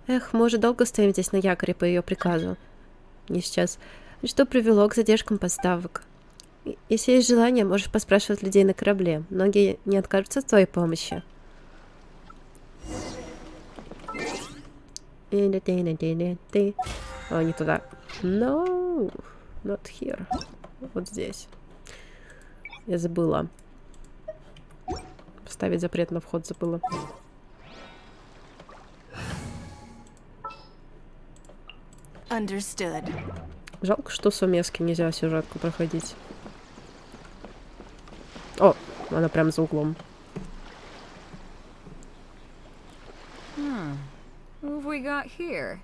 Эх, мы уже долго стоим здесь на якоре по ее приказу. Не сейчас. Что привело к задержкам поставок? Если есть желание, можешь поспрашивать людей на корабле. Многие не откажутся от твоей помощи. О, не туда. No, not here. Вот здесь. Я забыла. Поставить запрет на вход забыла. Understood. Жалко, что с Омески нельзя сюжетку проходить. О, она прям за углом. What have we got here?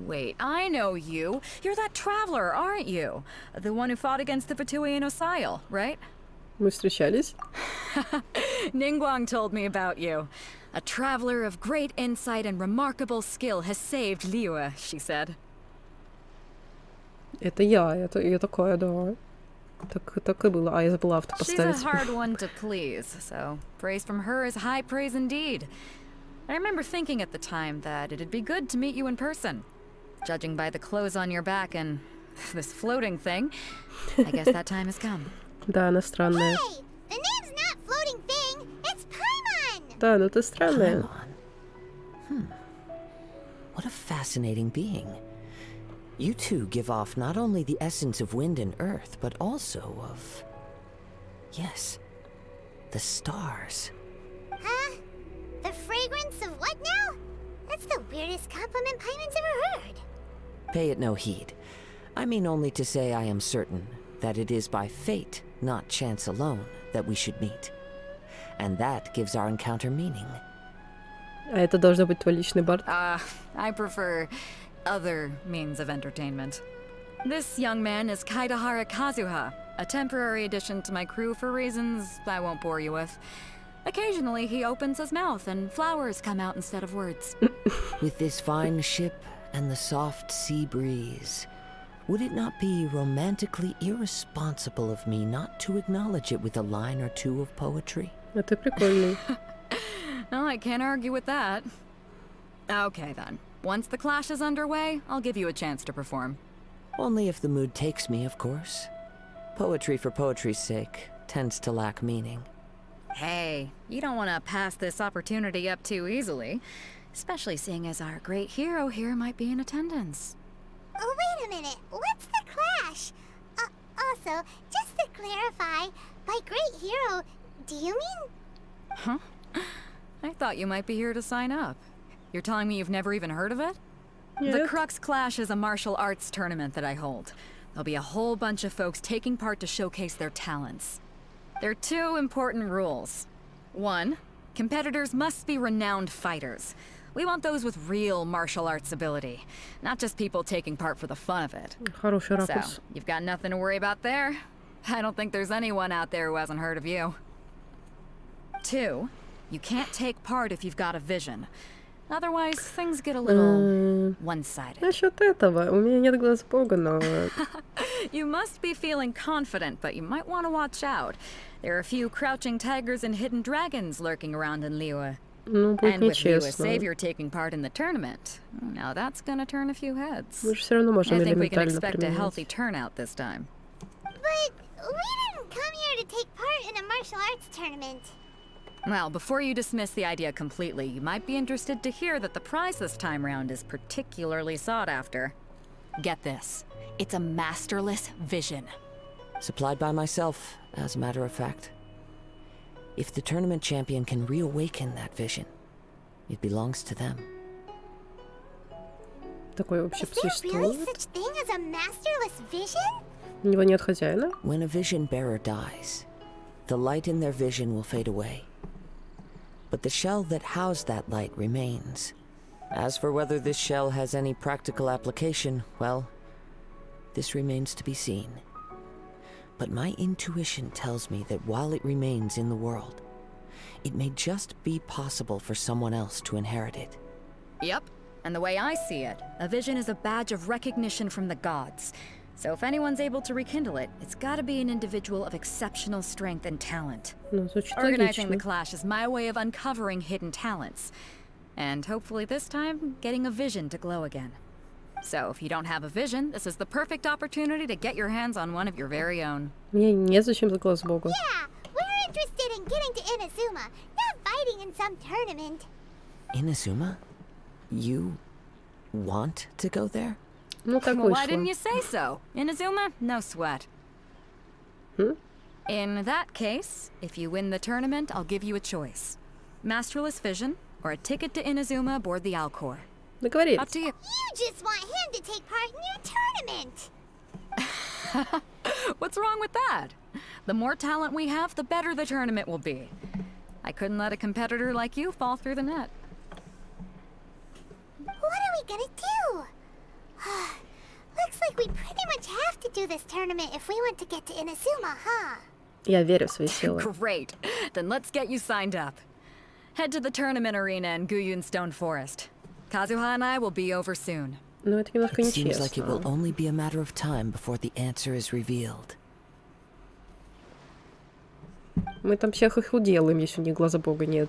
Wait, I know you. You're that traveler, aren't you? The one who fought against the Fatuian Osile, right? Мы встречались? Ningguang told me about you. A traveler of great insight and remarkable skill has saved Liyue, she said. Это я такая, да. Так и было. А, я забыла авто поставить. She's a hard one to please, so praise from her is high praise indeed. I remember thinking at the time that it'd be good to meet you in person. Judging by the clothes on your back and this floating thing, I guess that time has come. Да, она странная. Hey, the name's not floating thing, it's Paimon! Да, ну ты странная. What a fascinating being. You two give off not only the essence of wind and earth, but also of... Yes, the stars. Huh? The fragrance of what now? That's the weirdest compliment Paimon's ever heard. Pay it no heed. I mean only to say I am certain that it is by fate, not chance alone, that we should meet. And that gives our encounter meaning. А это должно быть твой личный бард? I prefer other means of entertainment. This young man is Kaidahara Kazuha, a temporary addition to my crew for reasons I won't bore you with. Occasionally he opens his mouth and flowers come out instead of words. With this fine ship and the soft sea breeze, would it not be romantically irresponsible of me not to acknowledge it with a line or two of poetry? А ты прикольный. No, I can't argue with that. Okay then. Once the clash is underway, I'll give you a chance to perform. Only if the mood takes me, of course. Poetry for poetry's sake tends to lack meaning. Hey, you don't want to pass this opportunity up too easily, especially seeing as our great hero here might be in attendance. Oh, wait a minute. What's the clash? Also, just to clarify, by great hero, do you mean... Huh? I thought you might be here to sign up. You're telling me you've never even heard of it? Yep. The Crux Clash is a martial arts tournament that I hold. There'll be a whole bunch of folks taking part to showcase their talents. There are two important rules. One, competitors must be renowned fighters. We want those with real martial arts ability, not just people taking part for the fun of it. Хороший ракурс. So, you've got nothing to worry about there. I don't think there's anyone out there who hasn't heard of you. Two, you can't take part if you've got a vision. Otherwise, things get a little one-sided. Насчет этого, у меня нет глаз Бога, но... You must be feeling confident, but you might want to watch out. There are a few crouching tigers and hidden dragons lurking around in Liyue. Ну, будет And with Liyue's нечестно. savior taking part in the tournament, now that's gonna turn a few heads. Мы же все равно можем I think we can элементально expect a healthy применять. turnout this time. But we didn't come here to take part in a martial arts tournament. Well, before you dismiss the idea completely, you might be interested to hear that the prize this time round is particularly sought after. Get this. It's a masterless vision. Supplied by myself, as a matter of fact. If the tournament champion can reawaken that vision, it belongs to them. Такое вообще Is there really существует? such thing as a masterless vision? У него нет хозяина? When a vision bearer dies, the light in their vision will fade away. But the shell that housed that light remains. As for whether this shell has any practical application, well, this remains to be seen. But my intuition tells me that while it remains in the world, it may just be possible for someone else to inherit it. Yep. And the way I see it, a vision is a badge of recognition from the gods. So if anyone's able to rekindle it, it's gotta be an individual of exceptional strength and talent. Ну, звучит Organizing the логично. clash is my way of uncovering hidden talents. And hopefully this time, getting a vision to glow again. So if you don't have a vision, this is the perfect opportunity to get your hands on one of your very own. Мне незачем за глаз Бога. Yeah, we're interested in getting to Inazuma, not fighting in some tournament. Inazuma? You want to go there? Ну, так Well, why вышло. didn't you say so? Inazuma? No sweat. In that case, if you win the tournament, I'll give you a choice. Masterless Vision, or a ticket to Inazuma aboard the Alcor. Договорились. You just want him to take part in your tournament. What's wrong with that? The more talent we have, the better the tournament will be. I couldn't let a competitor like you fall through the net. What are we gonna do? Looks like we pretty much have to do this tournament if we want to get to Inazuma, huh? Я верю в свои силы. Great. Then let's get you signed up. Head to the tournament arena in Guyun Stone Forest. Kazuha and I will be over soon. Но это немножко It seems like it нечестно. will only be a matter of time before the answer is revealed. Мы там всех их уделаем, если у них глаза бога нет.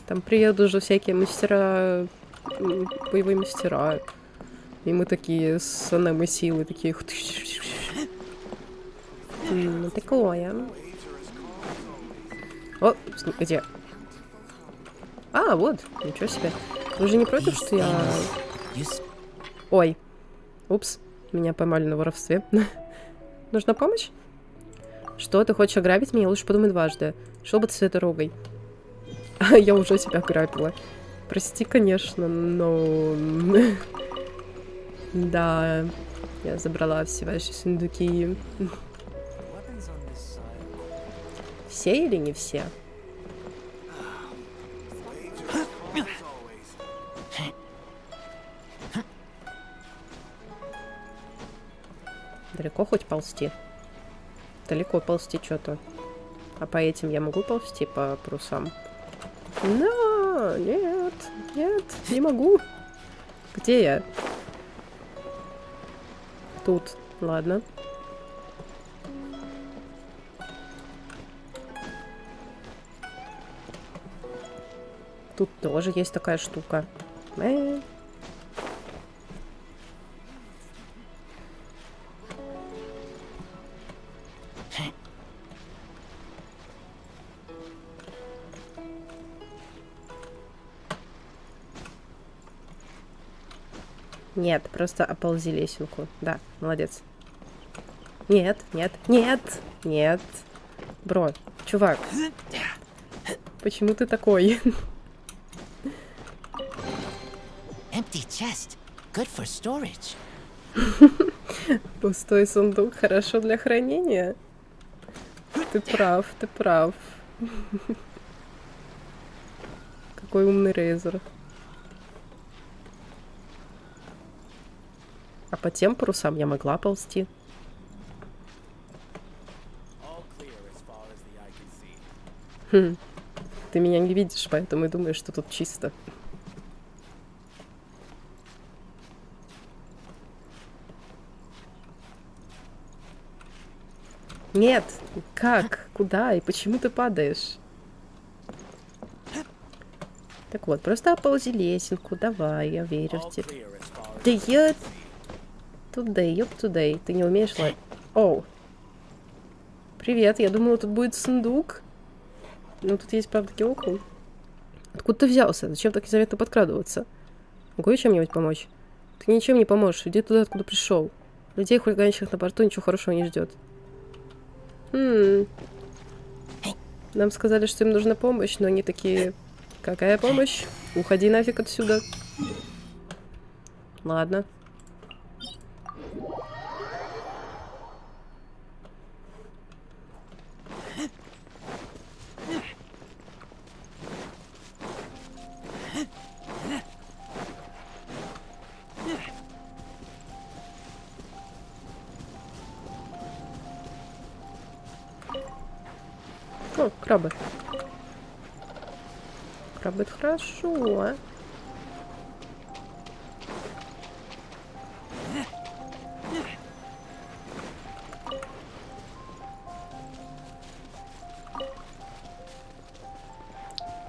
Там приедут уже всякие мастера, боевые мастера. И мы такие с анемой силы, такие... Ну, такое. О, где? А, вот, ничего себе. Вы же не против, что я... Ой. Упс, меня поймали на воровстве. Нужна помощь? Что, ты хочешь ограбить меня? Лучше подумай дважды. Шел бы ты своей дорогой. Я уже себя ограбила. Прости, конечно, но... Да, я забрала все ваши сундуки. Все или не все? Далеко хоть ползти? Далеко ползти что-то. А по этим я могу ползти по парусам? Но, нет, нет, не могу. Где я? Тут, ладно. Тут тоже есть такая штука. Нет, просто оползи лесенку. Да, молодец. Нет, нет, нет, нет. Бро, чувак. Почему ты такой? Empty chest. Good for storage. Пустой сундук хорошо для хранения. Ты прав, ты прав. Какой умный Рейзер. А по тем парусам я могла ползти. Хм. Ты меня не видишь, поэтому и думаешь, что тут чисто. Нет! Как? Куда? И почему ты падаешь? Так вот, просто оползи лесенку. Давай, я верю в тебя. Да я... Тудей, ёп тудей. Ты не умеешь лазить? Оу. Привет, я думала, тут будет сундук. Ну, тут есть, правда, килку. Откуда ты взялся? Зачем так незаметно подкрадываться? Могу я чем-нибудь помочь? Ты ничем не поможешь. Иди туда, откуда пришел. Людей, хулиганящих на борту, ничего хорошего не ждет. Нам сказали, что им нужна помощь, но они такие... Какая помощь? Уходи нафиг отсюда. Ладно. О, крабы. Крабы — это хорошо, а?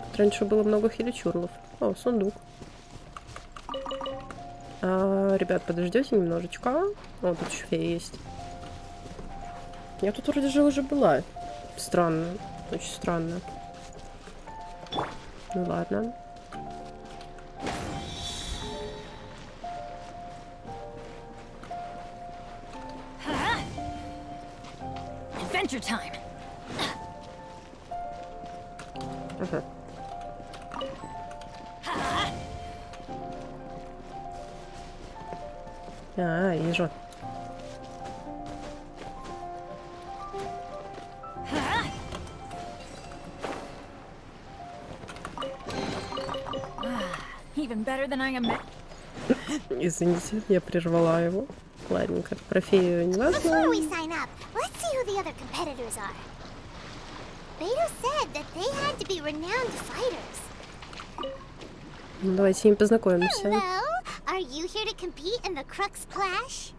Тут раньше было много хиличурлов. О, сундук. Ребят, подождете немножечко. О, тут еще фея есть. Я тут вроде же уже была. Странно. Очень странно. Ну ладно. Adventure time. Ага. Вижу. Извините, я прервала его. Ладненько, про фею не важно. Before we sign up, let's see who the other competitors are. Beta said that they had to be renowned fighters. Ну, давайте с ним познакомимся. Hello. Are you here to compete in the Crux Clash?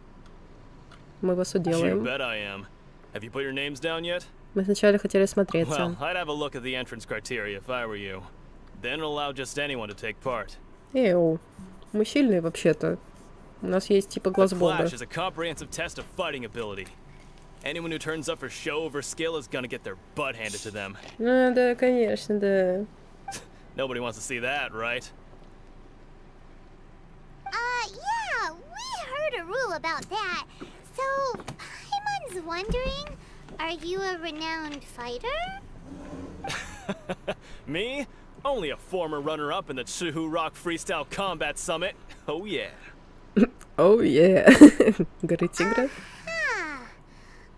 Мы вас уделаем. You bet I am. Have you put your names down yet? Мы сначала хотели смотреться. Well, I'd have a look at the entrance criteria if I were you. Then allow just anyone to take part. Эу, мы сильные вообще-то. У нас есть типа глаз бога. Clash is a comprehensive test of fighting ability. Anyone who turns up for show over skill is gonna get their butt handed to them. Ну да, конечно, да. Nobody wants to see that, right? Yeah, we heard a rule about that. So, Paimon's wondering, are you a renowned fighter? Me? Only a former runner-up in the Chihu Rock Freestyle Combat Summit. Oh yeah. Oh yeah. Говорит игра.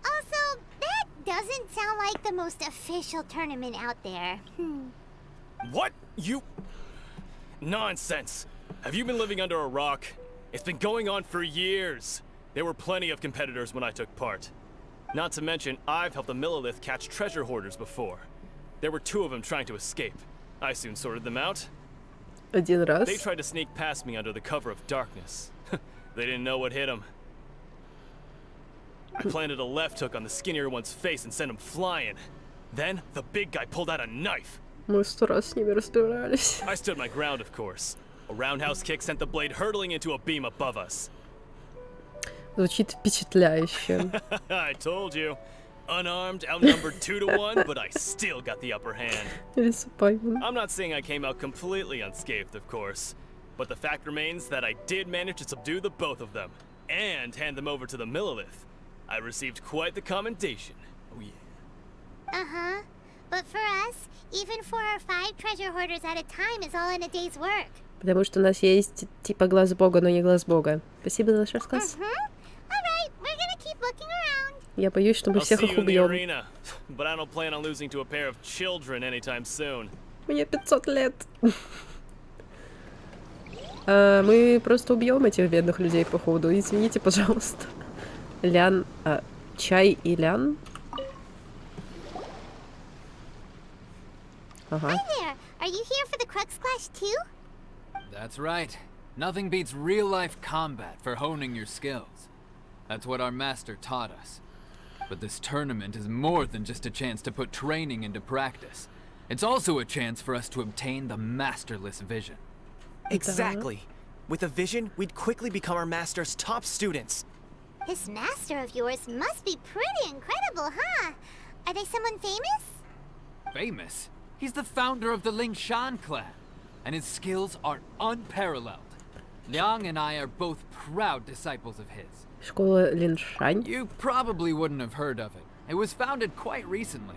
Also, that doesn't sound like the most official tournament out there. What? You... Nonsense. Have you been living under a rock? It's been going on for years. There were plenty of competitors when I took part. Not to mention, I've helped the Millilith catch treasure hoarders before. There were 2 of them trying to escape. I soon sorted them out. Один раз. They tried to sneak past me under the cover of darkness. They didn't know what hit them. I planted a left hook on the skinnier one's face and sent him flying. Then, the big guy pulled out a knife. Мы 100 раз с ними разбирались. I stood my ground, of course. A roundhouse kick sent the blade hurtling into a beam above us. Звучит впечатляюще. I told you. Unarmed, outnumbered 2 to 1, but I still got the upper hand. I'm not saying I came out completely unscathed, of course. But the fact remains that I did manage to subdue the both of them. And hand them over to the Millilith. I received quite the commendation. Oh yeah. Uh-huh. But for us, even 4 or 5 treasure hoarders at a time is all in a day's work. Потому что у нас есть типа глаз бога, но не глаз бога. Спасибо за ваш рассказ. Alright, we're gonna keep looking around. Я боюсь, что мы всех их убьем. But I don't plan on losing to a pair of children anytime soon. Мне 500 лет. Мы просто убьем этих бедных людей, походу. Извините, пожалуйста. Лян... Чай и Лян? Ага. Hi there. Are you here for the Crux Clash too? That's right. Nothing beats real-life combat for honing your skills. That's what our master taught us. But this tournament is more than just a chance to put training into practice. It's also a chance for us to obtain the masterless vision. Exactly. With a vision, we'd quickly become our master's top students. This master of yours must be pretty incredible, huh? Are they someone famous? Famous? He's the founder of the Lingshan clan, and his skills are unparalleled. Liang and I are both proud disciples of his. Школа Линшань? You probably wouldn't have heard of it. It was founded quite recently.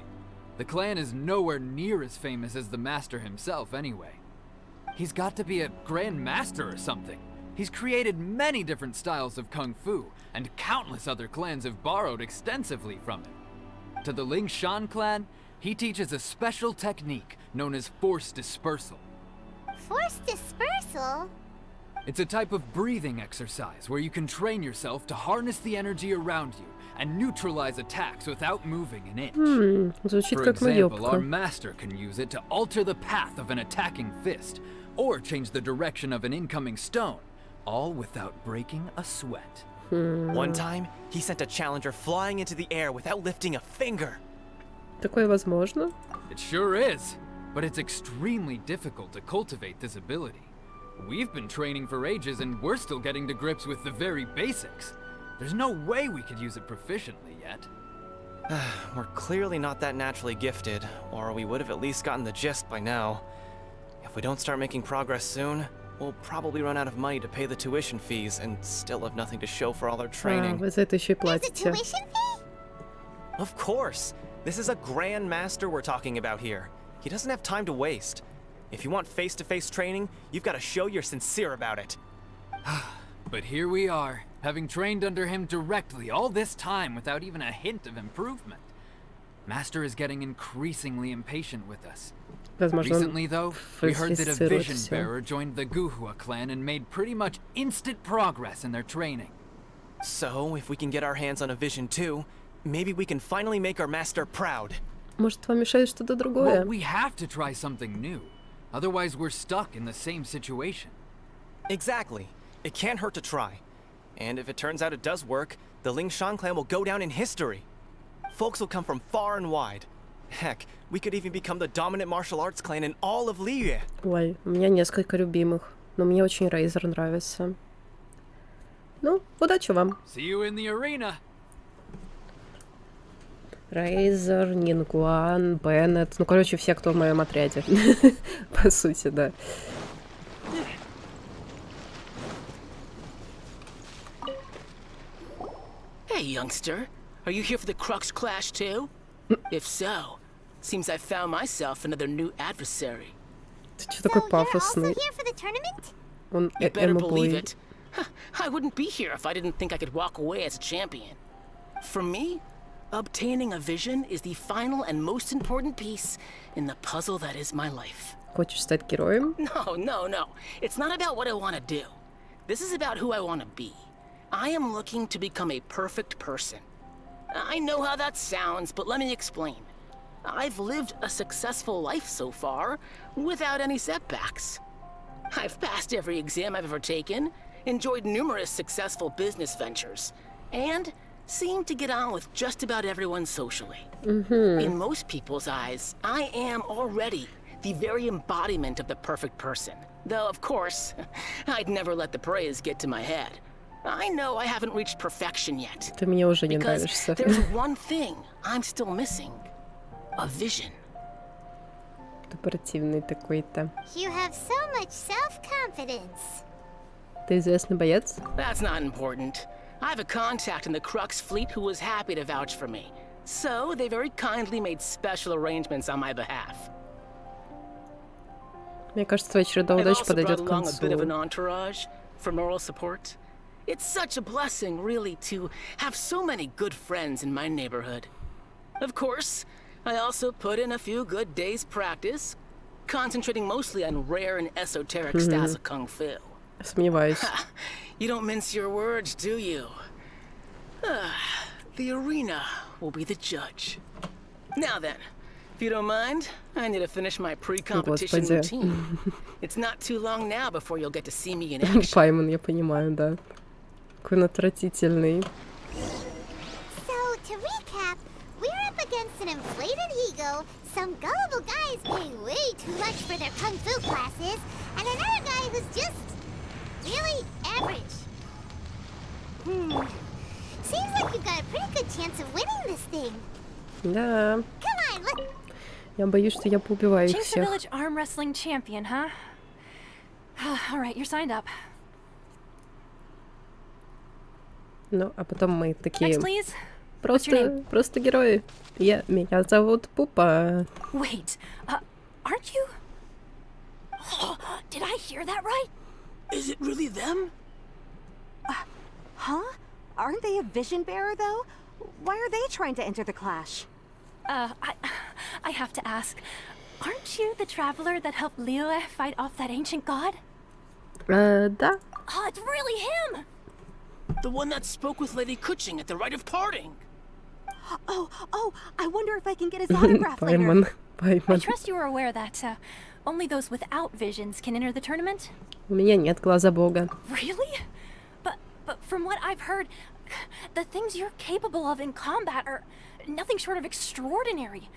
The clan is nowhere near as famous as the master himself anyway. He's got to be a grand master or something. He's created many different styles of kung fu, and countless other clans have borrowed extensively from him. To the Lingshan clan, he teaches a special technique known as force dispersal. Force dispersal? It's a type of breathing exercise where you can train yourself to harness the energy around you and neutralize attacks without moving an inch. Звучит For как example, our наёбка. master can use it to alter the path of an attacking fist, or change the direction of an incoming stone, all without breaking a sweat. One time, he sent a challenger flying into the air without lifting a finger. Такое возможно? It sure is, but it's extremely difficult to cultivate this ability. We've been training for ages and we're still getting to grips with the very basics. There's no way we could use it proficiently yet. We're clearly not that naturally gifted, or we would have at least gotten the gist by now. If we don't start making progress soon, we'll probably run out of money to pay the tuition fees and still have nothing to show for all our training. Вы за это еще и платите. Tuition fee? Of course! This is a grand master we're talking about here. He doesn't have time to waste. If you want face-to-face training, you've got to show you're sincere about it. But here we are, having trained under him directly all this time without even a hint of improvement. Master is getting increasingly impatient with us. Recently, though, we heard that a vision bearer joined the Guhua clan and made pretty much instant progress in their training. So, if we can get our hands on a vision too, maybe we can finally make our master proud. Может, вам мешает что-то другое? Well, we have to try something new. Otherwise, we're stuck in the same situation. Exactly. It can't hurt to try. And if it turns out it does work, the Lingshan clan will go down in history. Folks will come from far and wide. Heck, we could even become the dominant martial arts clan in all of Liyue. Ой, у меня несколько любимых, но мне очень Рейзер нравится. Ну, удачи вам. See you in the arena. Рейзер, Нингуан, Беннет. Ну, короче, все, кто в моем отряде. По сути, да. Hey, youngster. Are you here for the Crux Clash too? If so, seems I found myself another new adversary. Ты что такой пафосный? Он You better believe эмобой. it. I wouldn't be here if I didn't think I could walk away as a champion. For me, obtaining a vision is the final and most important piece in the puzzle that is my life. Хочешь стать героем? No. It's not about what I want to do. This is about who I want to be. I am looking to become a perfect person. I know how that sounds, but let me explain. I've lived a successful life so far, without any setbacks. I've passed every exam I've ever taken, enjoyed numerous successful business ventures, and seem to get on with just about everyone socially. In most people's eyes, I am already the very embodiment of the perfect person. Though, of course, I'd never let the praise get to my head. I know I haven't reached perfection yet. Ты мне уже не Because нравишься. there's one thing I'm still missing. A vision. Ты противный такой-то. You have so much self-confidence. Ты известный боец? That's not important. I have a contact in the Crux fleet who was happy to vouch for me. So they very kindly made special arrangements on my behalf. Мне кажется, твоя череда I've удач also подойдет brought к along a bit of an концу. entourage for moral support. It's such a blessing, really, to have so many good friends in my neighborhood. Of course, I also put in a few good days' practice, concentrating mostly on rare and esoteric styles of kung fu. Сомневаюсь. You don't mince your words, do you? The arena will be the judge. Now then, if you don't mind, I need to finish my pre-competition Господи. routine. It's not too long now before you'll get to see me in action. Паймон, я понимаю, да. Какой он отвратительный. So, to recap, we're up against an inflated ego, some gullible guys paying way too much for their kung fu classes, and another guy who's just really average. Seems like you've got a pretty good chance of winning this thing. Да. Come on, let's... Я боюсь, что я поубиваю их James the всех. village arm wrestling champion, huh? All right, you're signed up. Ну, а потом мы такие... Next, please. What's your name? Просто герои. Меня зовут Пупа. Wait, aren't you? Did I hear that right? Is it really them? Huh? Aren't they a vision bearer, though? Why are they trying to enter the clash? I have to ask, aren't you the traveler that helped Liyue fight off that ancient god? Да. Oh, it's really him! The one that spoke with Lady Kuching at the rite of parting. Oh, I wonder if I can get his autograph Паймон. later. I Паймон. trust you are aware that only those without visions can enter the tournament? У меня нет глаза бога. Really? But from what I've heard, the things you're capable of in combat are nothing short of extraordinary.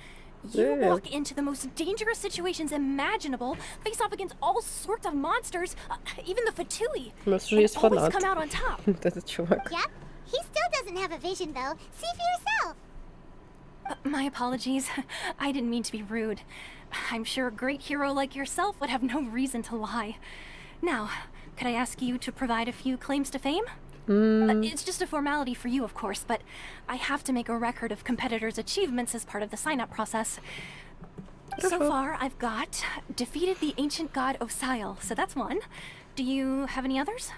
You Yeah. walk into the most dangerous situations imaginable, face off against all sorts of monsters, even the Fatui, У нас уже and есть always фанат. come out on top. Вот этот чувак. Yep, he still doesn't have a vision, though. See for yourself. My apologies. I didn't mean to be rude. I'm sure a great hero like yourself would have no reason to lie. Now, could I ask you to provide a few claims to fame? It's just a formality for you, of course, but I have to make a record of competitors' achievements as part of the sign-up process. So far, I've got defeated the ancient god Osial, so that's one. Do you have any others?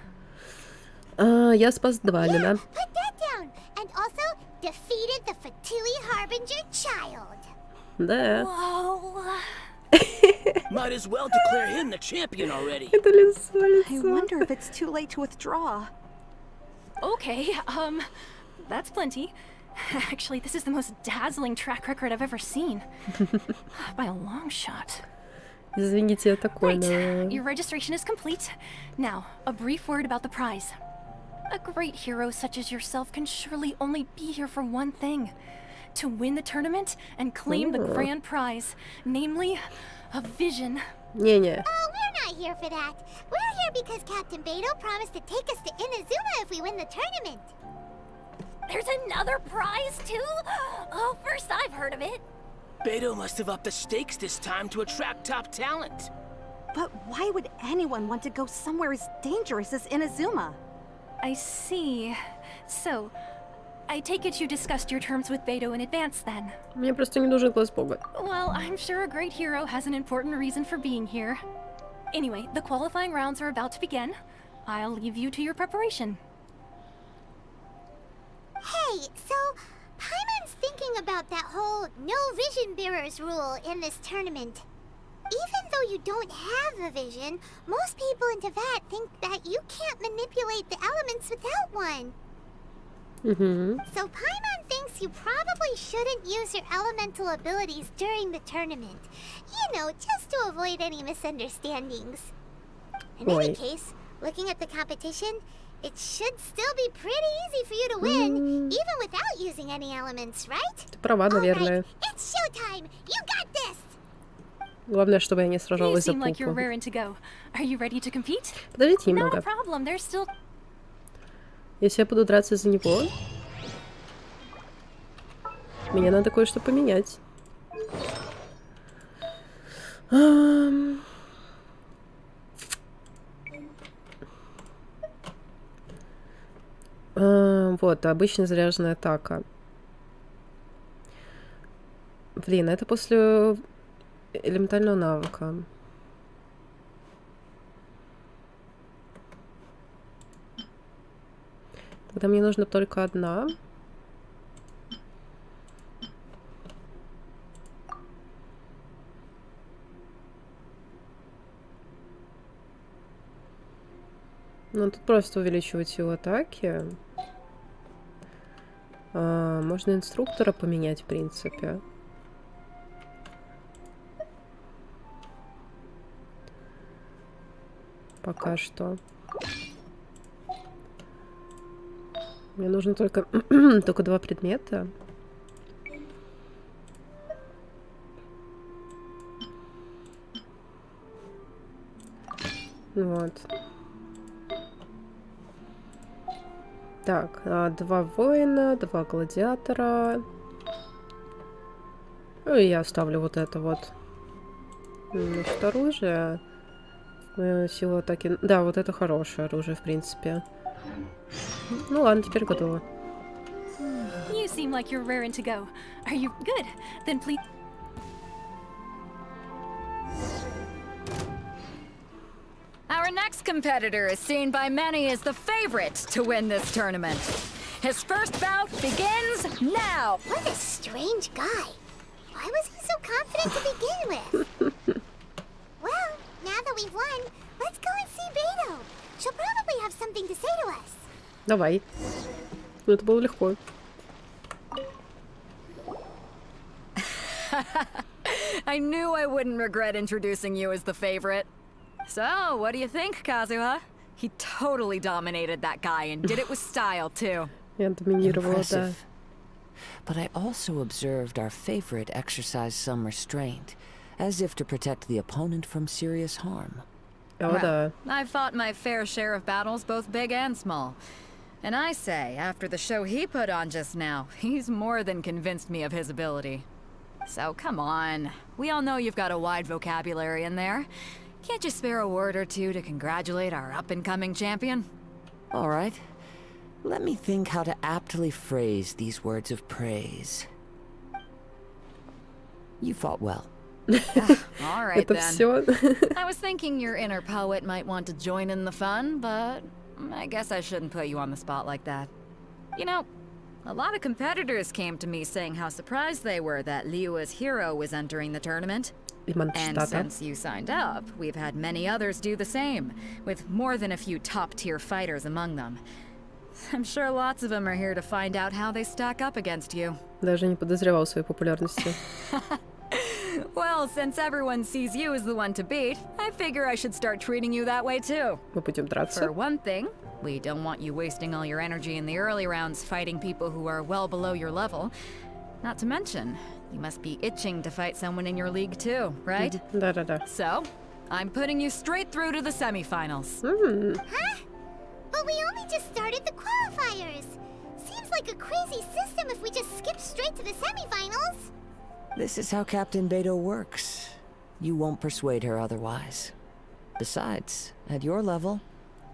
Я спас Двалина. Put that down. And also, defeated the Fatui Harbinger child. Да. Whoa. Might as well declare him the champion already. Это лицо, I wonder if it's too late to withdraw. Okay, that's plenty. Actually, this is the most dazzling track record I've ever seen. By a long shot. Извините, я такой, Right. Your registration is complete. Now, a brief word about the prize. A great hero such as yourself can surely only be here for one thing. To win the tournament and claim the grand prize. Namely, a vision. Не-не. Oh, we're not here for that. We're here because Captain Beto promised to take us to Inazuma if we win the tournament. There's another prize, too? Oh, first I've heard of it. Beto must have upped the stakes this time to attract top talent. But why would anyone want to go somewhere as dangerous as Inazuma? I see. So, I take it you discussed your terms with Beto in advance, then? Мне просто не нужен глаз бога. Well, I'm sure a great hero has an important reason for being here. Anyway, the qualifying rounds are about to begin. I'll leave you to your preparation. Hey, so Paimon's thinking about that whole no vision bearers rule in this tournament. Even though you don't have a vision, most people in Teyvat think that you can't manipulate the elements without one. So Paimon thinks you probably shouldn't use your elemental abilities during the tournament. You know, just to avoid any misunderstandings. In any case, looking at the competition, it should still be pretty easy for you to win, even without using any elements, right? Ты права, наверное. It's showtime! You got this! Главное, чтобы я не сражалась за You seem like you're пупу. raring to go. Are you ready to compete? Подождите Not немного. a problem. There's still... Если я буду драться за него, мне надо кое-что поменять. Вот, обычно заряженная атака. Блин, это после элементального навыка. Тогда мне нужно только одна. Ну, тут просто увеличивать его атаки. Можно инструктора поменять, в принципе. Пока что. Мне нужно только, только 2 предмета. Вот. Так, 2 воина, 2 гладиатора. Ну и я оставлю вот это вот. Значит, оружие. Сила атаки. Да, вот это хорошее оружие, в принципе. Ну ладно, теперь готово. You seem like you're raring to go. Are you good? Then please... Our next competitor is seen by many as the favorite to win this tournament. His first bout begins now! What a strange guy. Why was he so confident to begin with? Well, now that we've won, let's go and see Beto. She'll probably have something to say to us. Давай. Ну, это было легко. I knew I wouldn't regret introducing you as the favorite. So, what do you think, Kazuha? He totally dominated that guy and did it with style, too. Я доминировала, да. But I also observed our favorite exercise some restraint, as if to protect the opponent from serious harm. Oh, да. I've fought my fair share of battles, both big and small. And I say, after the show he put on just now, he's more than convinced me of his ability. So come on. We all know you've got a wide vocabulary in there. Can't you spare a word or two to congratulate our up-and-coming champion? All right. Let me think how to aptly phrase these words of praise. You fought well. All right, Это then. всё? I was thinking your inner poet might want to join in the fun, but I guess I shouldn't put you on the spot like that. You know, a lot of competitors came to me saying how surprised they were that Liyue's hero was entering the tournament. And since you signed up, we've had many others do the same, with more than a few top-tier fighters among them. I'm sure lots of them are here to find out how they stack up against you. Даже не подозревал своей популярности. Well, since everyone sees you as the one to beat, I figure I should start treating you that way too. Мы будем драться. For one thing, we don't want you wasting all your energy in the early rounds fighting people who are well below your level. Not to mention, you must be itching to fight someone in your league too, right? Да. So, I'm putting you straight through to the semifinals. Huh? But we only just started the qualifiers. Seems like a crazy system if we just skip straight to the semifinals. This is how Captain Beto works. You won't persuade her otherwise. Besides, at your level,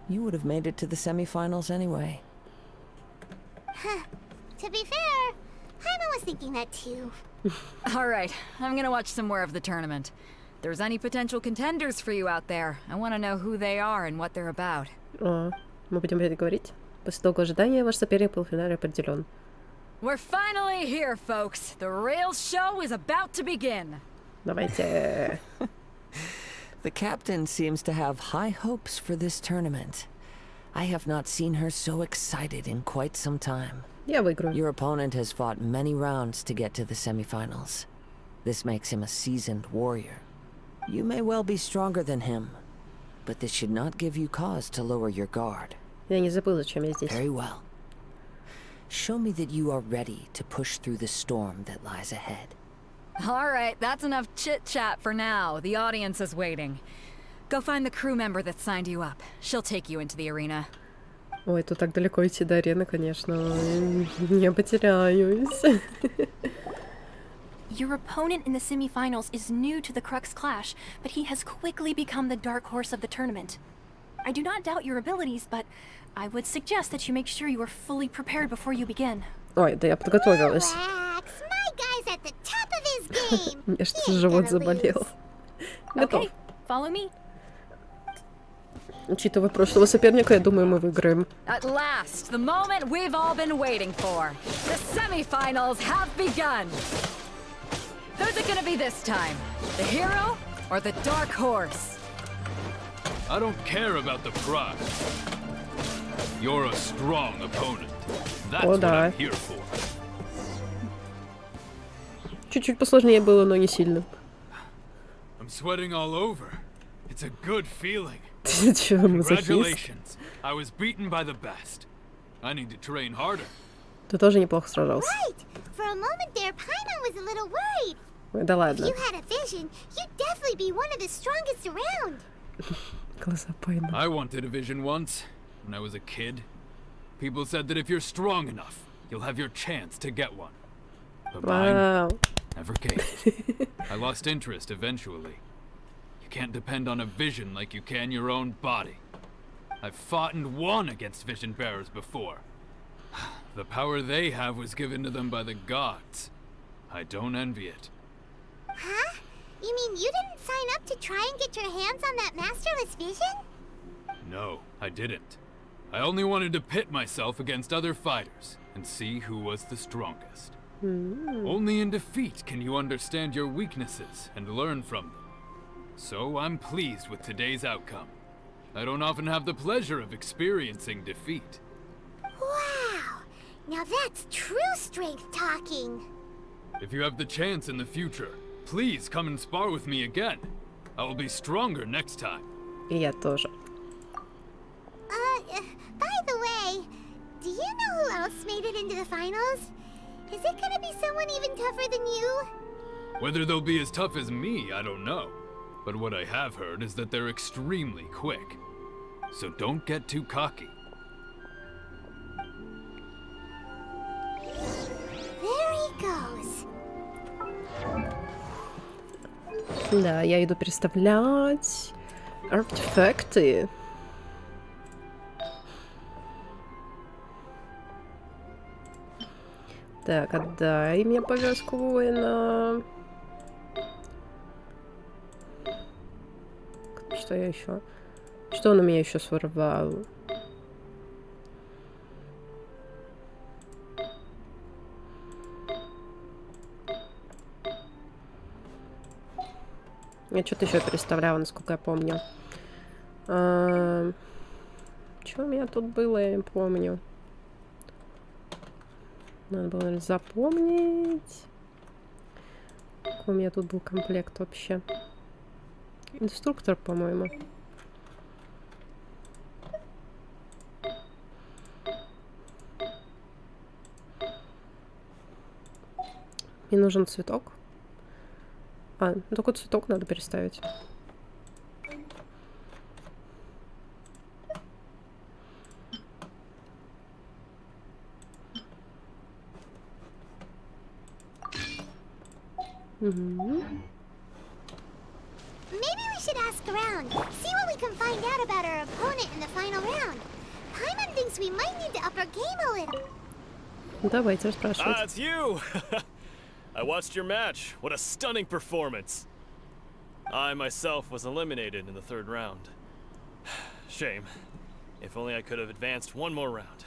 you would have made it to the semifinals anyway. To be fair, Paimon was thinking that too. Alright, I'm gonna watch some more of the tournament. If there's any potential contenders for you out there, I want to know who they are and what they're about. Мы будем это говорить. После долгого ожидания ваш соперник в полуфинале определен. We're finally here, folks. The real show is about to begin. Давайте. The captain seems to have high hopes for this tournament. I have not seen her so excited in quite some time. Я выиграю. Your opponent has fought many rounds to get to the semifinals. This makes him a seasoned warrior. You may well be stronger than him, but this should not give you cause to lower your guard. Я не забыл, зачем я здесь. Very well. Show me that you are ready to push through the storm that lies ahead. Alright, that's enough chit-chat for now. The audience is waiting. Go find the crew member that signed you up. She'll take you into the arena. Ой, тут так далеко идти до арены, конечно. Не потеряюсь. Your opponent in the semifinals is new to the Crux Clash, but he has quickly become the dark horse of the tournament. I do not doubt your abilities, but I would suggest that you make sure you are fully prepared before you begin. Ой, да я подготовилась. My guy's at the top of his game. У меня что-то живот заболел. Готов. Okay, follow me. Учитывая прошлого соперника, я думаю, мы выиграем. At last, the moment we've all been waiting for. The semifinals have begun. Who's it gonna be this time? The hero or the dark horse? I don't care about the prize. You're a strong opponent. That's what I'm here for. Чуть-чуть посложнее было, но не сильно. I'm sweating all over. It's a good feeling. Congratulations. I was beaten by the best. I need to train harder. Ты тоже неплохо сражался. Right. For a moment there, Paimon was a little worried. Ой, да ладно. If you had a vision, you'd definitely be one of the strongest around. Глаза Paimon. I wanted a vision once, when I was a kid. People said that if you're strong enough, you'll have your chance to get one. But mine never came. I lost interest eventually. You can't depend on a vision like you can your own body. I've fought and won against vision bearers before. The power they have was given to them by the gods. I don't envy it. Huh? You mean you didn't sign up to try and get your hands on that masterless vision? No, I didn't. I only wanted to pit myself against other fighters and see who was the strongest. Only in defeat can you understand your weaknesses and learn from them. So I'm pleased with today's outcome. I don't often have the pleasure of experiencing defeat. Wow! Now that's true strength talking. If you have the chance in the future, please come and spar with me again. I will be stronger next time. И я тоже. By the way, do you know who else made it into the finals? Is it gonna be someone even tougher than you? Whether they'll be as tough as me, I don't know. But what I have heard is that they're extremely quick. So don't get too cocky. There he goes. Да, я иду переставлять артефакты. Так, отдай мне повязку воина. Что я еще? Что он у меня еще сорвал? Я что-то еще переставляла, насколько я помню. Что у меня тут было, я не помню. Надо было, наверное, запомнить. Какой у меня тут был комплект вообще? Инструктор, по-моему. Мне нужен цветок. А, ну только цветок надо переставить. Maybe we should ask around, see what we can find out about our opponent in the final round. Paimon thinks we might need to up our game a little. Давайте расспрашивать. Ah, it's you! I watched your match. What a stunning performance. I myself was eliminated in the 3rd round. Shame. If only I could have advanced one more round.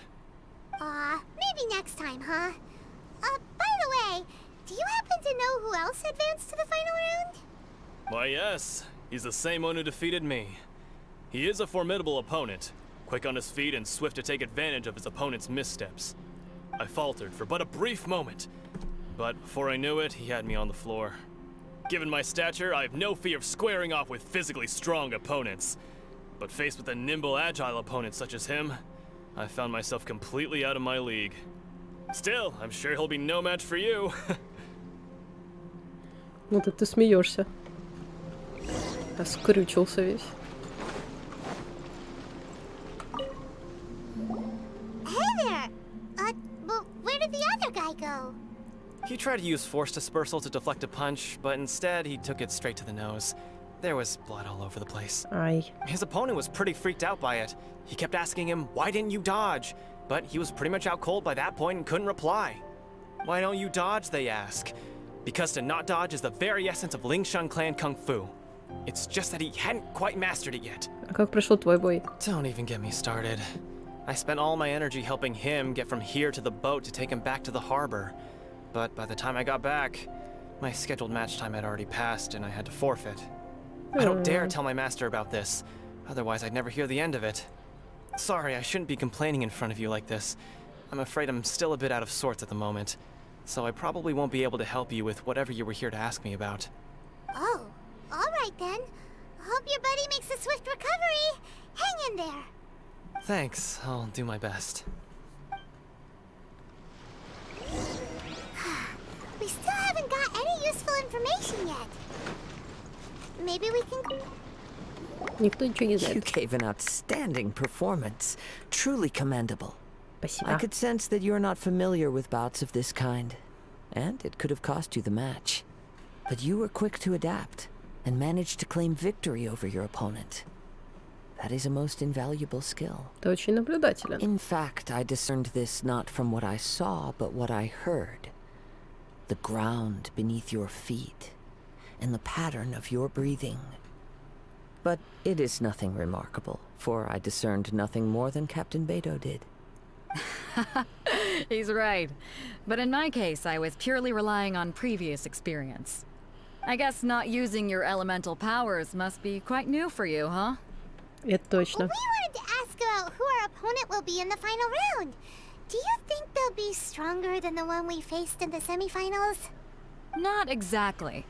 Maybe next time, huh? By the way, do you happen to know who else advanced to the final round? Why, yes. He's the same one who defeated me. He is a formidable opponent, quick on his feet and swift to take advantage of his opponent's missteps. I faltered for but a brief moment, but before I knew it, he had me on the floor. Given my stature, I have no fear of squaring off with physically strong opponents. But faced with a nimble, agile opponent such as him, I found myself completely out of my league. Still, I'm sure he'll be no match for you. Вот это ты смеешься. А скрючился весь. Hey there! Well, where did the other guy go? He tried to use force dispersal to deflect a punch, but instead he took it straight to the nose. There was blood all over the place. Aye. His opponent was pretty freaked out by it. He kept asking him, why didn't you dodge? But he was pretty much out cold by that point and couldn't reply. Why don't you dodge, they ask. Because to not dodge is the very essence of Lingshan clan kung fu. It's just that he hadn't quite mastered it yet. А как прошел твой бой? Don't even get me started. I spent all my energy helping him get from here to the boat to take him back to the harbor. But by the time I got back, my scheduled match time had already passed and I had to forfeit. I don't dare tell my master about this, otherwise I'd never hear the end of it. Sorry, I shouldn't be complaining in front of you like this. I'm afraid I'm still a bit out of sorts at the moment, so I probably won't be able to help you with whatever you were here to ask me about. Oh, all right then. Hope your buddy makes a swift recovery. Hang in there. Thanks, I'll do my best. We still haven't got any useful information yet. Maybe we can... Никто ничего не знает. You gave an outstanding performance. Truly commendable. Спасибо. I could sense that you're not familiar with bouts of this kind, and it could have cost you the match. But you were quick to adapt, and managed to claim victory over your opponent. That is a most invaluable skill. Ты очень наблюдателен. In fact, I discerned this not from what I saw, but what I heard. The ground beneath your feet, and the pattern of your breathing. But it is nothing remarkable, for I discerned nothing more than Captain Beto did. He's right. But in my case, I was purely relying on previous experience. I guess not using your elemental powers must be quite new for you, huh? Это точно. We wanted to ask about who our opponent will be in the final round. Do you think they'll be stronger than the one we faced in the semifinals? Not exactly.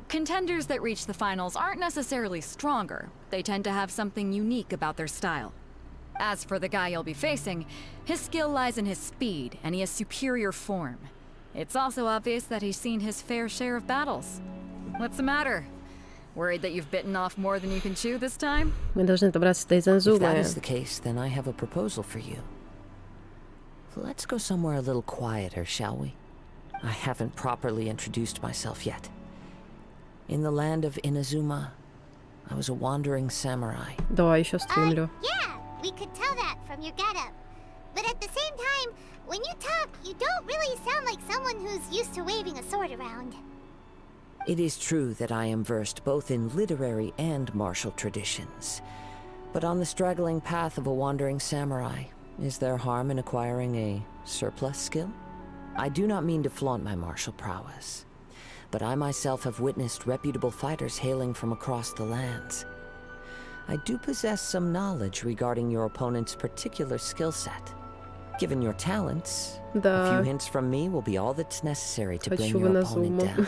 Contenders that reach the finals aren't necessarily stronger. They tend to have something unique about their style. As for the guy you'll be facing, his skill lies in his speed, and he has superior form. It's also obvious that he's seen his fair share of battles. What's the matter? Worried that you've bitten off more than you can chew this time? Мы должны добраться до If that Изанзумы. is the case, then I have a proposal for you. Let's go somewhere a little quieter, shall we? I haven't properly introduced myself yet. In the land of Inazuma, I was a wandering samurai. Давай еще стримлю. Yeah, we could tell that from your getup. But at the same time, when you talk, you don't really sound like someone who's used to waving a sword around. It is true that I am versed both in literary and martial traditions. But on the straggling path of a wandering samurai, is there harm in acquiring a surplus skill? I do not mean to flaunt my martial prowess, but I myself have witnessed reputable fighters hailing from across the lands. I do possess some knowledge regarding your opponent's particular skill set. Given your talents, a few hints from me will be all that's necessary to bring your opponent down.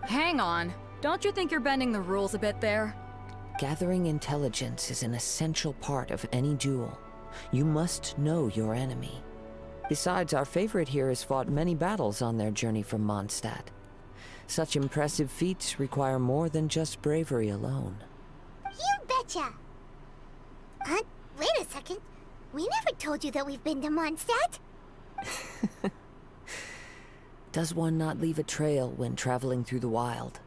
Hang on. Don't you think you're bending the rules a bit there? Gathering intelligence is an essential part of any duel. You must know your enemy. Besides, our favorite here has fought many battles on their journey from Mondstadt. Such impressive feats require more than just bravery alone. You betcha! Wait a second. We never told you that we've been to Mondstadt. Does one not leave a trail when traveling through the wild?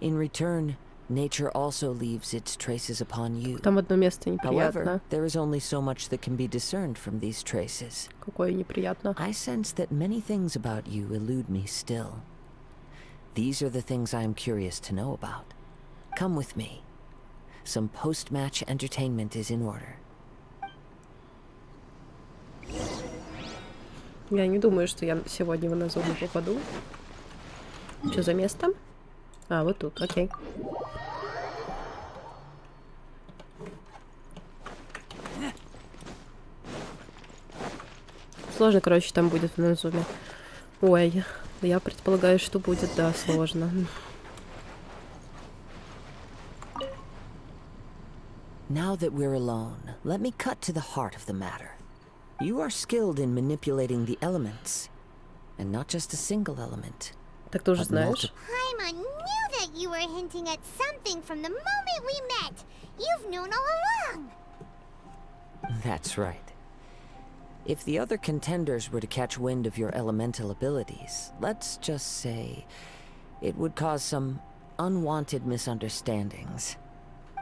In return, nature also leaves its traces upon you. Там одно место неприятно. However, there is only so much that can be discerned from these traces. Какое неприятно. I sense that many things about you elude me still. These are the things I am curious to know about. Come with me. Some post-match entertainment is in order. Я не думаю, что я сегодня в Инозуму попаду. Что за место? А, вот тут, окей. Сложно, короче, там будет в Инозуме. Ой, я предполагаю, что будет, да, сложно. Now that we're alone, let me cut to the heart of the matter. You are skilled in manipulating the elements, and not just a single element. Так ты уже знаешь? Paimon knew that you were hinting at something from the moment we met. You've known all along. That's right. If the other contenders were to catch wind of your elemental abilities, let's just say, it would cause some unwanted misunderstandings.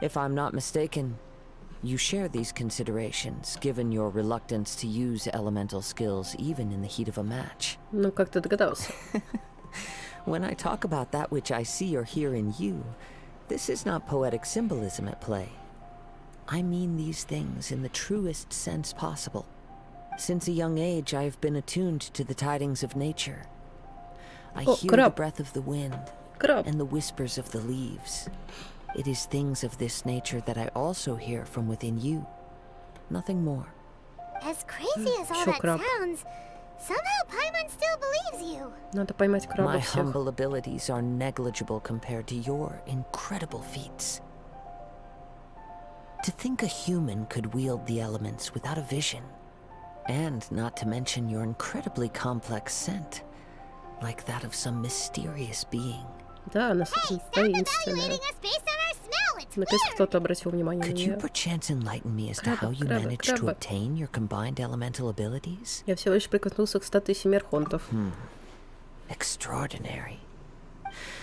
If I'm not mistaken, you share these considerations, given your reluctance to use elemental skills even in the heat of a match. Ну, как ты догадался? When I talk about that which I see or hear in you, this is not poetic symbolism at play. I mean these things in the truest sense possible. Since a young age, I have been attuned to the tidings of nature. I hear the breath of the wind and the whispers of the leaves. It is things of this nature that I also hear from within you. Nothing more. As crazy as all that sounds, somehow Paimon still believes you. Надо поймать краба My всех. humble abilities are negligible compared to your incredible feats. To think a human could wield the elements without a vision, and not to mention your incredibly complex scent, like that of some mysterious being. Да, она таинственная. Наконец кто-то обратил внимание на Could you нее. perchance enlighten me as to how you managed to obtain your combined elemental abilities? Я всего лишь прикоснулся к статуе 7 архонтов. Extraordinary.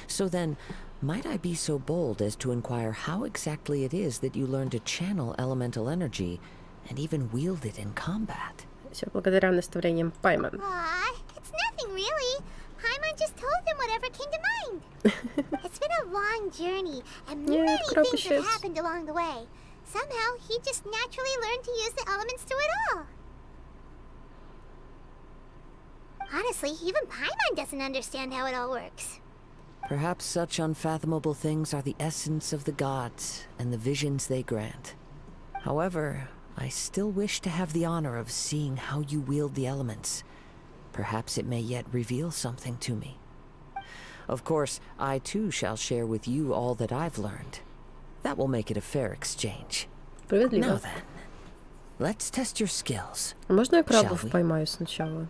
So then, might I be so bold as to inquire how exactly it is that you learn to channel elemental energy and even wield it in combat? Все благодаря наставлениям Paimon. Aw, it's nothing really. Paimon just told him whatever came to mind. It's been a long journey, and many things have happened along the way. Somehow, he just naturally learned to use the elements through it all. Honestly, even Paimon doesn't understand how it all works. Perhaps such unfathomable things are the essence of the gods and the visions they grant. However, I still wish to have the honor of seeing how you wield the elements. Perhaps it may yet reveal something to me. Of course, I too shall share with you all that I've learned. That will make it a fair exchange. Now then, let's test your skills. Можно я крабов поймаю сначала?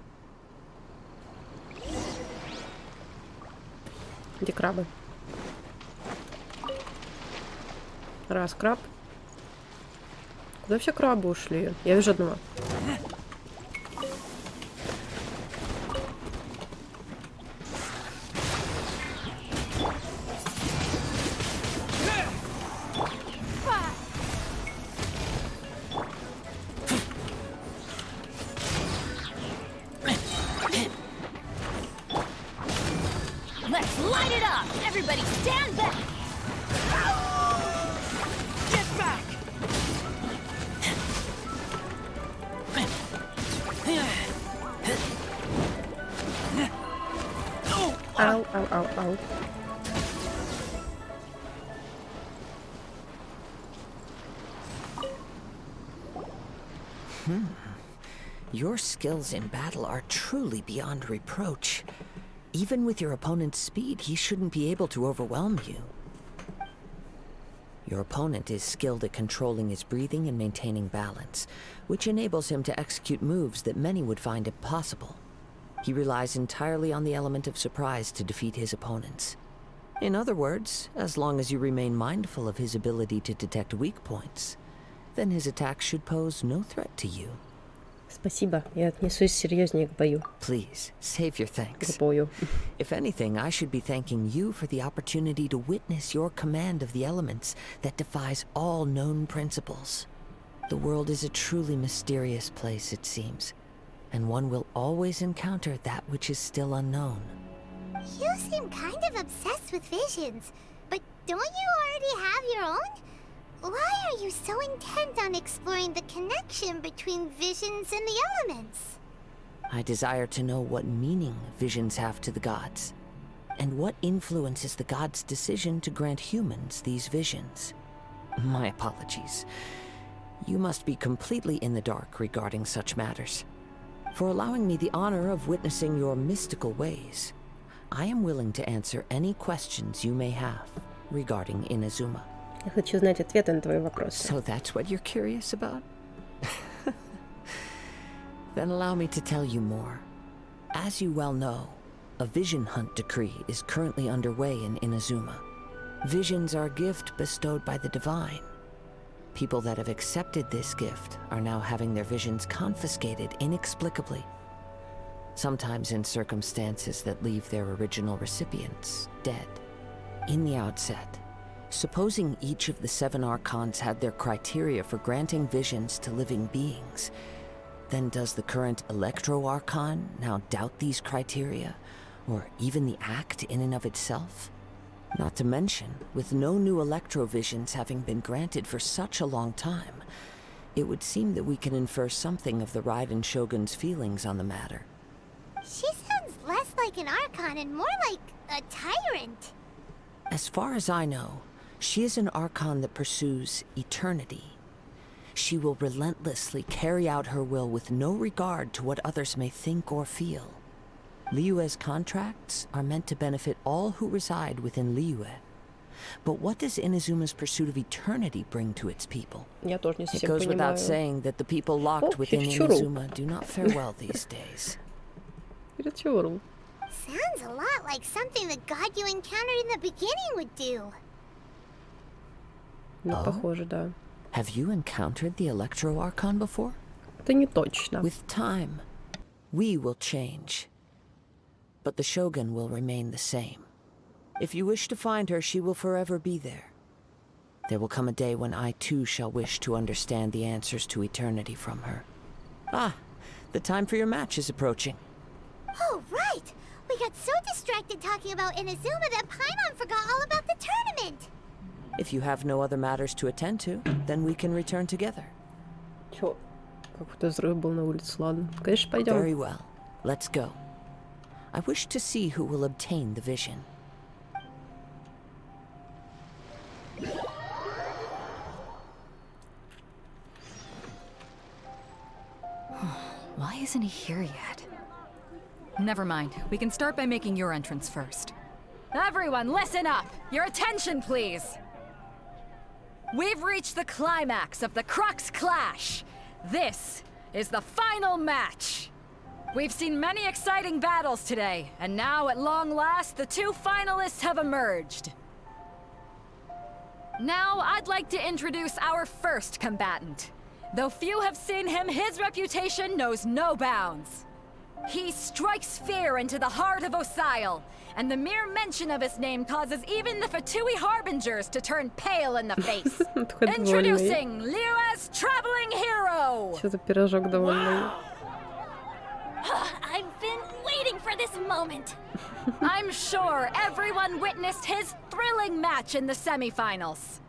Где крабы? Раз краб. Куда все крабы ушли? Я вижу одного. Let's light it up! Everybody stand back! Get back! Ow, ow, ow, ow. Your skills in battle are truly beyond reproach. Even with your opponent's speed, he shouldn't be able to overwhelm you. Your opponent is skilled at controlling his breathing and maintaining balance, which enables him to execute moves that many would find impossible. He relies entirely on the element of surprise to defeat his opponents. In other words, as long as you remain mindful of his ability to detect weak points, then his attacks should pose no threat to you. Спасибо, я отнесусь серьезнее к бою. Please, save your thanks. К бою. If anything, I should be thanking you for the opportunity to witness your command of the elements that defies all known principles. The world is a truly mysterious place, it seems, and one will always encounter that which is still unknown. You seem kind of obsessed with visions, but don't you already have your own? Why are you so intent on exploring the connection between visions and the elements? I desire to know what meaning visions have to the gods, and what influences the gods' decision to grant humans these visions. My apologies. You must be completely in the dark regarding such matters. For allowing me the honor of witnessing your mystical ways, I am willing to answer any questions you may have regarding Inazuma. Я хочу знать ответы на твои вопросы. So that's what you're curious about? Then allow me to tell you more. As you well know, a vision hunt decree is currently underway in Inazuma. Visions are a gift bestowed by the divine. People that have accepted this gift are now having their visions confiscated inexplicably. Sometimes in circumstances that leave their original recipients dead. In the outset, supposing each of the 7 archons had their criteria for granting visions to living beings, then does the current Electro-Archon now doubt these criteria, or even the act in and of itself? Not to mention, with no new Electro-visions having been granted for such a long time, it would seem that we can infer something of the Raiden Shogun's feelings on the matter. She sounds less like an Archon and more like a tyrant. As far as I know, she is an Archon that pursues eternity. She will relentlessly carry out her will with no regard to what others may think or feel. Liyue's contracts are meant to benefit all who reside within Liyue. But what does Inazuma's pursuit of eternity bring to its people? Я тоже не It совсем goes without понимаю. saying that the people locked within Inazuma do not fare well these days. Чересчур. Sounds a lot like something the god you encountered in the beginning would do. Ну, похоже, да. Have you encountered the Electro-Archon before? Это не точно. With time, we will change. But the Shogun will remain the same. If you wish to find her, she will forever be there. There will come a day when I too shall wish to understand the answers to eternity from her. Ah, the time for your match is approaching. Oh, right! We got so distracted talking about Inazuma that Paimon forgot all about the tournament! If you have no other matters to attend to, then we can return together. Чё? Какой-то взрыв был на улице, ладно. Конечно, пойдем. Very well. Let's go. I wish to see who will obtain the vision. Why isn't he here yet? Never mind. We can start by making your entrance first. Everyone, listen up! Your attention, please! We've reached the climax of the Crux Clash! This is the final match! We've seen many exciting battles today, and now, at long last, the 2 finalists have emerged. Now, I'd like to introduce our first combatant. Though few have seen him, his reputation knows no bounds. He strikes fear into the heart of Osile, and the mere mention of his name causes even the Fatui Harbingers to turn pale in the face. Introducing Liyue's traveling hero! Что за пирожок довольный? I've been waiting for this moment. I'm sure everyone witnessed his thrilling match in the semifinals.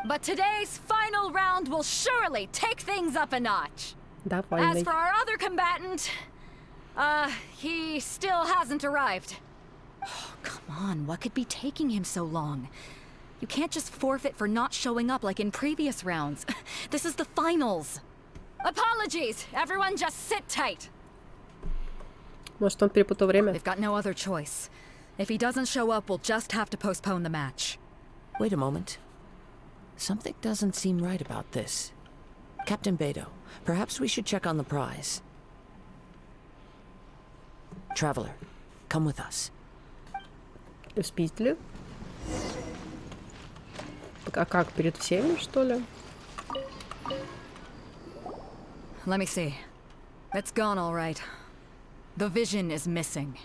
But today's final round will surely take things up a notch. As for our other combatant, he still hasn't arrived. Oh, come on, what could be taking him so long? You can't just forfeit for not showing up like in previous rounds. This is the finals. Apologies, everyone just sit tight. Может, он перепутал время? They've got no other choice. If he doesn't show up, we'll just have to postpone the match. Wait a moment. Something doesn't seem right about this. Captain Beto, perhaps we should check on the prize. Traveler, come with us. Спит ли? А как, перед всеми, что ли? Let me see. It's gone all right. The vision is missing.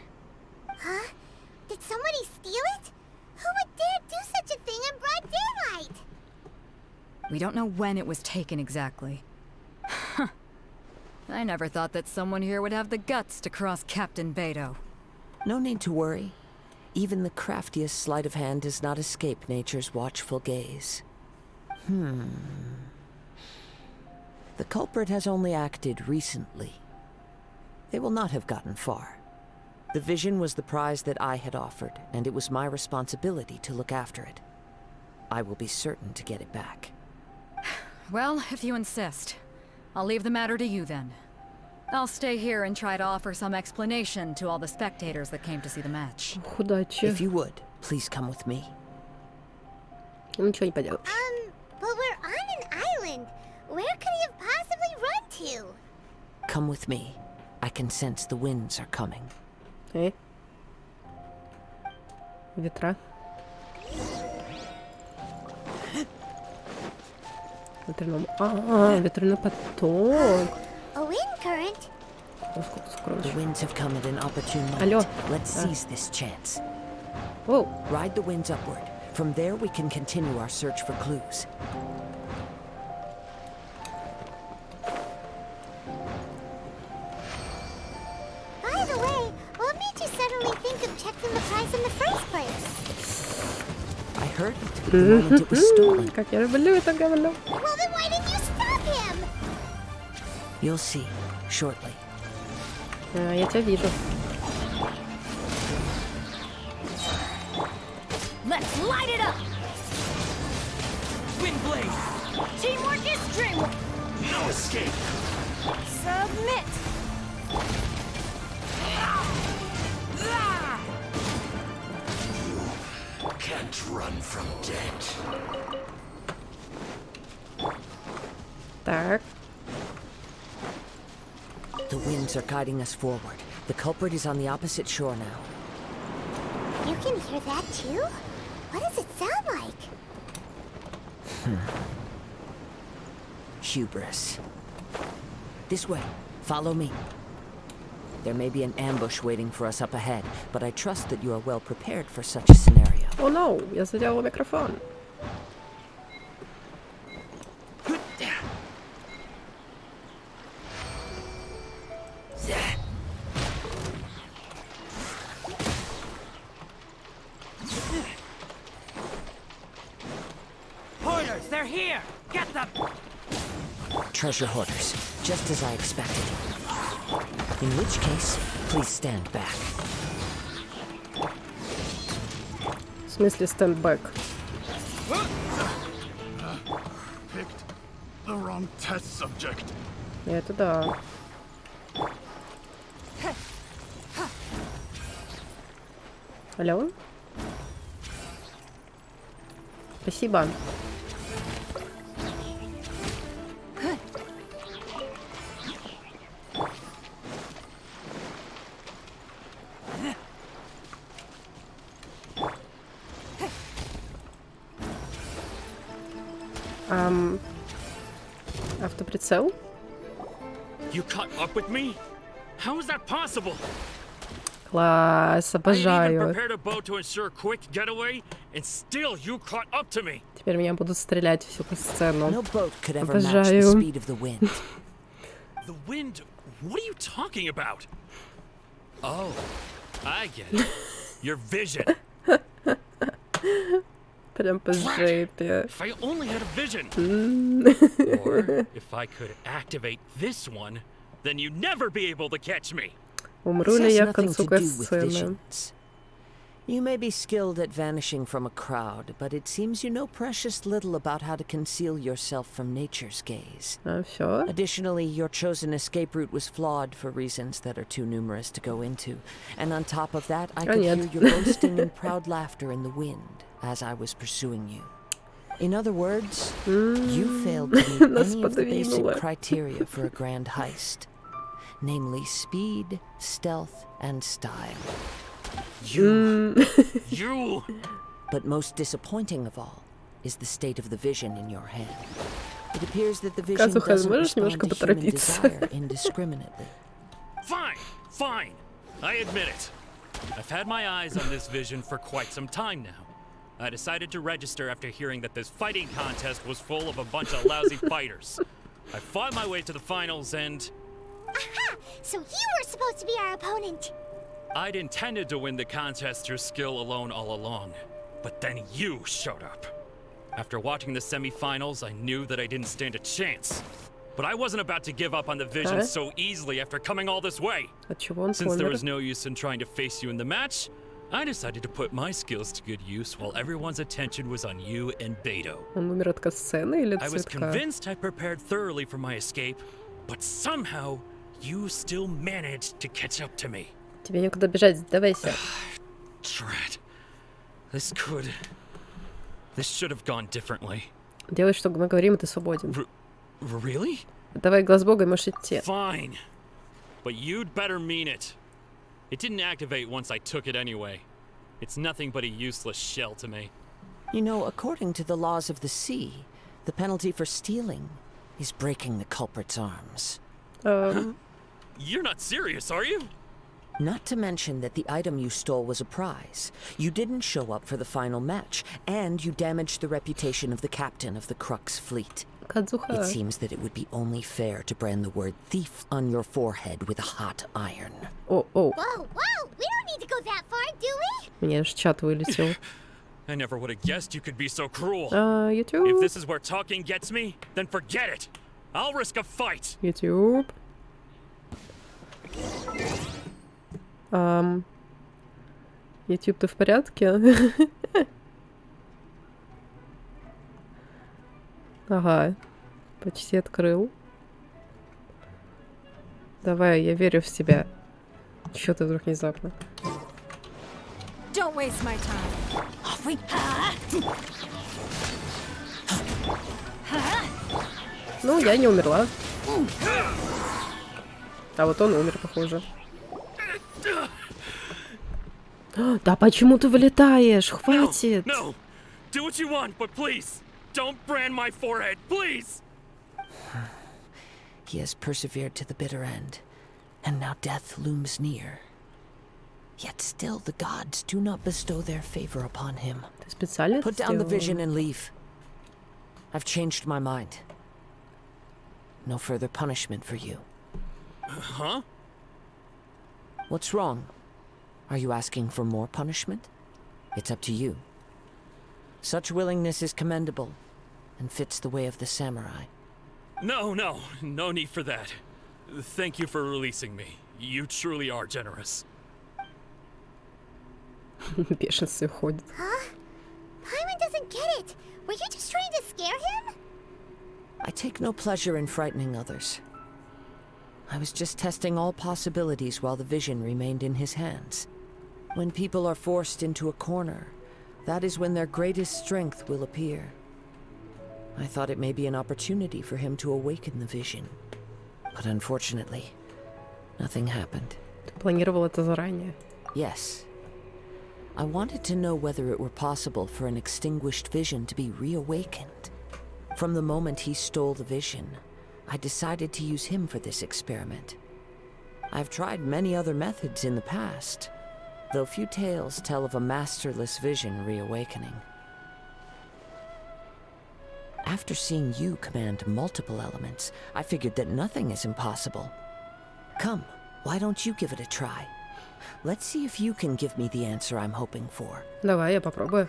Huh? Did somebody steal it? Who would dare do such a thing in broad daylight? We don't know when it was taken exactly. I never thought that someone here would have the guts to cross Captain Beto. No need to worry. Even the craftiest sleight of hand does not escape nature's watchful gaze. The culprit has only acted recently. They will not have gotten far. The vision was the prize that I had offered, and it was my responsibility to look after it. I will be certain to get it back. Well, if you insist, I'll leave the matter to you then. I'll stay here and try to offer some explanation to all the spectators that came to see the match. If you would, please come with me. But we're on an island. Where could he have possibly run to? Come with me. I can sense the winds are coming. Ветра. Ветряной поток. A wind current? The winds have come at an opportune moment. Let's seize this chance. Whoa. Ride the winds upward. From there we can continue our search for clues. By the way, what made you suddenly think of checking the prize in the first place? I heard it the moment it was stolen. Как я люблю это говно. Well, then why didn't you stop him? You'll see shortly. Я тебя вижу. Let's light it up! Wind blade! Teamwork is dreamwork! No escape! Submit! You can't run from death. Так. The winds are guiding us forward. The culprit is on the opposite shore now. You can hear that too? What does it sound like? Hubris. This way. Follow me. There may be an ambush waiting for us up ahead, but I trust that you are well prepared for such a scenario. Oh no, я заделала микрофон. Hoarders, they're here! Get them! Treasure hoarders, just as I expected. In which case, please stand back. В смысле stand back? Picked the wrong test subject. Это да. Алло? Спасибо. Автоприцел? You caught up with me? How is that possible? Класс, обожаю. Теперь меня будут стрелять всю по сцену. Обожаю. The wind? What are you talking about? Oh, I get it. Your vision. Прям по жопе. If I only had a vision. Or if I could activate this one, then you'd never be able to catch me. Умру ли я к концу сцены? You may be skilled at vanishing from a crowd, but it seems you know precious little about how to conceal yourself from nature's gaze. I'm sure. Additionally, your chosen escape route was flawed for reasons that are too numerous to go into. And on top of that, I could hear your boasting and proud laughter in the wind as I was pursuing you. In other words, you failed to meet any of the basic criteria for a grand heist. Namely speed, stealth, and style. You! But most disappointing of all is the state of the vision in your hand. It appears that the vision doesn't respond to human desire indiscriminately. Fine. I admit it. I've had my eyes on this vision for quite some time now. I decided to register after hearing that this fighting contest was full of a bunch of lousy fighters. I fought my way to the finals and... Aha! So you were supposed to be our opponent! I'd intended to win the contest through skill alone all along, but then you showed up. After watching the semi-finals, I knew that I didn't stand a chance. But I wasn't about to give up on the vision so easily after coming all this way. Since there was no use in trying to face you in the match, I decided to put my skills to good use while everyone's attention was on you and Beto. I was convinced I prepared thoroughly for my escape, but somehow you still managed to catch up to me. Тебе некуда бежать, сдавайся. Drat. This should have gone differently. Делай, что мы говорим, и ты свободен. Really? Давай глаз бога, и можешь идти. Fine. But you'd better mean it. It didn't activate once I took it anyway. It's nothing but a useless shell to me. You know, according to the laws of the sea, the penalty for stealing is breaking the culprit's arms. You're not serious, are you? Not to mention that the item you stole was a prize. You didn't show up for the final match, and you damaged the reputation of the captain of the Crux fleet. It seems that it would be only fair to brand the word thief on your forehead with a hot iron. Whoa, we don't need to go that far, do we? Меня аж чат вылетел. I never would have guessed you could be so cruel. YouTube. If this is where talking gets me, then forget it. I'll risk a fight. YouTube. YouTube, ты в порядке? Ага, почти открыл. Давай, я верю в тебя. Чё ты вдруг внезапно? Don't waste my time. Ну, я не умерла. А вот он умер, похоже. Да почему ты вылетаешь? Хватит! No. Do what you want, but please, don't brand my forehead, please! He has persevered to the bitter end, and now death looms near. Yet still the gods do not bestow their favor upon him. Put down the vision and leave. I've changed my mind. No further punishment for you. Huh? What's wrong? Are you asking for more punishment? It's up to you. Such willingness is commendable and fits the way of the samurai. No need for that. Thank you for releasing me. You truly are generous. Бешенство ходит. Huh? Paimon doesn't get it. Were you just trying to scare him? I take no pleasure in frightening others. I was just testing all possibilities while the vision remained in his hands. When people are forced into a corner, that is when their greatest strength will appear. I thought it may be an opportunity for him to awaken the vision. But unfortunately, nothing happened. Ты планировал это заранее? Yes. I wanted to know whether it were possible for an extinguished vision to be reawakened. From the moment he stole the vision, I decided to use him for this experiment. I've tried many other methods in the past, though few tales tell of a masterless vision reawakening. After seeing you command multiple elements, I figured that nothing is impossible. Come, why don't you give it a try? Let's see if you can give me the answer I'm hoping for. Давай, я попробую.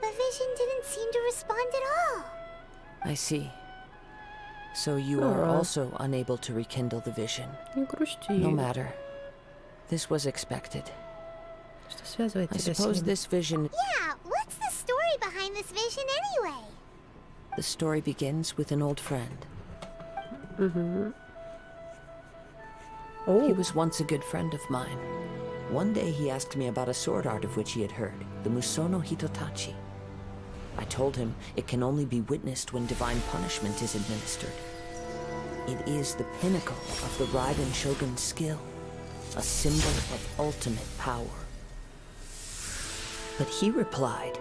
The vision didn't seem to respond at all. I see. So you are also unable to rekindle the vision. Не грусти. No matter. This was expected. Что связывает I тебя с suppose ним? this vision... Yeah, what's the story behind this vision anyway? The story begins with an old friend. He was once a good friend of mine. One day he asked me about a sword art of which he had heard, the Musono Hitotachi. I told him it can only be witnessed when divine punishment is administered. It is the pinnacle of the Raiden Shogun's skill, a symbol of ultimate power. But he replied,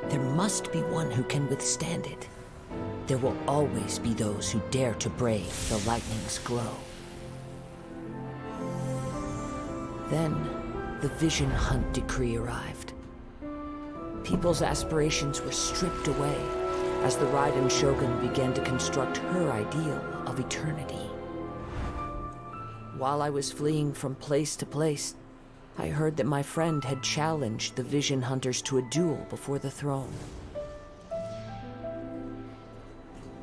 there must be one who can withstand it. There will always be those who dare to brave the lightning's glow. Then, the Vision Hunt decree arrived. People's aspirations were stripped away as the Raiden Shogun began to construct her ideal of eternity. While I was fleeing from place to place, I heard that my friend had challenged the Vision Hunters to a duel before the throne.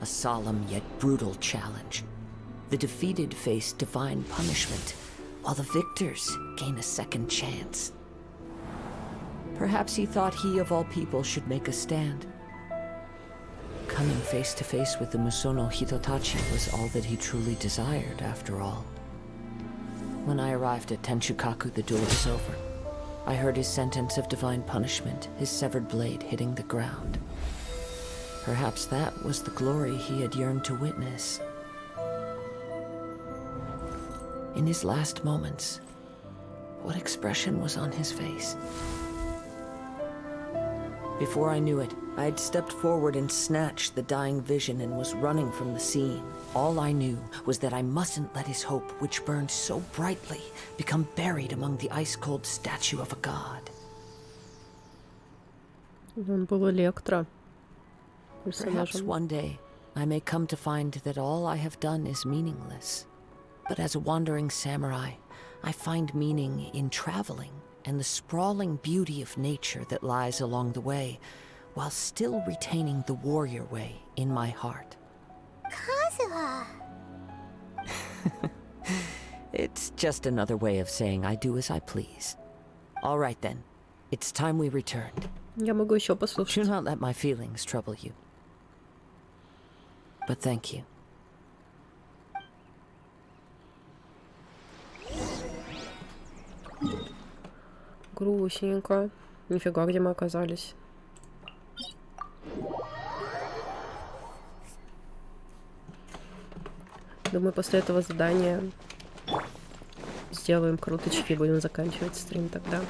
A solemn yet brutal challenge. The defeated face divine punishment, while the victors gain a second chance. Perhaps he thought he of all people should make a stand. Coming face to face with the Musono Hitotachi was all that he truly desired, after all. When I arrived at Tenshukaku, the duel was over. I heard his sentence of divine punishment, his severed blade hitting the ground. Perhaps that was the glory he had yearned to witness. In his last moments, what expression was on his face? Before I knew it, I had stepped forward and snatched the dying vision and was running from the scene. All I knew was that I mustn't let his hope, which burned so brightly, become buried among the ice-cold statue of a god. Он был Электро. Perhaps one day, I may come to find that all I have done is meaningless. But as a wandering samurai, I find meaning in traveling and the sprawling beauty of nature that lies along the way, while still retaining the warrior way in my heart. Kazuha! It's just another way of saying I do as I please. All right then, it's time we returned. Я могу еще послушать. Do not let my feelings trouble you. But thank you. Грустненько. Нифига, где мы оказались. Думаю, после этого задания сделаем круточки и будем заканчивать стрим тогда.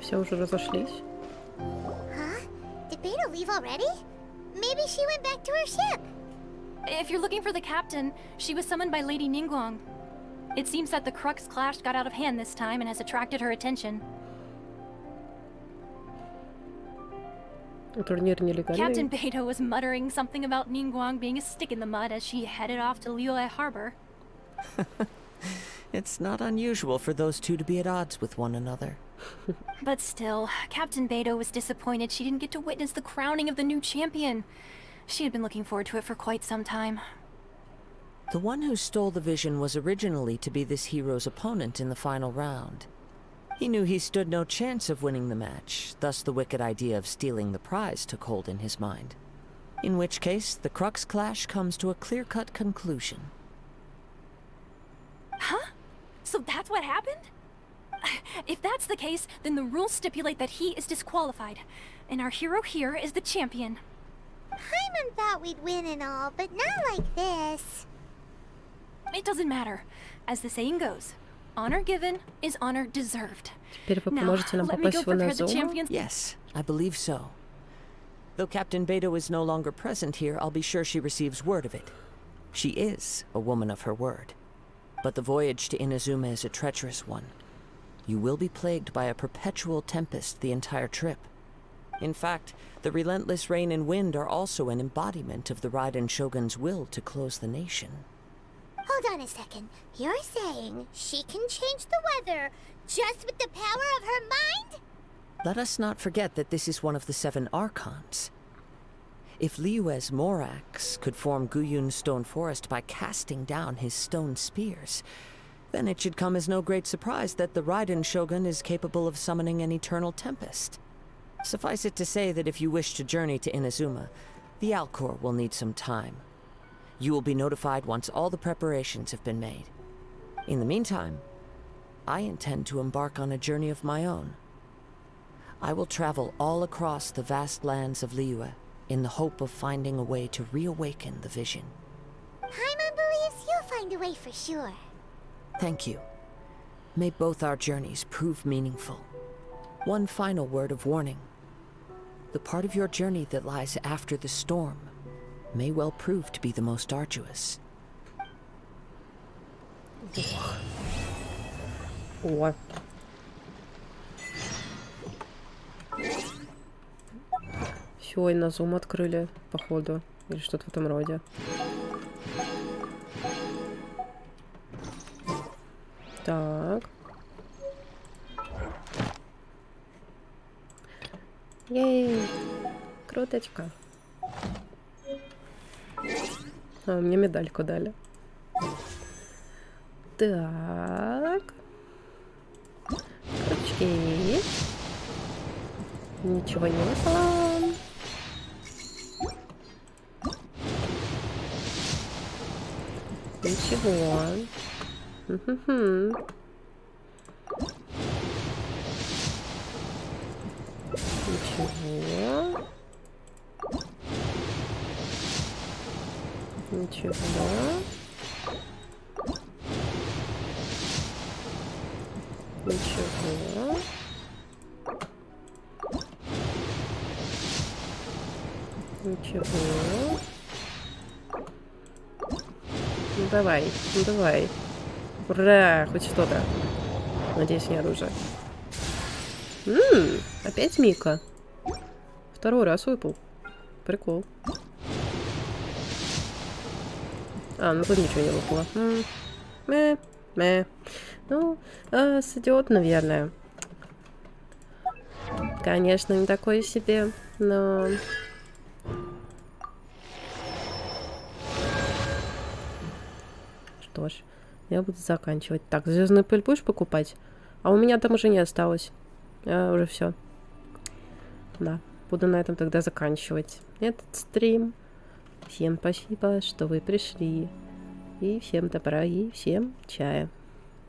Все уже разошлись. Huh? Did Beto leave already? Maybe she went back to her ship. If you're looking for the captain, she was summoned by Lady Ningguang. It seems that the Crux clash got out of hand this time and has attracted her attention. Турнир нелегальный. Captain Beto was muttering something about Ningguang being a stick in the mud as she headed off to Liyue Harbor. It's not unusual for those two to be at odds with one another. But still, Captain Beto was disappointed she didn't get to witness the crowning of the new champion. She had been looking forward to it for quite some time. The one who stole the vision was originally to be this hero's opponent in the final round. He knew he stood no chance of winning the match, thus the wicked idea of stealing the prize took hold in his mind. In which case, the Crux clash comes to a clear-cut conclusion. Huh? So that's what happened? If that's the case, then the rules stipulate that he is disqualified, and our hero here is the champion. Paimon thought we'd win and all, but not like this. it doesn't matter. As the saying goes, honor given is honor deserved. Теперь вы поможете нам попасть в Иназуму? Yes, I believe so. Though Captain Beto is no longer present here, I'll be sure she receives word of it. She is a woman of her word. But the voyage to Inazuma is a treacherous one. You will be plagued by a perpetual tempest the entire trip. In fact, the relentless rain and wind are also an embodiment of the Raiden Shogun's will to close the nation. Hold on a second. You're saying she can change the weather just with the power of her mind? Let us not forget that this is one of the 7 Archons. If Liyue's Morax could form Guyun's stone forest by casting down his stone spears, then it should come as no great surprise that the Raiden Shogun is capable of summoning an eternal tempest. Suffice it to say that if you wish to journey to Inazuma, the Alcor will need some time. You will be notified once all the preparations have been made. In the meantime, I intend to embark on a journey of my own. I will travel all across the vast lands of Liyue in the hope of finding a way to reawaken the vision. Paimon believes you'll find a way for sure. Thank you. May both our journeys prove meaningful. One final word of warning. The part of your journey that lies after the storm may well prove to be the most arduous. О. Все, Иназуму открыли, походу. Или что-то в этом роде. Так. Ей! Круточка. А, мне медальку дали. Так. Крючки. Ничего не выпало. Ничего. Ничего. Ничего. Ничего. Ничего. Ну давай, ну давай. Ура, хоть что-то. Надеюсь, не оружие. Опять Мика. Второй раз выпал. Прикол. А, ну тут ничего не выпало. Ну, сойдет, наверное. Конечно, не такое себе, но... Что ж, я буду заканчивать. Так, звездную пыль будешь покупать? А у меня там уже не осталось. Уже все. Да, буду на этом тогда заканчивать этот стрим. Всем спасибо, что вы пришли. И всем добра, и всем чая.